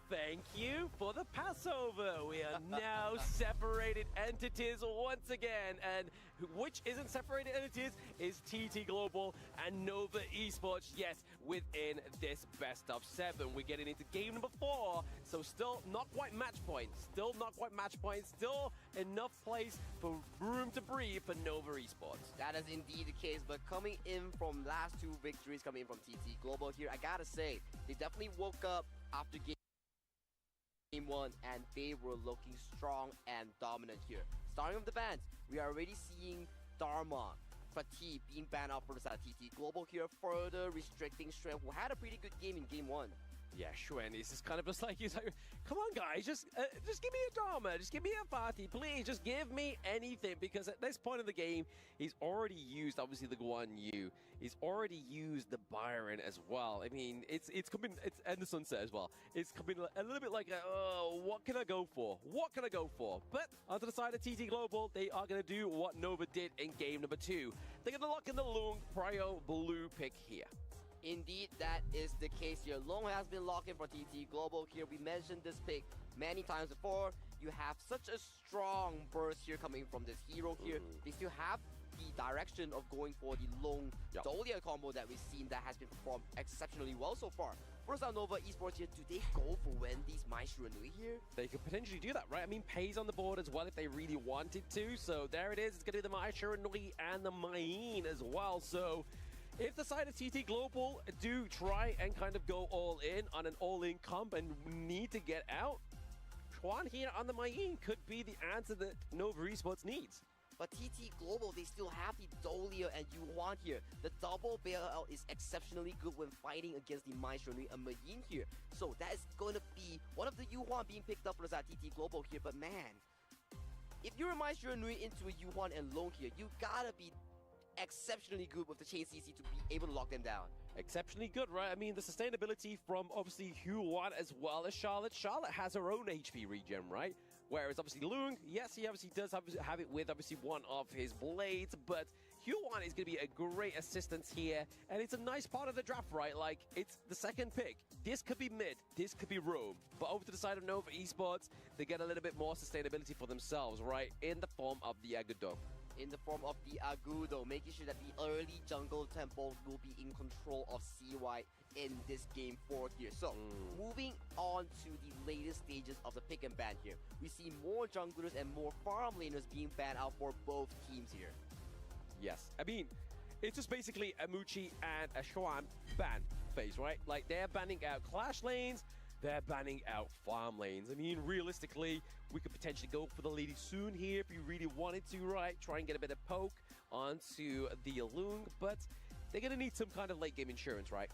[SPEAKER 9] thank you for the passover. We are now separated entities once again, and which isn't separated entities is TT Global and Nova Esports. Yes, within this best of 7, we're getting into game number 4, so still not quite match point. Still enough place for room to breathe for Nova Esports.
[SPEAKER 10] That is indeed the case, but coming in from last 2 victories, coming in from TT Global here, I gotta say, they definitely woke up after game 1, and they were looking strong and dominant here. Starting with the bans, we are already seeing Dharma, Fatih being banned out for the side of TT Global here, further restricting Strength, who had a pretty good game in game 1.
[SPEAKER 9] Yeah, Shuen is just kind of just like, he's like, come on guys, just give me a Dharma, just give me a Fatih, please, just give me anything, because at this point in the game, he's already used, obviously, the Guan Yu, he's already used the Byron as well. I mean, it's coming, and the Sunset as well, it's coming a little bit like, what can I go for? What can I go for? But onto the side of TT Global, they are going to do what Nova did in game number 2. They're going to lock in the Lung Prio blue pick here.
[SPEAKER 10] Indeed, that is the case here. Long has been locked in for TT Global here. We mentioned this pick many times before. You have such a strong burst here coming from this hero here. They still have the direction of going for the Long Dolia combo that we've seen that has been performed exceptionally well so far. First on Nova Esports here, do they go for Wendy's Maestro Nui here?
[SPEAKER 9] They could potentially do that, right? I mean, Pay's on the board as well if they really wanted to. So there it is. It's going to be the Maestro Nui and the Main as well. So if the side of TT Global do try and kind of go all in on an all-in comp and need to get out, Chuan here on the Mayin could be the answer that Nova Esports needs.
[SPEAKER 10] But TT Global, they still have the Dolia and Yuan here. The double bailout is exceptionally good when fighting against the Maestro Nui and Mayin here. So that is going to be one of the Yuan being picked up for the TT Global here. But man, if you're a Maestro Nui into a Yuan and Long here, you gotta be exceptionally good with the chain CC to be able to lock them down.
[SPEAKER 9] Exceptionally good, right? I mean, the sustainability from obviously Huan as well as Charlotte. Charlotte has her own HP regen, right? Whereas obviously Lung, yes, he obviously does have it with obviously one of his blades, but Huan is going to be a great assistance here, and it's a nice part of the draft, right? Like, it's the second pick. This could be mid, this could be Rome, but over to the side of Nova Esports, they get a little bit more sustainability for themselves, right? In the form of the Agudo.
[SPEAKER 10] In the form of the Agudo, making sure that the early jungle tempo will be in control of CY in this game 4 here. So, moving on to the latest stages of the pick and ban here. We see more junglers and more farm laners being banned out for both teams here.
[SPEAKER 9] Yes, I mean, it's just basically a Muchi and a Xuan ban phase, right? Like, they're banning out clash lanes, they're banning out farm lanes. I mean, realistically, we could potentially go for the lady soon here if you really wanted to, right? Try and get a bit of poke onto the Lung, but they're going to need some kind of late game insurance, right?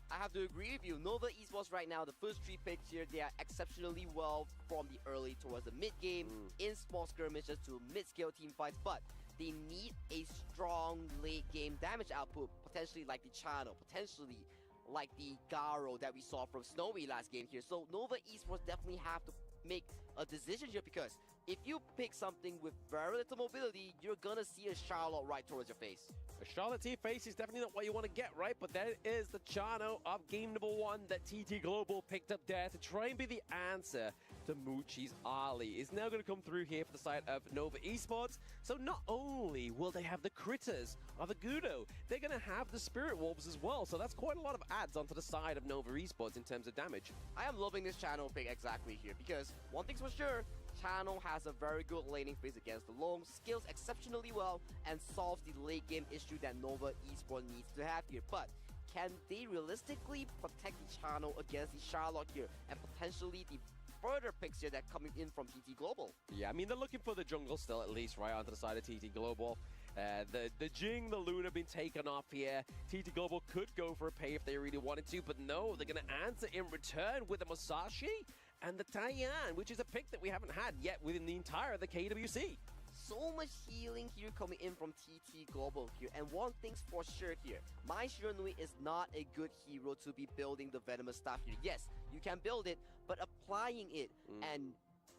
[SPEAKER 10] I have to agree with you. Nova Esports right now, the first 3 picks here, they are exceptionally well from the early towards the mid game, in small skirmishes to mid-scale team fights, but they need a strong late game damage output, potentially like the Channel, potentially like the Garo that we saw from Snowy last game here. So Nova Esports definitely have to make a decision here, because if you pick something with very little mobility, you're gonna see a Charlotte right towards your face.
[SPEAKER 9] A Charlotte team face is definitely not what you want to get, right? But there is the Chano of game number 1 that TT Global picked up there to try and be the answer to Muchi's Ali. Is now going to come through here for the side of Nova Esports. So not only will they have the critters of the Gudo, they're going to have the Spirit Wolves as well. So that's quite a lot of adds onto the side of Nova Esports in terms of damage.
[SPEAKER 10] I am loving this channel pick exactly here because one thing's for sure, Channel has a very good laning phase against the Long, scales exceptionally well, and solves the late game issue that Nova Esports needs to have here. But can they realistically protect the Channel against the Charlotte here and potentially the further picks here that coming in from TT Global?
[SPEAKER 9] Yeah, I mean, they're looking for the jungle still, at least, right onto the side of TT Global. The Jing, the Luna been taken off here. TT Global could go for a pay if they really wanted to, but no, they're going to answer in return with the Musashi and the Taiyan, which is a pick that we haven't had yet within the entire of the KWC.
[SPEAKER 10] So much healing here coming in from TT Global here, and one thing's for sure here, Mai Shiranui is not a good hero to be building the Venomous stuff here. Yes, you can build it, but applying it and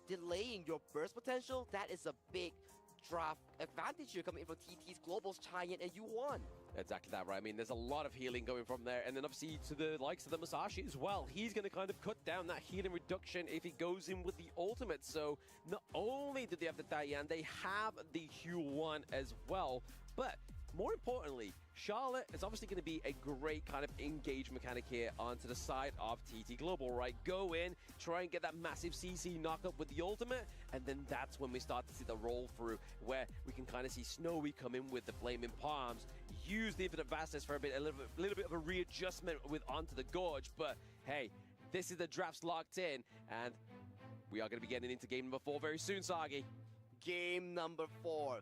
[SPEAKER 10] delaying your burst potential, that is a big draft advantage here coming in from TT's Global's Giant, and you won.
[SPEAKER 9] Exactly that, right? I mean, there's a lot of healing going from there, and then obviously to the likes of the Musashi as well. He's going to kind of cut down that healing reduction if he goes in with the ultimate. So not only do they have the Diane, they have the Hue 1 as well, but more importantly, Charlotte is obviously going to be a great kind of engage mechanic here onto the side of TT Global, right? Go in, try and get that massive CC knockup with the ultimate, and then that's when we start to see the roll through, where we can kind of see Snowy come in with the Flaming Palms, use the Infinite Vastness for a little bit of a readjustment with onto the Gorge. But hey, this is the drafts locked in, and we are going to be getting into game number 4 very soon, Sagi.
[SPEAKER 10] Game number 4.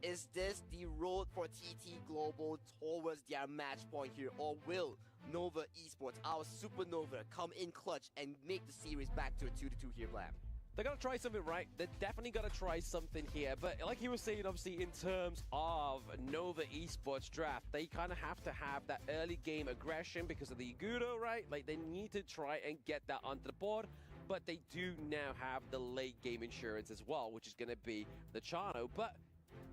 [SPEAKER 10] Is this the road for TT Global towards their match point here, or will Nova Esports, our Supernova, come in clutch and make the series back to a 2-2 here, Blam?
[SPEAKER 9] They got to try something, right? They definitely got to try something here. But like he was saying, obviously, in terms of Nova Esports draft, they kind of have to have that early game aggression because of the Igudo, right? Like, they need to try and get that onto the board. But they do now have the late game insurance as well, which is going to be the Chano. But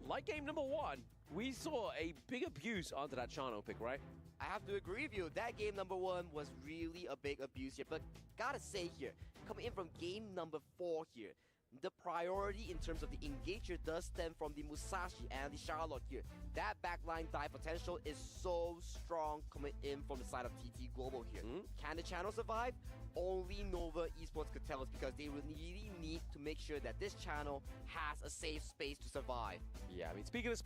[SPEAKER 9] like game number 1, we saw a big abuse onto that Chano pick, right?
[SPEAKER 10] I have to agree with you. That game number 1 was really a big abuse here. But gotta say here, coming in from game number 4 here, the priority in terms of the engager does stem from the Musashi and the Charlotte here. That backline die potential is so strong coming in from the side of TT Global here. Can the channel survive? Only Nova Esports could tell us, because they really need to make sure that this channel has a safe space to survive.
[SPEAKER 9] Yeah, I mean, speaking of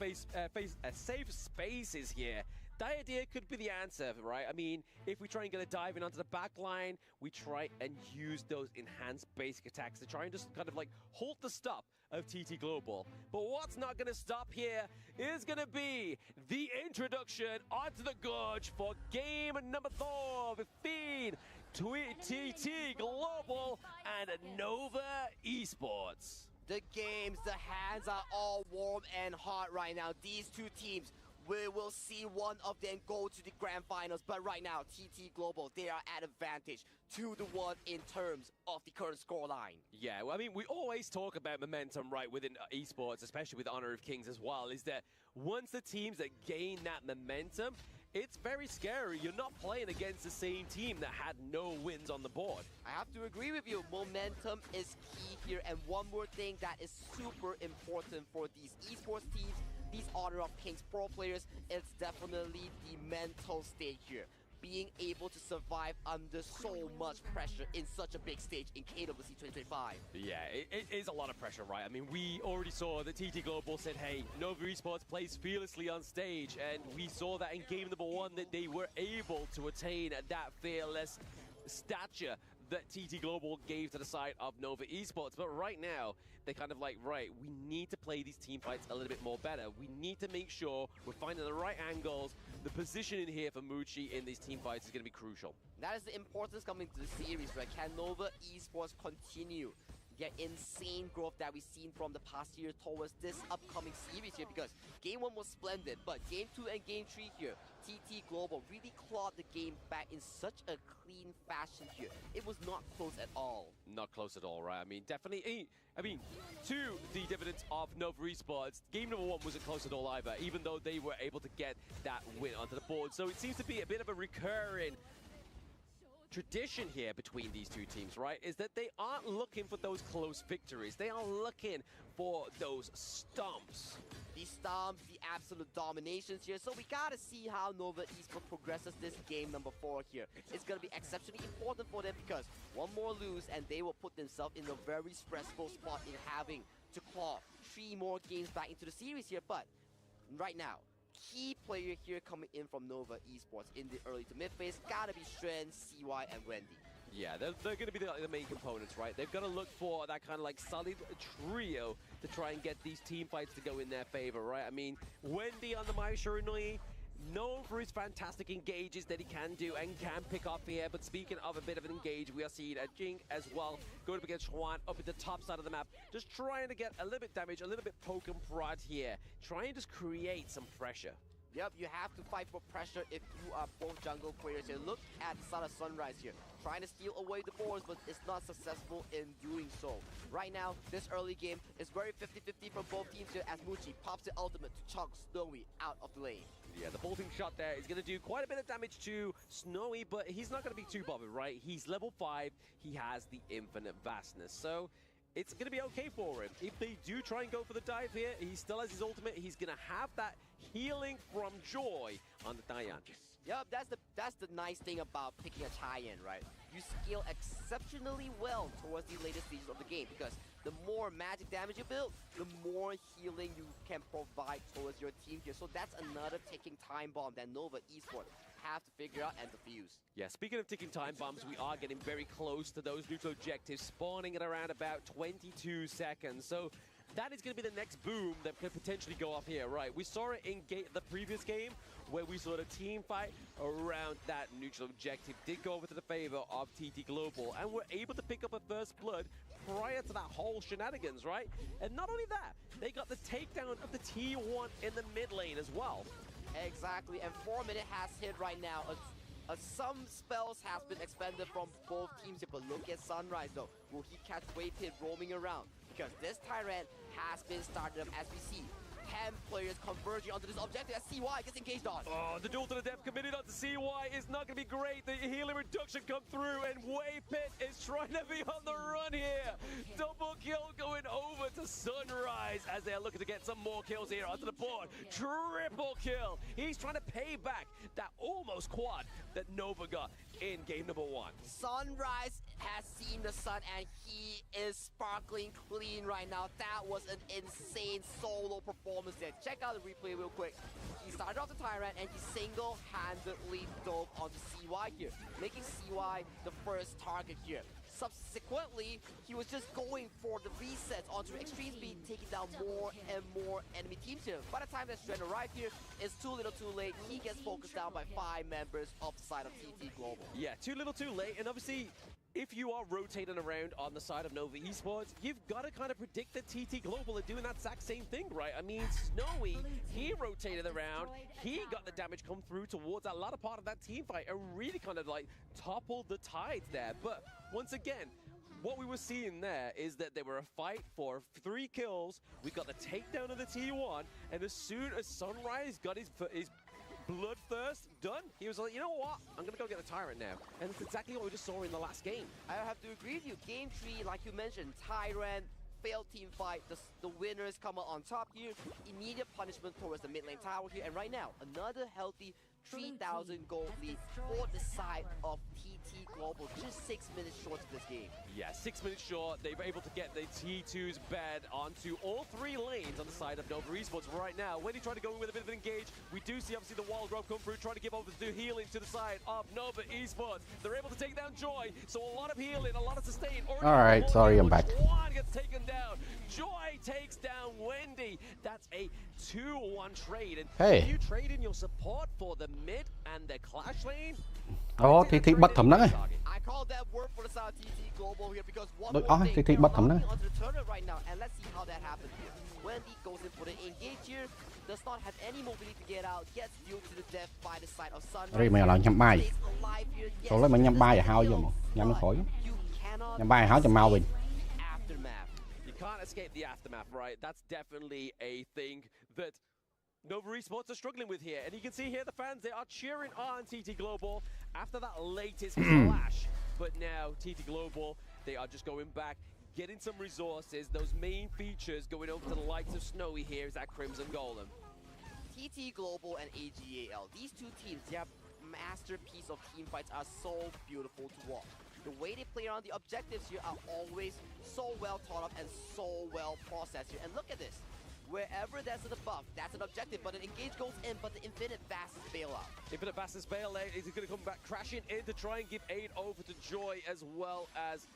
[SPEAKER 9] safe spaces here, Diadea could be the answer, right? I mean, if we try and get a dive in onto the back line, we try and use those enhanced basic attacks to try and just kind of like halt the stop of TT Global. But what's not going to stop here is going to be the introduction onto the Gorge for game number 4 between TT Global and Nova Esports.
[SPEAKER 10] The games, the hands are all warm and hot right now. These two teams, we will see one of them go to the grand finals, but right now, TT Global, they are at advantage 2-1 in terms of the current scoreline.
[SPEAKER 9] Yeah, well, I mean, we always talk about momentum, right, within esports, especially with Honor of Kings as well, is that once the teams that gain that momentum, it's very scary. You're not playing against the same team that had no wins on the board.
[SPEAKER 10] I have to agree with you. Momentum is key here, and one more thing that is super important for these esports teams, these Honor of Kings pro players, it's definitely the mental state here. Being able to survive under so much pressure in such a big stage in KWC 2025.
[SPEAKER 9] Yeah, it is a lot of pressure, right? I mean, we already saw that TT Global said, hey, Nova Esports plays fearlessly on stage, and we saw that in game number 1 that they were able to attain that fearless stature that TT Global gave to the side of Nova Esports. But right now, they're kind of like, right, we need to play these team fights a little bit more better. We need to make sure we're finding the right angles. The positioning here for Muchi in these team fights is going to be crucial.
[SPEAKER 10] That is the importance coming to the series, right? Can Nova Esports continue their insane growth that we've seen from the past year towards this upcoming series here, because Game 1 was splendid, but Game 2 and Game 3 here, TT Global really clawed the game back in such a clean fashion here. It was not close at all.
[SPEAKER 9] Not close at all, right? I mean, definitely, to the dividends of Nova Esports, game number 1 wasn't close at all either, even though they were able to get that win onto the board. So it seems to be a bit of a recurring tradition here between these two teams, right? Is that they aren't looking for those close victories. They are looking for those stomps.
[SPEAKER 10] The stomps, the absolute dominations here. So we gotta see how Nova Esports progresses this game number 4 here. It's gonna be exceptionally important for them because one more lose and they will put themselves in a very stressful spot in having to claw 3 more games back into the series here. But right now, key player here coming in from Nova Esports in the early to mid phase gotta be Stren, CY, and Wendy.
[SPEAKER 9] Yeah, they're going to be the main components, right? They've got to look for that kind of like solid trio to try and get these team fights to go in their favor, right? I mean, Wendy on the Maishurinui, known for his fantastic engages that he can do and can pick up here. But speaking of a bit of an engage, we are seeing a Jing as well going up against Juan up at the top side of the map, just trying to get a little bit damage, a little bit poke and prod here, trying to just create some pressure.
[SPEAKER 10] Yep, you have to fight for pressure if you are both jungle players here. Look at Sana Sunrise here, trying to steal away the boards, but it's not successful in doing so. Right now, this early game is very 50-50 from both teams here as Muchi pops the ultimate to chunk Snowy out of the lane.
[SPEAKER 9] Yeah, the bolting shot there is going to do quite a bit of damage to Snowy, but he's not going to be too bothered, right? He's level 5, he has the infinite vastness, so it's going to be okay for him. If they do try and go for the dive here, he still has his ultimate. He's going to have that healing from Joy on the Dian.
[SPEAKER 10] Yep, that's the nice thing about picking a tie-in, right? You scale exceptionally well towards the latest stages of the game because the more magic damage you build, the more healing you can provide towards your team here. So that's another ticking time bomb that Nova Esports have to figure out and defuse.
[SPEAKER 9] Yeah, speaking of ticking time bombs, we are getting very close to those neutral objectives, spawning at around about 22 seconds. So that is going to be the next boom that could potentially go off here, right? We saw it in the previous game where we saw the team fight around that neutral objective did go over to the favor of TT Global and were able to pick up a first blood prior to that whole shenanigans, right? And not only that, they got the takedown of the T1 in the mid lane as well.
[SPEAKER 10] Exactly, and 4 minutes has hit right now. Some spells has been expended from both teams here, but look at Sunrise though. Will he catch Wave Pit roaming around? Because this Tyrant has been started up as we see 10 players converging onto this objective as CY gets engaged on.
[SPEAKER 9] Oh, the duel to the death committed onto CY is not going to be great. The healing reduction come through and Wave Pit is trying to be on the run here. Double kill going over to Sunrise as they are looking to get some more kills here onto the board. Triple kill. He's trying to pay back that almost quad that Nova got in game number 1.
[SPEAKER 10] Sunrise has seen the sun and he is sparkling clean right now. That was an insane solo performance there. Check out the replay real quick. He started off the Tyrant and he single-handedly dove onto CY here, making CY the first target here. Subsequently, he was just going for the resets onto extreme speed, taking down more and more enemy teams here. By the time that Stren arrived here, it's too little too late. He gets focused down by 5 members of the side of TT Global.
[SPEAKER 9] Yeah, too little too late, and obviously, if you are rotating around on the side of Nova Esports, you've got to kind of predict that TT Global are doing that exact same thing, right? I mean, Snowy, he rotated around, he got the damage come through towards that latter part of that team fight and really kind of like toppled the tides there. But once again, what we were seeing there is that they were a fight for 3 kills. We got the takedown of the T1, and as soon as Sunrise got his bloodthirst done, he was like, you know what, I'm gonna go get a Tyrant now. And it's exactly what we just saw in the last game.
[SPEAKER 10] I have to agree with you. Game 3, like you mentioned, Tyrant, failed team fight, the winners come out on top here. Immediate punishment towards the mid lane tower here, and right now, another healthy 3,000 gold lead for the side of TT Global, just 6 minutes short of this game.
[SPEAKER 9] Yeah, 6 minutes short. They were able to get the T2's bed onto all 3 lanes on the side of Nova Esports right now. When he tried to go in with a bit of an engage, we do see obviously the Wild Grove come through, trying to give over the healing to the side of Nova Esports. They're able to take down Joy, so a lot of healing, a lot of sustain.
[SPEAKER 3] Alright, sorry, I'm back.
[SPEAKER 9] Juan gets taken down. Joy takes down Wendy. That's a 2-1 trade. And
[SPEAKER 3] hey,
[SPEAKER 9] you trade in your support for the mid and the clash lane?
[SPEAKER 3] TT bật thầm nắng.
[SPEAKER 10] I call that work for the side of TT Global here because one
[SPEAKER 3] Đôi-
[SPEAKER 10] more thing,
[SPEAKER 3] TT
[SPEAKER 10] they're
[SPEAKER 3] bắt thầm
[SPEAKER 10] locking
[SPEAKER 3] nữa.
[SPEAKER 10] onto the turret right now, and let's see how that happens here. Wendy goes in for the engage here, does not have any mobility to get out, gets duped to the death by the side of Sunrise.
[SPEAKER 3] Rồi mày là nhắm bay.
[SPEAKER 10] Stays alive here, yes,
[SPEAKER 3] Rồi lấy mày nhắm bay à hao vô mà. Nhắm nó khỏi. Nhắm bay hao cho mau bình.
[SPEAKER 10] aftermath.
[SPEAKER 9] You can't escape the aftermath, right? That's definitely a thing that Nova Esports are struggling with here. And you can see here the fans, they are cheering on TT Global after that latest clash. But now TT Global, they are just going back, getting some resources, those main features going over to the likes of Snowy here is that Crimson Golem.
[SPEAKER 10] TT Global and AGAL, these two teams, their masterpiece of team fights are so beautiful to watch. The way they play around the objectives here are always so well thought of and so well processed here. And look at this. Wherever there's a buff, that's an objective, but an engage goes in, but the Infinite Fastest bailout.
[SPEAKER 9] Infinite Fastest bailout is going to come back crashing in to try and give aid over to Joy as well as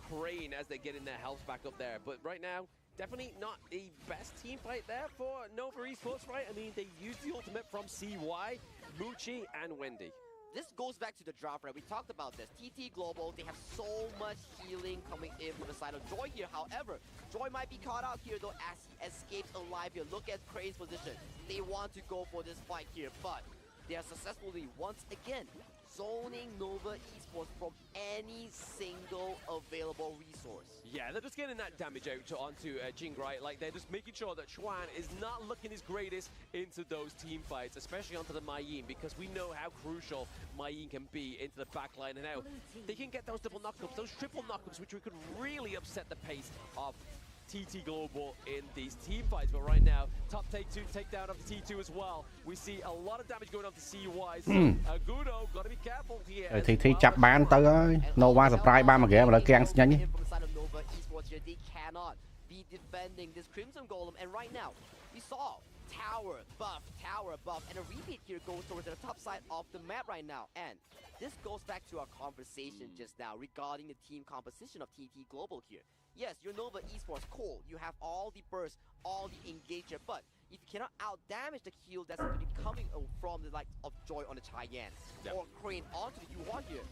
[SPEAKER 9] Crane as they're getting their health back up there. But right now, definitely not the best team fight there for Nova Esports, right? I mean, they used the ultimate from CY, Muchi, and Wendy.
[SPEAKER 10] This goes back to the draft, right? We talked about this. TT Global, they have so much healing coming in from the side of Joy here. However, Joy might be caught out here, though, as he escapes alive here. Look at Crane's position. They want to go for this fight here, but they are successfully, once again, zoning Nova Esports from any single available resource.
[SPEAKER 9] Yeah, they're just getting that damage out onto Jing, right? Like, they're just making sure that Chuan is not looking his greatest into those team fights, especially onto the Mei Yin, because we know how crucial Mei Yin can be into the backline. And now they can get those double knockups, those triple knockups, which could really upset the pace of TT Global in these team fights. But right now, top takedown of the T2 as well. We see a lot of damage going on to CY. So Agudo, got to be careful here.
[SPEAKER 3] Rồi TT chặt bán tới ơi. Nova surprise ba mà ghé mà lại càng nhanh.
[SPEAKER 10] Nova Esports here, they cannot be defending this Crimson Golem. And right now, we saw tower buff, and a repeat here goes towards the top side of the map right now. And this goes back to our conversation just now regarding the team composition of TT Global here. Yes, you're Nova Esports, cool. You have all the burst, all the engager, but if you cannot out-damage the heal that's going to be coming from the likes of Joy on the Cheyenne or Crane onto the Yuan here,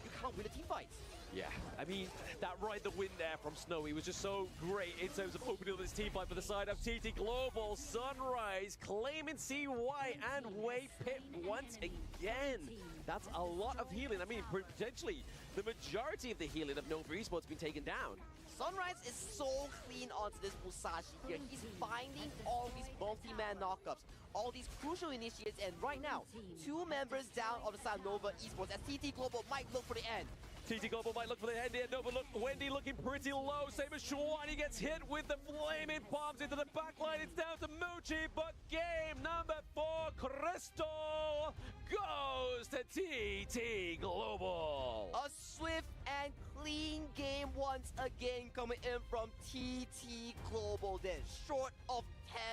[SPEAKER 10] you can't win the team fights.
[SPEAKER 9] Yeah, I mean, that ride the win there from Snowy was just so great in terms of opening up this team fight for the side of TT Global. Sunrise claiming CY and Wei Pip once again. That's a lot of healing. I mean, potentially the majority of the healing of Nova Esports been taken down.
[SPEAKER 10] Sunrise is so clean onto this Musashi here. He's finding all these multi-man knockups, all these crucial initiates, and right now, 2 members down on the side of Nova Esports as TT Global might look for the end.
[SPEAKER 9] TT Global might look for the end here. Nova Wendy looking pretty low. Same as Chuan. He gets hit with the flaming bombs into the backline. It's down to Muchi, but game number 4, Crystal, goes to TT Global.
[SPEAKER 10] A swift and clean game once again coming in from TT Global then. Short of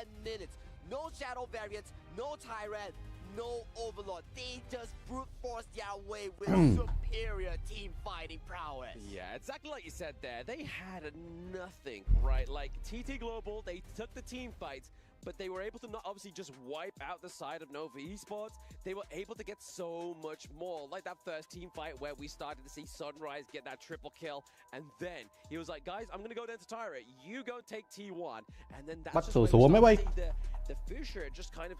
[SPEAKER 10] 10 minutes. No Shadow variants, no Tyrant, no Overlord. They just brute force their way with superior team fighting prowess.
[SPEAKER 9] Yeah, exactly like you said there. They had nothing, right? Like TT Global, they took the team fights, but they were able to not obviously just wipe out the side of Nova Esports. They were able to get so much more. Like that first team fight where we started to see Sunrise get that triple kill. And then he was like, guys, I'm going to go down to Tyra. You go take T1. And then that's just when we see the Fisher just kind of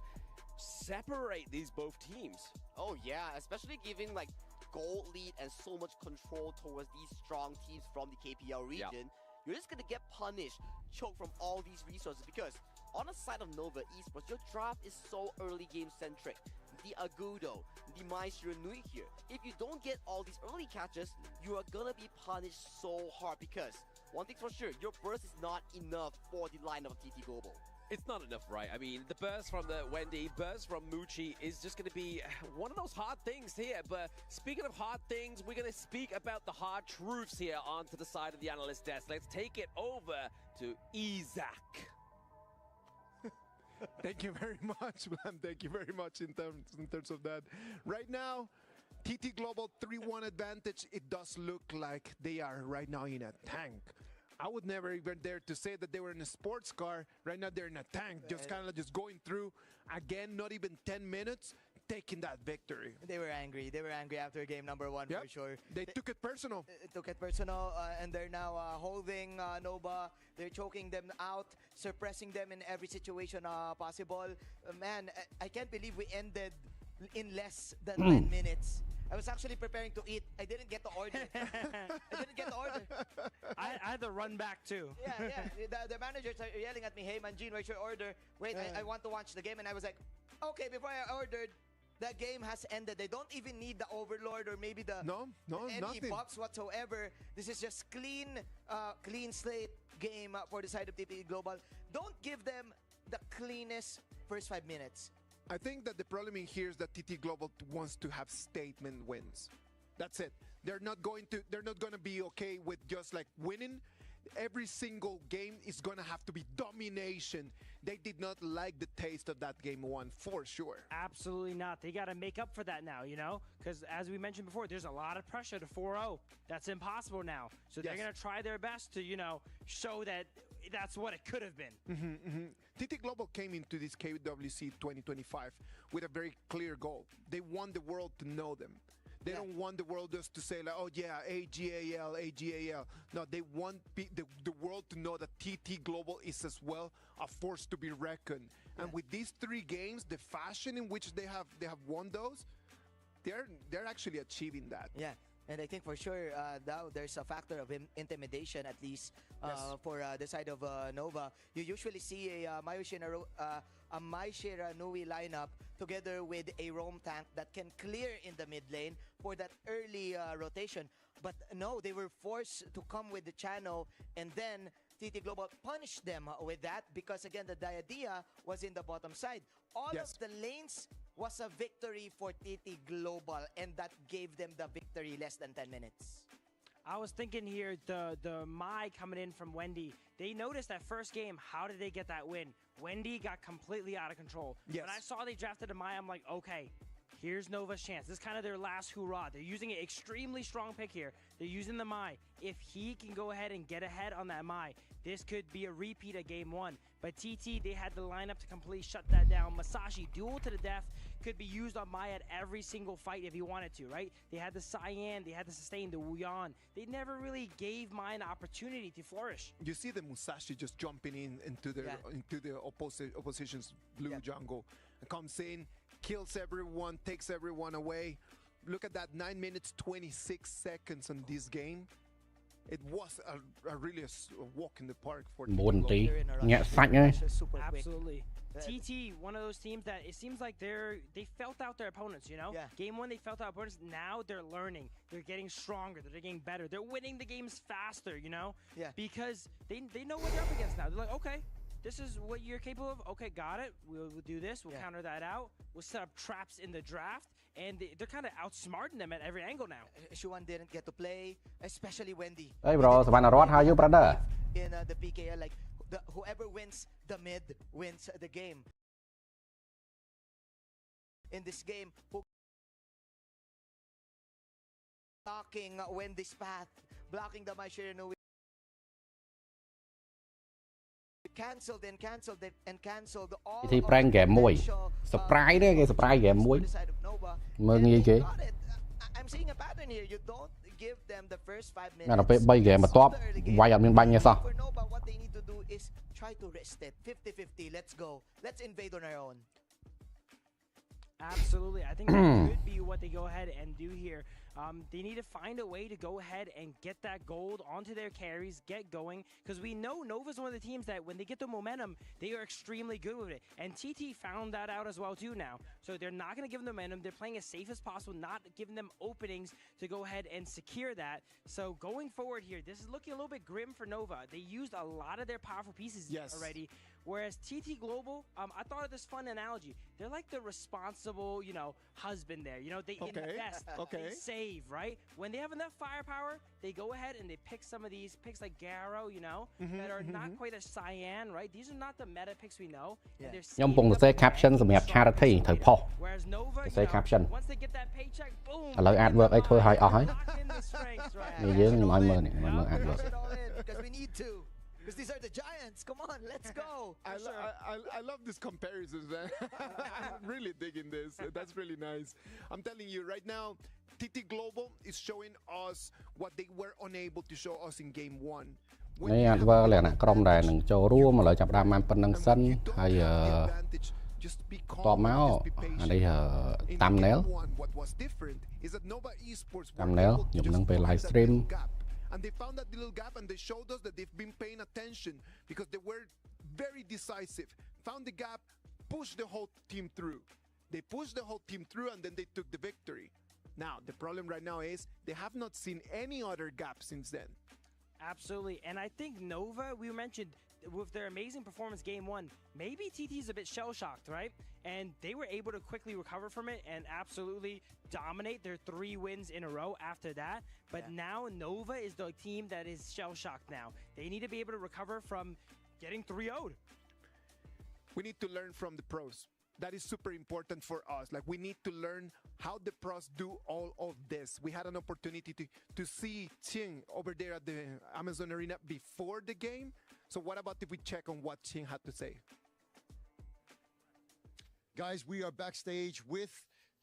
[SPEAKER 9] separate these both teams.
[SPEAKER 10] Oh yeah, especially giving like gold lead and so much control towards these strong teams from the KPL region. You're just going to get punished, choked from all these resources because on the side of Nova Esports, your draft is so early game centric. The Agudo, the Maestro Nui here. If you don't get all these early catches, you are gonna be punished so hard because one thing's for sure, your burst is not enough for the lineup of TT Global.
[SPEAKER 9] It's not enough, right? I mean, the burst from the Wendy, burst from Muchi is just going to be one of those hard things here. But speaking of hard things, we're going to speak about the hard truths here onto the side of the analyst desk. Let's take it over to Isaac.
[SPEAKER 11] Thank you very much, man. Thank you very much in terms of that. Right now, TT Global 3-1 advantage. It does look like they are right now in a tank. I would never even dare to say that they were in a sports car. Right now, they're in a tank, just kind of just going through. Again, not even 10 minutes. taking that victory.
[SPEAKER 7] They were angry. They were angry after game number 1 for sure.
[SPEAKER 11] They took it personal.
[SPEAKER 7] Took it personal, and they're now holding Nova. They're choking them out, suppressing them in every situation possible. Man, I can't believe we ended in less than 10 minutes. I was actually preparing to eat. I didn't get the order.
[SPEAKER 12] I had to run back too.
[SPEAKER 7] The managers are yelling at me, "Hey, Manjin, where's your order? Wait, I want to watch the game." And I was like, "Okay." Before I ordered, the game has ended. They don't even need the Overlord or maybe the any
[SPEAKER 11] nothing.
[SPEAKER 7] buffs whatsoever. This is just clean slate game for the side of TT Global. Don't give them the cleanest first 5 minutes.
[SPEAKER 11] I think that the problem in here is that TT Global wants to have statement wins. That's it. They're not going to be okay with just like winning. Every single game is going to have to be domination. They did not like the taste of that game 1 for sure.
[SPEAKER 12] Absolutely not. They got to make up for that now, you know? Because as we mentioned before, there's a lot of pressure to 4-0. That's impossible now. So they're going to try their best to, you know, show that that's what it could have been.
[SPEAKER 11] TT Global came into this KWC 2025 with a very clear goal. They want the world to know them. They don't want the world just to say like, oh yeah, AGAL, AGAL. No, they want the world to know that TT Global is as well a force to be reckoned. And with these 3 games, the fashion in which they have won those, they're actually achieving that.
[SPEAKER 7] Yeah. And I think for sure now there's a factor of intimidation at least for the side of Nova. You usually see a Mai Shiranui lineup together with a roam tank that can clear in the mid lane for that early rotation. But no, they were forced to come with the channel, and then TT Global punished them with that because again the Diadea was in the bottom side. All of the lanes was a victory for TT Global, and that gave them the victory less than 10 minutes.
[SPEAKER 12] I was thinking here, the Mai coming in from Wendy, they noticed that first game, how did they get that win? Wendy got completely out of control. When I saw they drafted a Mai, I'm like, okay, here's Nova's chance. This is kind of their last hurrah. They're using an extremely strong pick here. They're using the Mai. If he can go ahead and get ahead on that Mai, this could be a repeat of game 1. But TT, they had the lineup to completely shut that down. Masashi, duel to the death, could be used on Mai at every single fight if he wanted to, right? They had the Cyan, they had the Sustain, the Wuyan. They never really gave Mai an opportunity to flourish.
[SPEAKER 11] You see the Musashi just jumping into the opposition's blue jungle. Comes in, kills everyone, takes everyone away. Look at that, 9 minutes, 26 seconds on this game. It was really a walk in the park for
[SPEAKER 3] Absolutely.
[SPEAKER 12] TT, one of those teams that it seems like they felt out their opponents, you know? Game 1, they felt out opponents. Now they're learning. They're getting stronger. They're getting better. They're winning the games faster, you know? Because they know what they're up against now. They're like, okay, this is what you're capable of. Okay, got it. We'll do this. We'll counter that out. We'll set up traps in the draft. And they're kind of outsmarting them at every angle now.
[SPEAKER 7] Shuan didn't get to play, especially Wendy.
[SPEAKER 3] Hey bro, Savannah Rod, how are you, brother?
[SPEAKER 7] In the PKL, like whoever wins the mid wins the game. In this game, blocking Wendy's path, blocking the Mai Shiranui. Cancelled all
[SPEAKER 3] ទីprank game មួយ surprise ទេគេ surprise game មួយ មើលងាយគេ
[SPEAKER 7] I'm seeing a pattern here. You don't give them the first 5 minutes.
[SPEAKER 3] ដល់ពេល3 game បន្ទាប់វាយអត់មានបាញ់ទេសោះ
[SPEAKER 7] For Nova, what they need to do is try to rest it. 50-50. Let's go. Let's invade on our own.
[SPEAKER 12] Absolutely. I think that could be what they go ahead and do here. They need to find a way to go ahead and get that gold onto their carries, get going, because we know Nova's one of the teams that when they get the momentum, they are extremely good with it. And TT found that out as well too now. So they're not going to give them the momentum. They're playing as safe as possible, not giving them openings to go ahead and secure that. So going forward here, this is looking a little bit grim for Nova. They used a lot of their powerful pieces already. Whereas TT Global, I thought of this fun analogy. They're like the responsible, you know, husband there. You know, they invest, they save, right? When they have enough firepower, they go ahead and they pick some of these picks like Garo, you know, that are not quite as Cyan, right? These are not the meta picks we know.
[SPEAKER 3] ខ្ញុំកំពុងសរសេរ caption សម្រាប់ charity ត្រូវផុស
[SPEAKER 12] Whereas Nova,
[SPEAKER 3] សរសេរ caption
[SPEAKER 12] once they get that paycheck, boom.
[SPEAKER 3] ឥឡូវ adwork អីធ្វើឲ្យអស់ហើយនេះយើងខ្ញុំឲ្យមើលនេះមើល adwork
[SPEAKER 7] Because we need to. Because these are the giants. Come on, let's go.
[SPEAKER 11] I love these comparisons, man. I'm really digging this. That's really nice. I'm telling you right now, TT Global is showing us what they were unable to show us in game 1.
[SPEAKER 3] នេះ adver លក្ខណៈក្រុមដែលនឹងចូលរួមឥឡូវចាប់ដើមបានប៉ុណ្្នឹងសិនហើយតបមកអានេះthumbnail thumbnail ខ្ញុំនឹងពេល live stream
[SPEAKER 11] and they found that little gap and they showed us that they've been paying attention because they were very decisive, found the gap, pushed the whole team through. They pushed the whole team through and then they took the victory. Now the problem right now is they have not seen any other gap since then.
[SPEAKER 12] Absolutely, and I think Nova, we mentioned with their amazing performance game 1, maybe TT's a bit shell-shocked, right? And they were able to quickly recover from it and absolutely dominate their 3 wins in a row after that. But now Nova is the team that is shell-shocked now. They need to be able to recover from getting 3-0'd.
[SPEAKER 11] We need to learn from the pros. That is super important for us. Like, we need to learn how the pros do all of this. We had an opportunity to see Qing over there at the Amazon Arena before the game. So what about if we check on what Qing had to say?
[SPEAKER 8] Guys, we are backstage with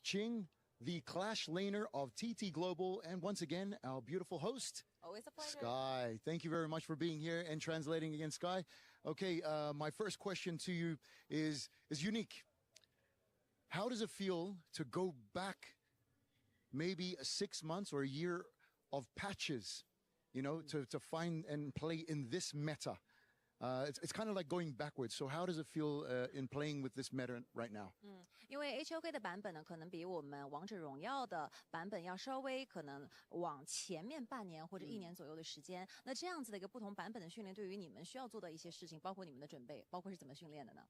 [SPEAKER 8] Qing, the Clash laner of TT Global, and once again, our beautiful host,
[SPEAKER 2] always a pleasure,
[SPEAKER 8] Sky. Thank you very much for being here and translating again, Sky. Okay, my first question to you is unique. How does it feel to go back maybe 6 months or a year of patches, you know, to find and play in this meta? It's kind of like going backwards. So how does it feel in playing with this meta right now?
[SPEAKER 2] 因为 HOK 的版本呢，可能比我们王者荣耀的版本要稍微可能往前面半年或者1年左右的时间。那这样子的一个不同版本的训练，对于你们需要做的一些事情，包括你们的准备，包括是怎么训练的呢？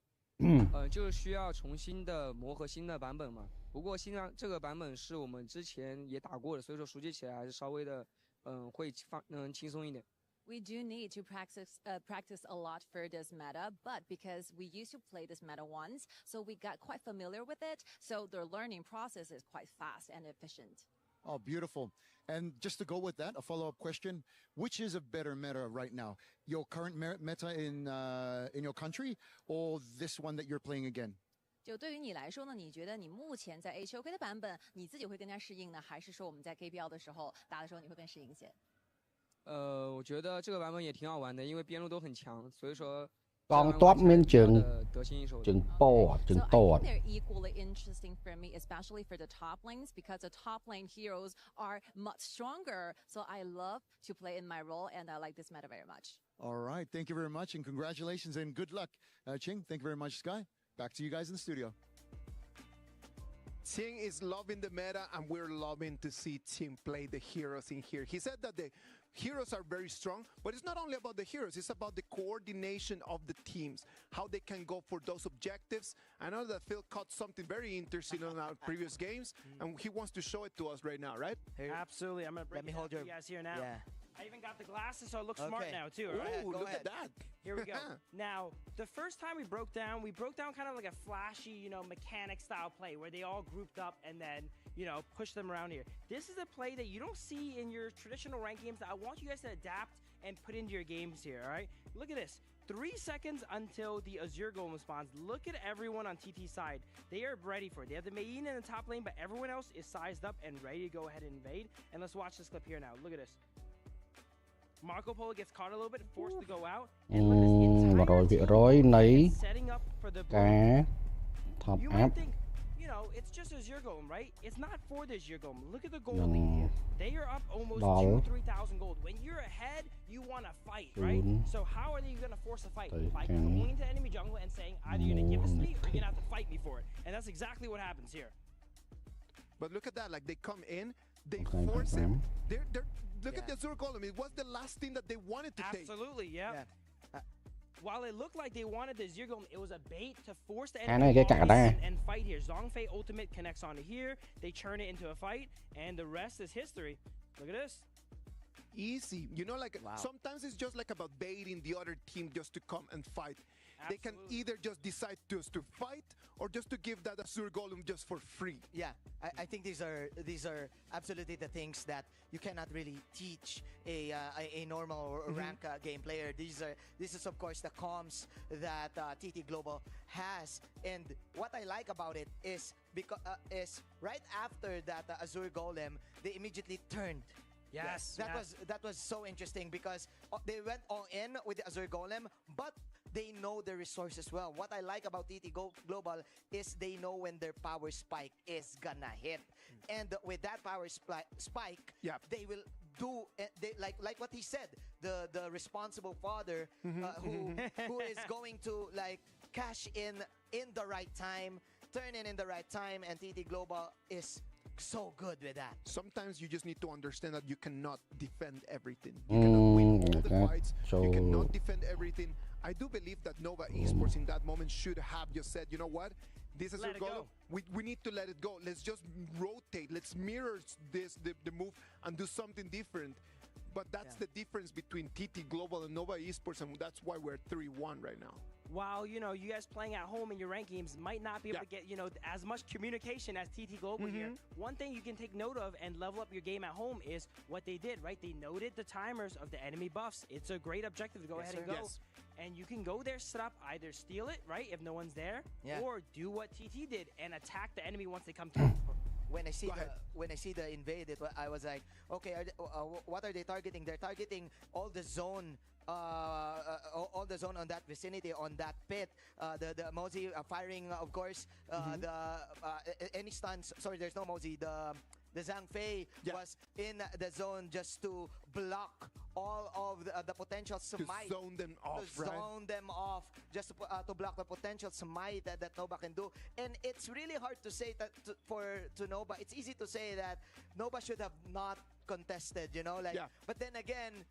[SPEAKER 18] 就是需要重新的磨合新的版本嘛。不过现在这个版本是我们之前也打过的，所以说熟悉起来还是稍微的会轻松一点。
[SPEAKER 2] We do need to practice a lot for this meta, but because we used to play this meta once, so we got quite familiar with it. So the learning process is quite fast and efficient.
[SPEAKER 8] Oh, beautiful. And just to go with that, a follow-up question, which is a better meta right now? Your current meta in your country or this one that you're playing again?
[SPEAKER 2] 就对于你来说呢，你觉得你目前在 HOK 的版本，你自己会更加适应呢，还是说我们在 KPL 的时候打的时候你会更适应一些？
[SPEAKER 18] 我觉得这个版本也挺好玩的，因为边路都很强，所以说。
[SPEAKER 3] Con top មានជើងពោជើងត
[SPEAKER 2] They're equally interesting for me, especially for the top lanes, because the top lane heroes are much stronger. So I love to play in my role, and I like this meta very much.
[SPEAKER 8] All right, thank you very much, and congratulations and good luck, Qing. Thank you very much, Sky. Back to you guys in the studio.
[SPEAKER 11] Qing is loving the meta, and we're loving to see Qing play the heroes in here. He said that the heroes are very strong, but it's not only about the heroes, it's about the coordination of the teams, how they can go for those objectives. I know that Phil caught something very interesting on our previous games, and he wants to show it to us right now, right?
[SPEAKER 12] Absolutely. I'm going to bring it up to you guys here now.
[SPEAKER 7] Yeah.
[SPEAKER 12] I even got the glasses, so it looks smart now, too.
[SPEAKER 11] Ooh, look at that.
[SPEAKER 12] Here we go. Now, the first time we broke down kind of like a flashy, you know, mechanic style play where they all grouped up and then, you know, push them around here. This is a play that you don't see in your traditional ranked games that I want you guys to adapt and put into your games here, all right? Look at this. 3 seconds until the Azure Golem spawns. Look at everyone on TT's side. They are ready for it. They have the Main in the top lane, but everyone else is sized up and ready to go ahead and invade. And let's watch this clip here now. Look at this. Marco Polo gets caught a little bit, forced to go out. And look at this entire team setting up for the
[SPEAKER 3] top
[SPEAKER 12] you might think, you know, it's just Azure Golem, right? It's not for the Azure Golem. Look at the gold lead here. They are up almost 2,000-3,000 gold. When you're ahead, you want to fight, right? So how are they going to force a fight? By going into enemy jungle and saying, either you're going to give this to me or you're going to have to fight me for it. And that's exactly what happens here.
[SPEAKER 11] But look at that, like they come in, they force him. They're look at the Azure Golem. It was the last thing that they wanted to take.
[SPEAKER 12] Absolutely, yeah. While it looked like they wanted the Azure Golem, it was a bait to force the enemy and fight here. Zhongfei ultimate connects onto here. They turn it into a fight, and the rest is history. Look at this.
[SPEAKER 11] easy. You know, like sometimes it's just like about baiting the other team just to come and fight. They can either just decide just to fight or just to give that Azure Golem just for free.
[SPEAKER 4] Yeah, I think these are absolutely the things that you cannot really teach a normal rank game player. This is of course the comms that TT Global has, and what I like about it is because right after that Azure Golem, they immediately turned.
[SPEAKER 12] Yes,
[SPEAKER 4] that was so interesting because they went all in with the Azure Golem, but they know their resources well. What I like about TT Global is they know when their power spike is gonna hit, and with that power spike, they will do like what he said. The responsible father who is going to like cash in the right time, turn in the right time, and TT Global is so good with that.
[SPEAKER 11] Sometimes you just need to understand that you cannot defend everything. You cannot win all the fights. You cannot defend everything. I do believe that Nova Esports in that moment should have just said, you know what? This is our goal. We need to let it go. Let's just rotate. Let's mirror the move and do something different. But that's the difference between TT Global and Nova Esports, and that's why we're 3-1 right now.
[SPEAKER 12] While, you guys playing at home in your rank games might not be able to get, as much communication as TT Global here, one thing you can take note of and level up your game at home is what they did, right? They noted the timers of the enemy buffs. It's a great objective to go ahead and go. And you can go there, set up, either steal it, right, if no one's there, or do what TT did and attack the enemy once they come through.
[SPEAKER 4] When I see the invade, I was like, okay, what are they targeting? They're targeting all the zone on that vicinity, on that pit. The Mozi firing, of course. Any stuns. Sorry, there's no Mozi. The Zhang Fei was in the zone just to block all of the potential smite.
[SPEAKER 11] To zone them off,
[SPEAKER 4] zone them off, just to block the potential smite that Nova can do. And it's really hard to say that to Nova. It's easy to say that Nova should have not contested, But then again,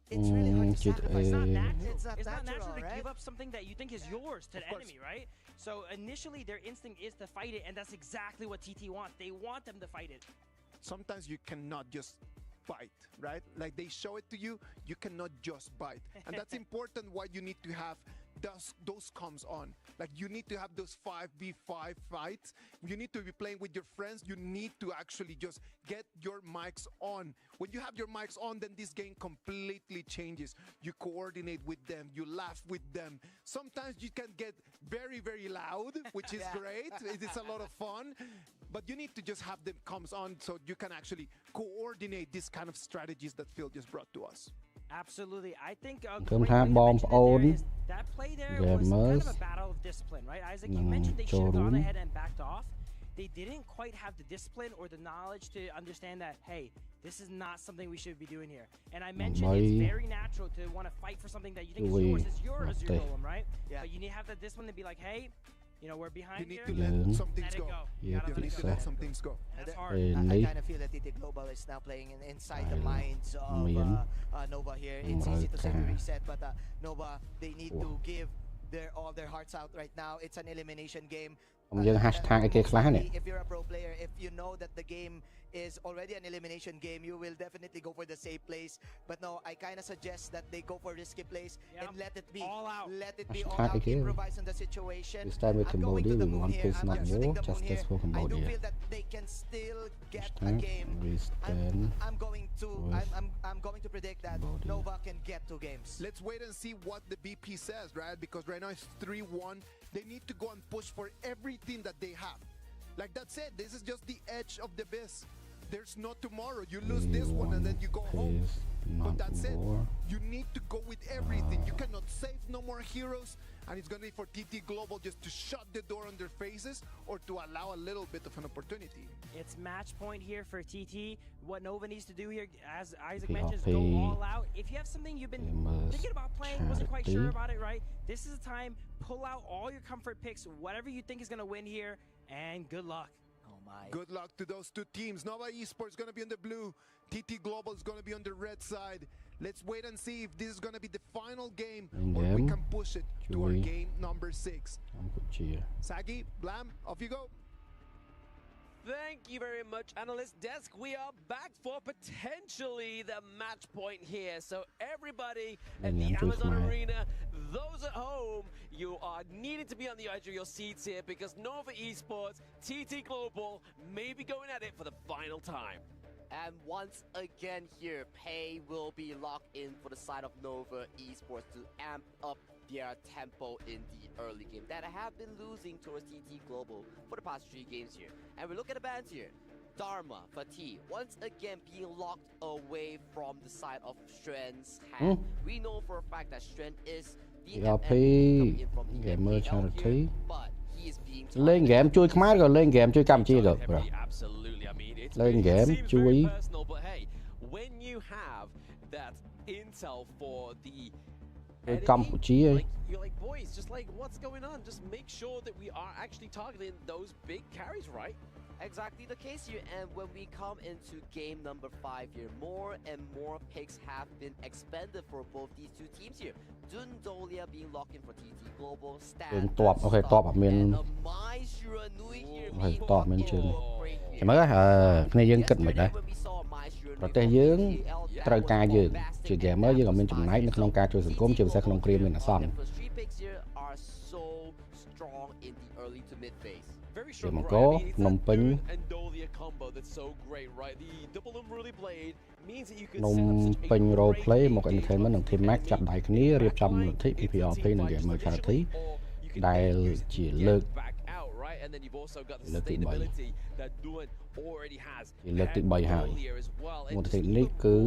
[SPEAKER 4] it's really hard to sacrifice.
[SPEAKER 12] It's not natural to give up something that you think is yours to the enemy, right? So initially, their instinct is to fight it, and that's exactly what TT wants. They want them to fight it.
[SPEAKER 11] Sometimes you cannot just bite, right? Like they show it to you, you cannot just bite. And that's important why you need to have those comms on. Like you need to have those 5v5 fights. You need to be playing with your friends. You need to actually just get your mics on. When you have your mics on, then this game completely changes. You coordinate with them. You laugh with them. Sometimes you can get very, very loud, which is great. It's a lot of fun. But you need to just have them comms on so you can actually coordinate these kind of strategies that Phil just brought to us.
[SPEAKER 12] Absolutely. I think
[SPEAKER 3] that
[SPEAKER 12] play there was kind of a battle of discipline, right? Isaac, you mentioned they should have gone ahead and backed off. They didn't quite have the discipline or the knowledge to understand that, hey, this is not something we should be doing here. And I mentioned it's very natural to want to fight for something that you think is yours. It's yours, Azure Golem, right? Yeah. But you need to have the discipline to be like, hey, we're behind here.
[SPEAKER 11] You need to let some things go. You need to let some things go.
[SPEAKER 12] That's hard.
[SPEAKER 4] I kind of feel that TT Global is now playing inside the minds of Nova here. It's easy to say to reset, but Nova, they need to give all their hearts out right now. It's an elimination game. If you're a pro player, if you know that the game is already an elimination game, you will definitely go for the safe plays. But no, I kind of suggest that they go for risky plays and let it be all out. Let it be all out. Improvise on the situation.
[SPEAKER 3] I'm going to the moon here. I'm shooting the moon here.
[SPEAKER 4] I do feel that they can still get a game. I'm going to predict that Nova can get 2 games.
[SPEAKER 11] Let's wait and see what the BP says, right? Because right now it's 3-1. They need to go and push for everything that they have. Like that's it. This is just the edge of the abyss. There's no tomorrow. You lose this one and then you go home. But that's it. You need to go with everything. You cannot save no more heroes. And it's going to be for TT Global just to shut the door on their faces or to allow a little bit of an opportunity.
[SPEAKER 12] It's match point here for TT. What Nova needs to do here, as Isaac mentioned, is go all out. If you have something you've been thinking about playing, wasn't quite sure about it, right? This is the time. Pull out all your comfort picks, whatever you think is going to win here, and good luck.
[SPEAKER 4] Oh my.
[SPEAKER 11] Good luck to those 2 teams. Nova Esports is going to be on the blue. TT Global is going to be on the red side. Let's wait and see if this is going to be the final game or we can push it to our game number 6. Sagi, Blam, off you go.
[SPEAKER 9] Thank you very much, Analyst Desk. We are back for potentially the match point here. So everybody at the Amazon Arena, those at home, you are needing to be on the edge of your seats here because Nova Esports, TT Global may be going at it for the final time.
[SPEAKER 10] And once again here, Pei will be locked in for the side of Nova Esports to amp up their tempo in the early game that have been losing towards TT Global for the past 3 games here. And we look at the bands here. Dharma, Fatih, once again being locked away from the side of Strand's hand. We know for a fact that Strand is the
[SPEAKER 3] POP Gamer Charity. Lên game chui Khmer rồi lên game chui Campuchia được rồi. Lên game chui.
[SPEAKER 9] When you have that intel for the
[SPEAKER 3] Campuchia.
[SPEAKER 9] You're like, boys, just like, what's going on? Just make sure that we are actually targeting those big carries, right?
[SPEAKER 10] Exactly the case here, and when we come into game number 5 here, more and more picks have been expended for both these two teams here. Dundolia being locked in for TT Global, Stan,
[SPEAKER 3] Ok, top ở miền. Ok, top miền trường. Thì mới cái này dân kịch mình đấy. Rồi tới dương, trời ca dương, chỉ game mới dương ở miền chủng này nó không ca chui sừng cốm chui sẽ không cream nên là xong. Để mà có nông pin nông pin roleplay một entertainment ng team match จัด đại គ្នា រៀបចំលទ្ធិ PPRP និង gamer charity ដែលជាលើកទី 3 លើកទី 3 ហើយមូលនិធិនេះគឺ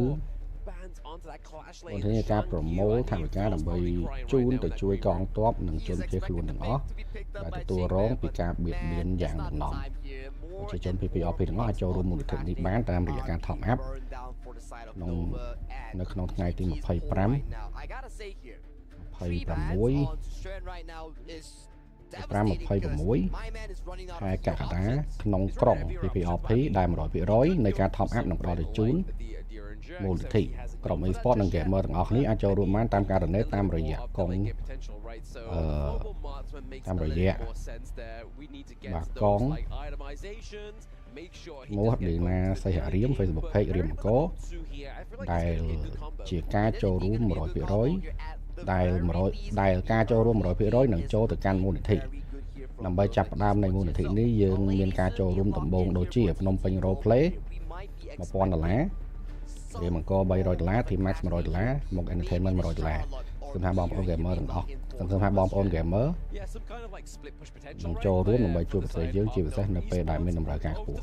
[SPEAKER 3] មូលនិធិនៃការប្រមូលថវិកាដើម្បីជូនទៅជួយកងទ័ពនិងជនភៀសខ្លួនទាំងអស់ដែលទទួលរងពីការបៀតបៀនយ៉ាងដំណំប្រជាជន PPRP ទាំងអស់អាចចូលរួមមូលនិធិនេះបានតាមរយៈការ top up នៅក្នុងថ្ងៃទី 25 ខែកក្កដាក្នុងក្រុង PPRP ដែល 100% នៃការ top up នឹងផ្ដល់ទៅជូនមូលនិធិក្រុម e-sport និង gamer ទាំងអស់គ្នាអាចចូលរួមបានតាមការ donate តាមរយៈកងតាមរយៈបាទកងមកឌីណាសៃហរៀម Facebook page រៀមអង្គរដែលជាការចូលរួម 100% ដែលការចូលរួម 100% នឹងចូលទៅកាន់មូលនិធិដើម្បីចាប់ផ្ដើមនៃមូលនិធិនេះយើងមានការចូលរួមដំបូងដូចជាភ្នំពេញ roleplay $1000 រៀមអង្គរ$300 team max $100 មក entertainment $100 ខ្ញុំថាបងប្អូន gamer ទាំងអស់ខ្ញុំថាបងប្អូន gamer នឹងចូលរួមដើម្បីជួយប្រទេសយើងជាពិសេសនៅពេលដែលមានតម្រូវការខ្ពស់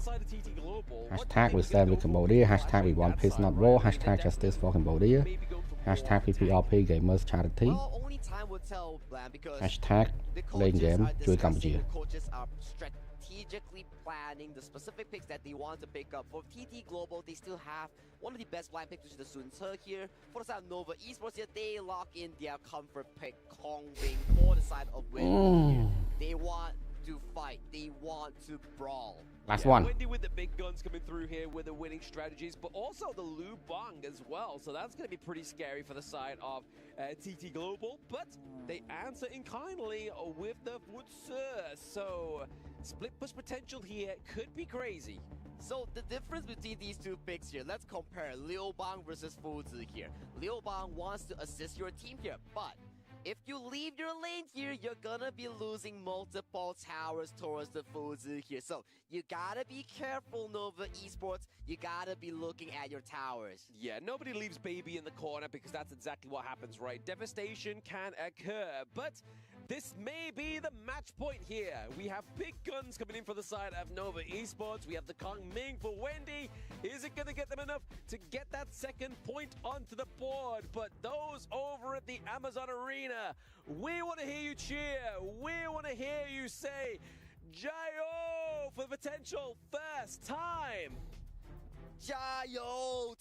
[SPEAKER 3] #we stand with Cambodia #we want peace not war #justice for Cambodia #PPRP gamers charity #lên game ជួយ Cambodia
[SPEAKER 10] strategically planning the specific picks that they want to pick up. For TT Global, they still have one of the best blind picks, which is the Sun Tse here. For the side of Nova Esports here, they lock in their comfort pick, Kong Wing, for the side of Win. They want to fight. They want to brawl.
[SPEAKER 3] Last one.
[SPEAKER 9] Wendy with the big guns coming through here with the winning strategies, but also the Lu Bang as well. So that's going to be pretty scary for the side of TT Global. But they answer in kindly with the Futsu. So split push potential here could be crazy.
[SPEAKER 10] So the difference between these two picks here, let's compare Liu Bang versus Fuzi here. Liu Bang wants to assist your team here, but if you leave your lane here, you're gonna be losing multiple towers towards the Fuzi here. So you gotta be careful, Nova Esports. You gotta be looking at your towers.
[SPEAKER 9] Yeah, nobody leaves baby in the corner because that's exactly what happens, right? Devastation can occur, but this may be the match point here. We have big guns coming in for the side of Nova Esports. We have the Kong Ming for Wendy. Is it going to get them enough to get that second point onto the board? But those over at the Amazon Arena, we want to hear you cheer. We want to hear you say, Jayo for the potential first time.
[SPEAKER 10] Jayo,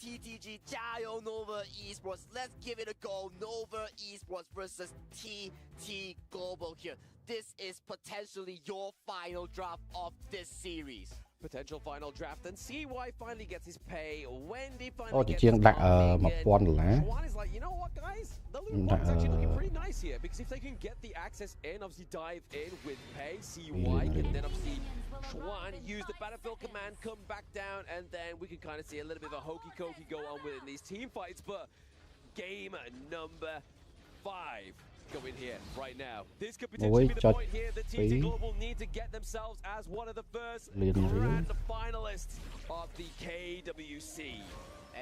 [SPEAKER 10] TTG, Jayo, Nova Esports. Let's give it a go. Nova Esports versus TT Global here. This is potentially your final drop of this series.
[SPEAKER 9] Potential final draft, and CY finally gets his pay. Wendy finally
[SPEAKER 3] Ồ,
[SPEAKER 9] gets
[SPEAKER 3] chiên
[SPEAKER 9] his
[SPEAKER 3] đặt
[SPEAKER 9] $1,000.
[SPEAKER 3] $1,000.
[SPEAKER 9] Juan is like, you know what, guys? Those Blue One's actually looking pretty nice here, because if they can get the access in, obviously dive in with Pei, CY, and then obviously Schwan use the battlefield command, come back down, and then we can kind of see a little bit of a hokey cokey go on within these team fights. But game number 5 going here right now. This could potentially be the point here that TT Global need to get themselves as one of the first grand finalists of the KWC.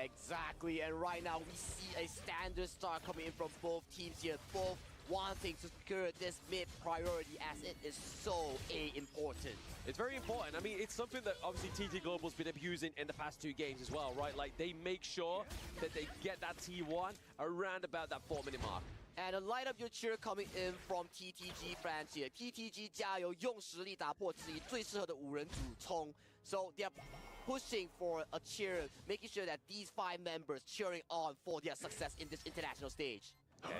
[SPEAKER 10] Exactly, and right now we see a standard start coming in from both teams here, both wanting to secure this mid priority as it is so important.
[SPEAKER 9] It's very important. I mean, it's something that obviously TT Global's been abusing in the past 2 games as well, right? Like, they make sure that they get that T1 around about that 4-minute mark.
[SPEAKER 10] And a light up your cheer coming in from TTG fans here. TTG 加油，用实力打破自己最适合的5人组冲。So they're pushing for a cheer, making sure that these 5 members cheering on for their success in this international stage.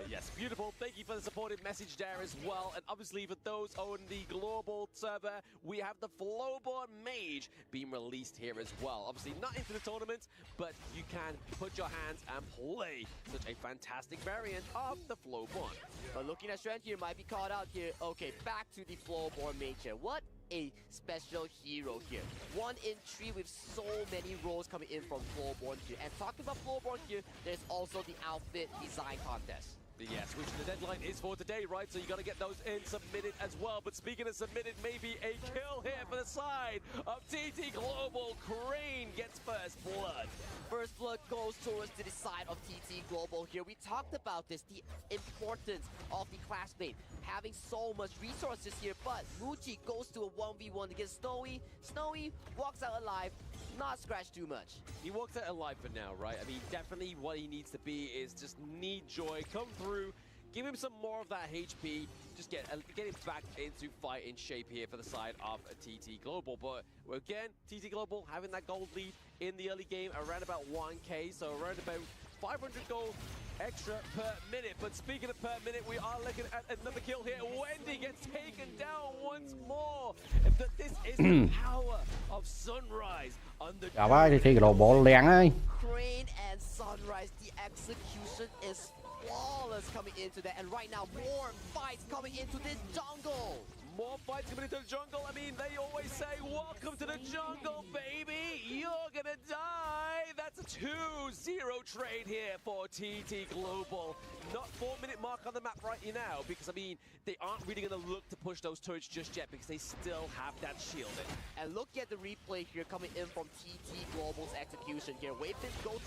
[SPEAKER 9] Yes, beautiful. Thank you for the supportive message there as well. And obviously for those on the global server, we have the Flowborn Mage being released here as well. Obviously not into the tournament, but you can put your hands and play such a fantastic variant of the Flowborn.
[SPEAKER 10] But looking at Strand here, might be caught out here. Okay, back to the Flowborn Mage here. What a special hero here. 1 in 3 with so many roles coming in from Flowborn here. And talking about Flowborn here, there's also the outfit design contest.
[SPEAKER 9] Yes, which the deadline is for today, right? So you got to get those in submitted as well. But speaking of submitted, maybe a kill here for the side of TT Global. Crane gets first blood.
[SPEAKER 10] First blood goes towards to the side of TT Global here. We talked about this, the importance of the classmate having so much resources here, but Muji goes to a 1v1 against Snowy. Snowy walks out alive, not scratched too much.
[SPEAKER 9] He walks out alive for now, right? I mean, definitely what he needs to be is just need Joy, come through, give him some more of that HP, just get him back into fighting shape here for the side of TT Global. But again, TT Global having that gold lead in the early game around about 1k, so around about 500 gold extra per minute. But speaking of per minute, we are looking at another kill here. Wendy gets taken down once more. But this is the power of Sunrise on the
[SPEAKER 3] TT Global lẹn ơi.
[SPEAKER 10] Crane and Sunrise, the execution is flawless coming into that. And right now, more fights coming into this jungle.
[SPEAKER 9] More fights coming into the jungle. I mean, they always say, welcome to the jungle, baby. You're gonna die. That's a 2-0 trade here for TT Global. Not 4-minute mark on the map right now, because, I mean, they aren't really gonna look to push those turrets just yet, because they still have that shielding.
[SPEAKER 10] And look at the replay here coming in from TT Global's execution here. Wavefist goes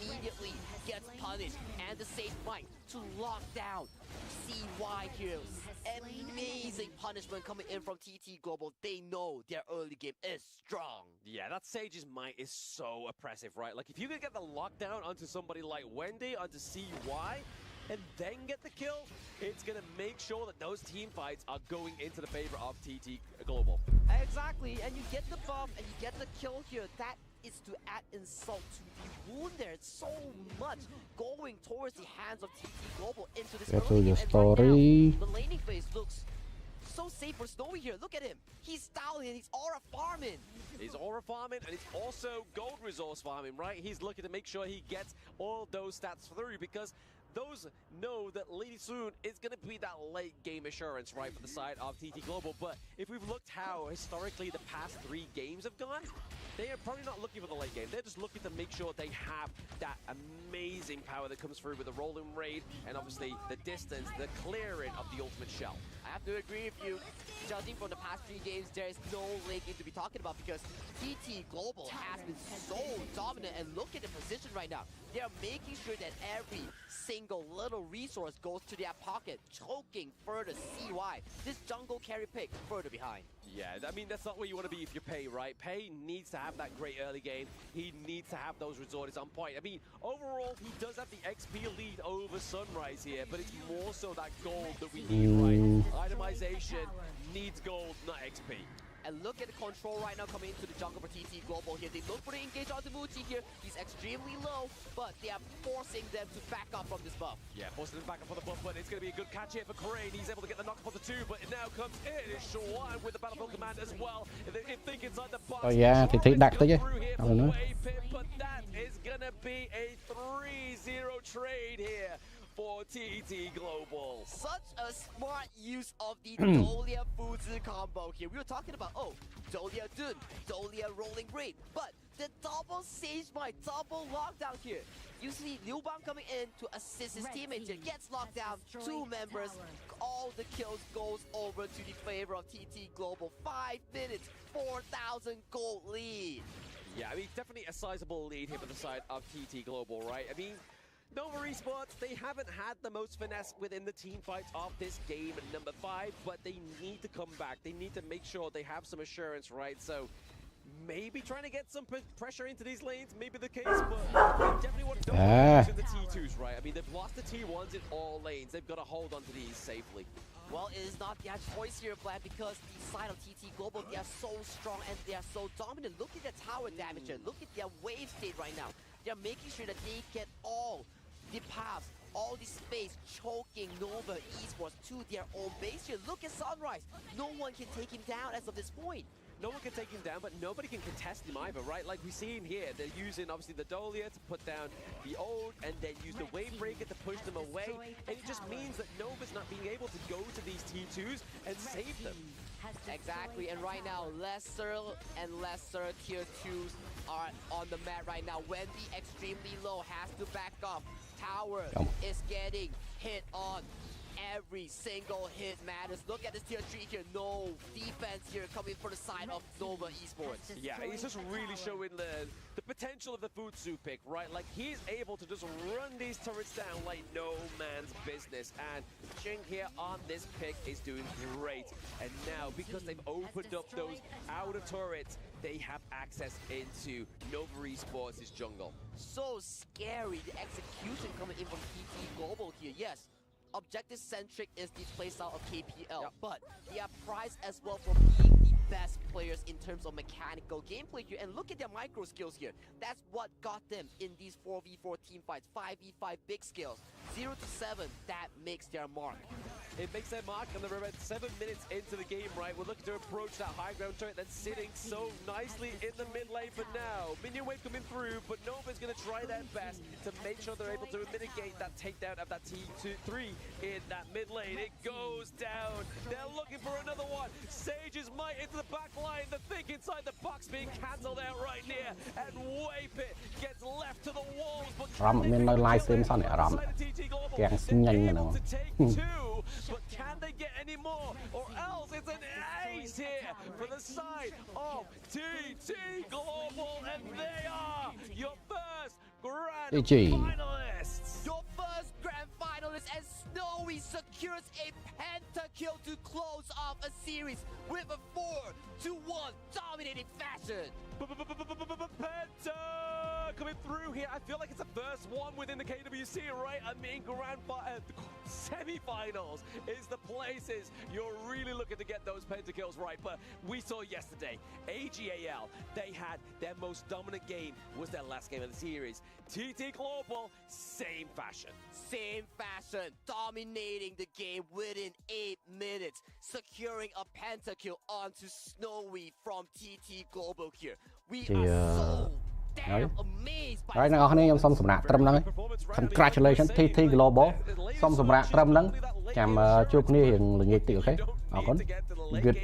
[SPEAKER 10] immediately gets punished, and the safe fight to lock down CY here. Amazing punishment coming in from TT Global. They know their early game is strong.
[SPEAKER 9] Yeah, that Sage's might is so oppressive, right? Like, if you can get the lockdown onto somebody like Wendy, onto CY, and then get the kill, it's going to make sure that those team fights are going into the favor of TT Global.
[SPEAKER 10] Exactly, and you get the buff and you get the kill here. That is to add insult to the wound there. It's so much going towards the hands of TT Global into this early game. And right now, the laning phase looks so safe for Snowy here. Look at him. He's styling and he's aura farming.
[SPEAKER 9] He's aura farming and he's also gold resource farming, right? He's looking to make sure he gets all those stats through, because those know that Lady Soon is going to be that late game assurance, right, for the side of TT Global. But if we've looked how historically the past 3 games have gone, they are probably not looking for the late game. They're just looking to make sure they have that amazing power that comes through with the rolling raid and obviously the distance, the clearing of the ultimate shell.
[SPEAKER 10] I have to agree with you. Judging from the past 3 games, there is no late game to be talking about, because TT Global has been so dominant. And look at the position right now. They are making sure that every single little resource goes to their pocket, choking further CY. This jungle carry pick further behind.
[SPEAKER 9] Yeah, I mean, that's not where you want to be if you're Pei, right? Pei needs to have that great early game. He needs to have those resources on point. I mean, overall, he does have the XP lead over Sunrise here, but it's more so that gold that we need, right? Itemization needs gold, not XP.
[SPEAKER 10] And look at the control right now coming into the jungle for TT Global here. They look for the engage onto Muji here. He's extremely low, but they are forcing them to back up from this buff.
[SPEAKER 9] Yeah, forcing them back up for the buff, but it's going to be a good catch here for Crane. He's able to get the knock for the 2, but it now comes in. It's Shawan with the battlefield command as well. They think inside the box.
[SPEAKER 3] Oh yeah, thì thích đặt tới chứ.
[SPEAKER 9] But that is going to be a 3-0 trade here
[SPEAKER 10] for TT Global. Such a smart use of the Dolia Fuzu combo here. We were talking about, oh, Dolia Dun, Dolia Rolling Raid, but the double Sage Might, double lockdown here. You see Liu Bang coming in to assist his teammate here, gets locked down, 2 members, all the kills goes over to the favor of TT Global. 5 minutes, 4,000 gold lead.
[SPEAKER 9] Yeah, I mean, definitely a sizable lead here for the side of TT Global, right? I mean, Nova Esports, they haven't had the most finesse within the team fights of this game at number 5, but they need to come back. They need to make sure they have some assurance, right? So maybe trying to get some pressure into these lanes, maybe the case, but they definitely want to lose in the T2s, right? I mean, they've lost the T1s in all lanes. They've got to hold on to these safely.
[SPEAKER 10] Well, it is not their choice here, Vlad, because the side of TT Global, they are so strong and they are so dominant. Look at their tower damage here. Look at their wave state right now. They are making sure that they get all the paths, all the space, choking Nova Esports to their own base here. Look at Sunrise. No one can take him down as of this point.
[SPEAKER 9] No one can take him down, but nobody can contest him either, right? Like we see him here, they're using obviously the Dolia to put down the ult and then use the Wave Breaker to push them away. And it just means that Nova's not being able to go to these T2s and save them.
[SPEAKER 10] Exactly, and right now, lesser and lesser tier 2s are on the mat right now. When the extremely low has to back off, tower is getting hit on. Every single hit matters. Look at this tier 3 here. No defense here coming for the side of Nova Esports.
[SPEAKER 9] Yeah, he's just really showing the potential of the Futsu pick, right? Like, he's able to just run these turrets down like no man's business. And Ching here on this pick is doing great. And now, because they've opened up those outer turrets, they have access into Nova Esports' jungle.
[SPEAKER 10] So scary. The execution coming in from TT Global here. Yes. Objective-centric is the playstyle of KPL, but they are prized as well for being the best players in terms of mechanical gameplay here. And look at their micro skills here. That's what got them in these 4v4 team fights, 5v5 big skills. 0 to 7, that makes their mark.
[SPEAKER 9] It makes their mark, and they're about 7 minutes into the game, right? We're looking to approach that high ground turret that's sitting so nicely in the mid lane for now. Minion wave coming through, but Nova's going to try their best to make sure they're able to mitigate that takedown of that T3 in that mid lane. It goes down. They're looking for another one. Sage's might into the back line. The thing inside the box being cancelled out right near, and Wape it gets left to the walls. But but can they get any more? Or else it's an ace here for the side of TT Global, and they are your first grand finalists.
[SPEAKER 10] Your first grand finalist, and Snowy secures a pentakill to close off a series with a 4-1 dominating fashion.
[SPEAKER 9] Penta coming through here. I feel like it's the first one within the KWC, right? I mean, semi-finals is the places you're really looking to get those pentakills right. But we saw yesterday, AGAL, they had their most dominant game, was their last game of the series. TT Global, same fashion.
[SPEAKER 10] Same fashion, dominating the game within 8 minutes, securing a pentakill onto Snowy from TT Global here. We are so damn amazed by
[SPEAKER 3] ហើយអ្នកនរខ្ញុំសូមសម្រាប់ត្រឹមហ្នឹង Congratulations TT Global សូមសម្រាប់ត្រឹមហ្នឹងចាំជួបគ្នារៀងល្ងាចតិចអូខេអរគុណ Good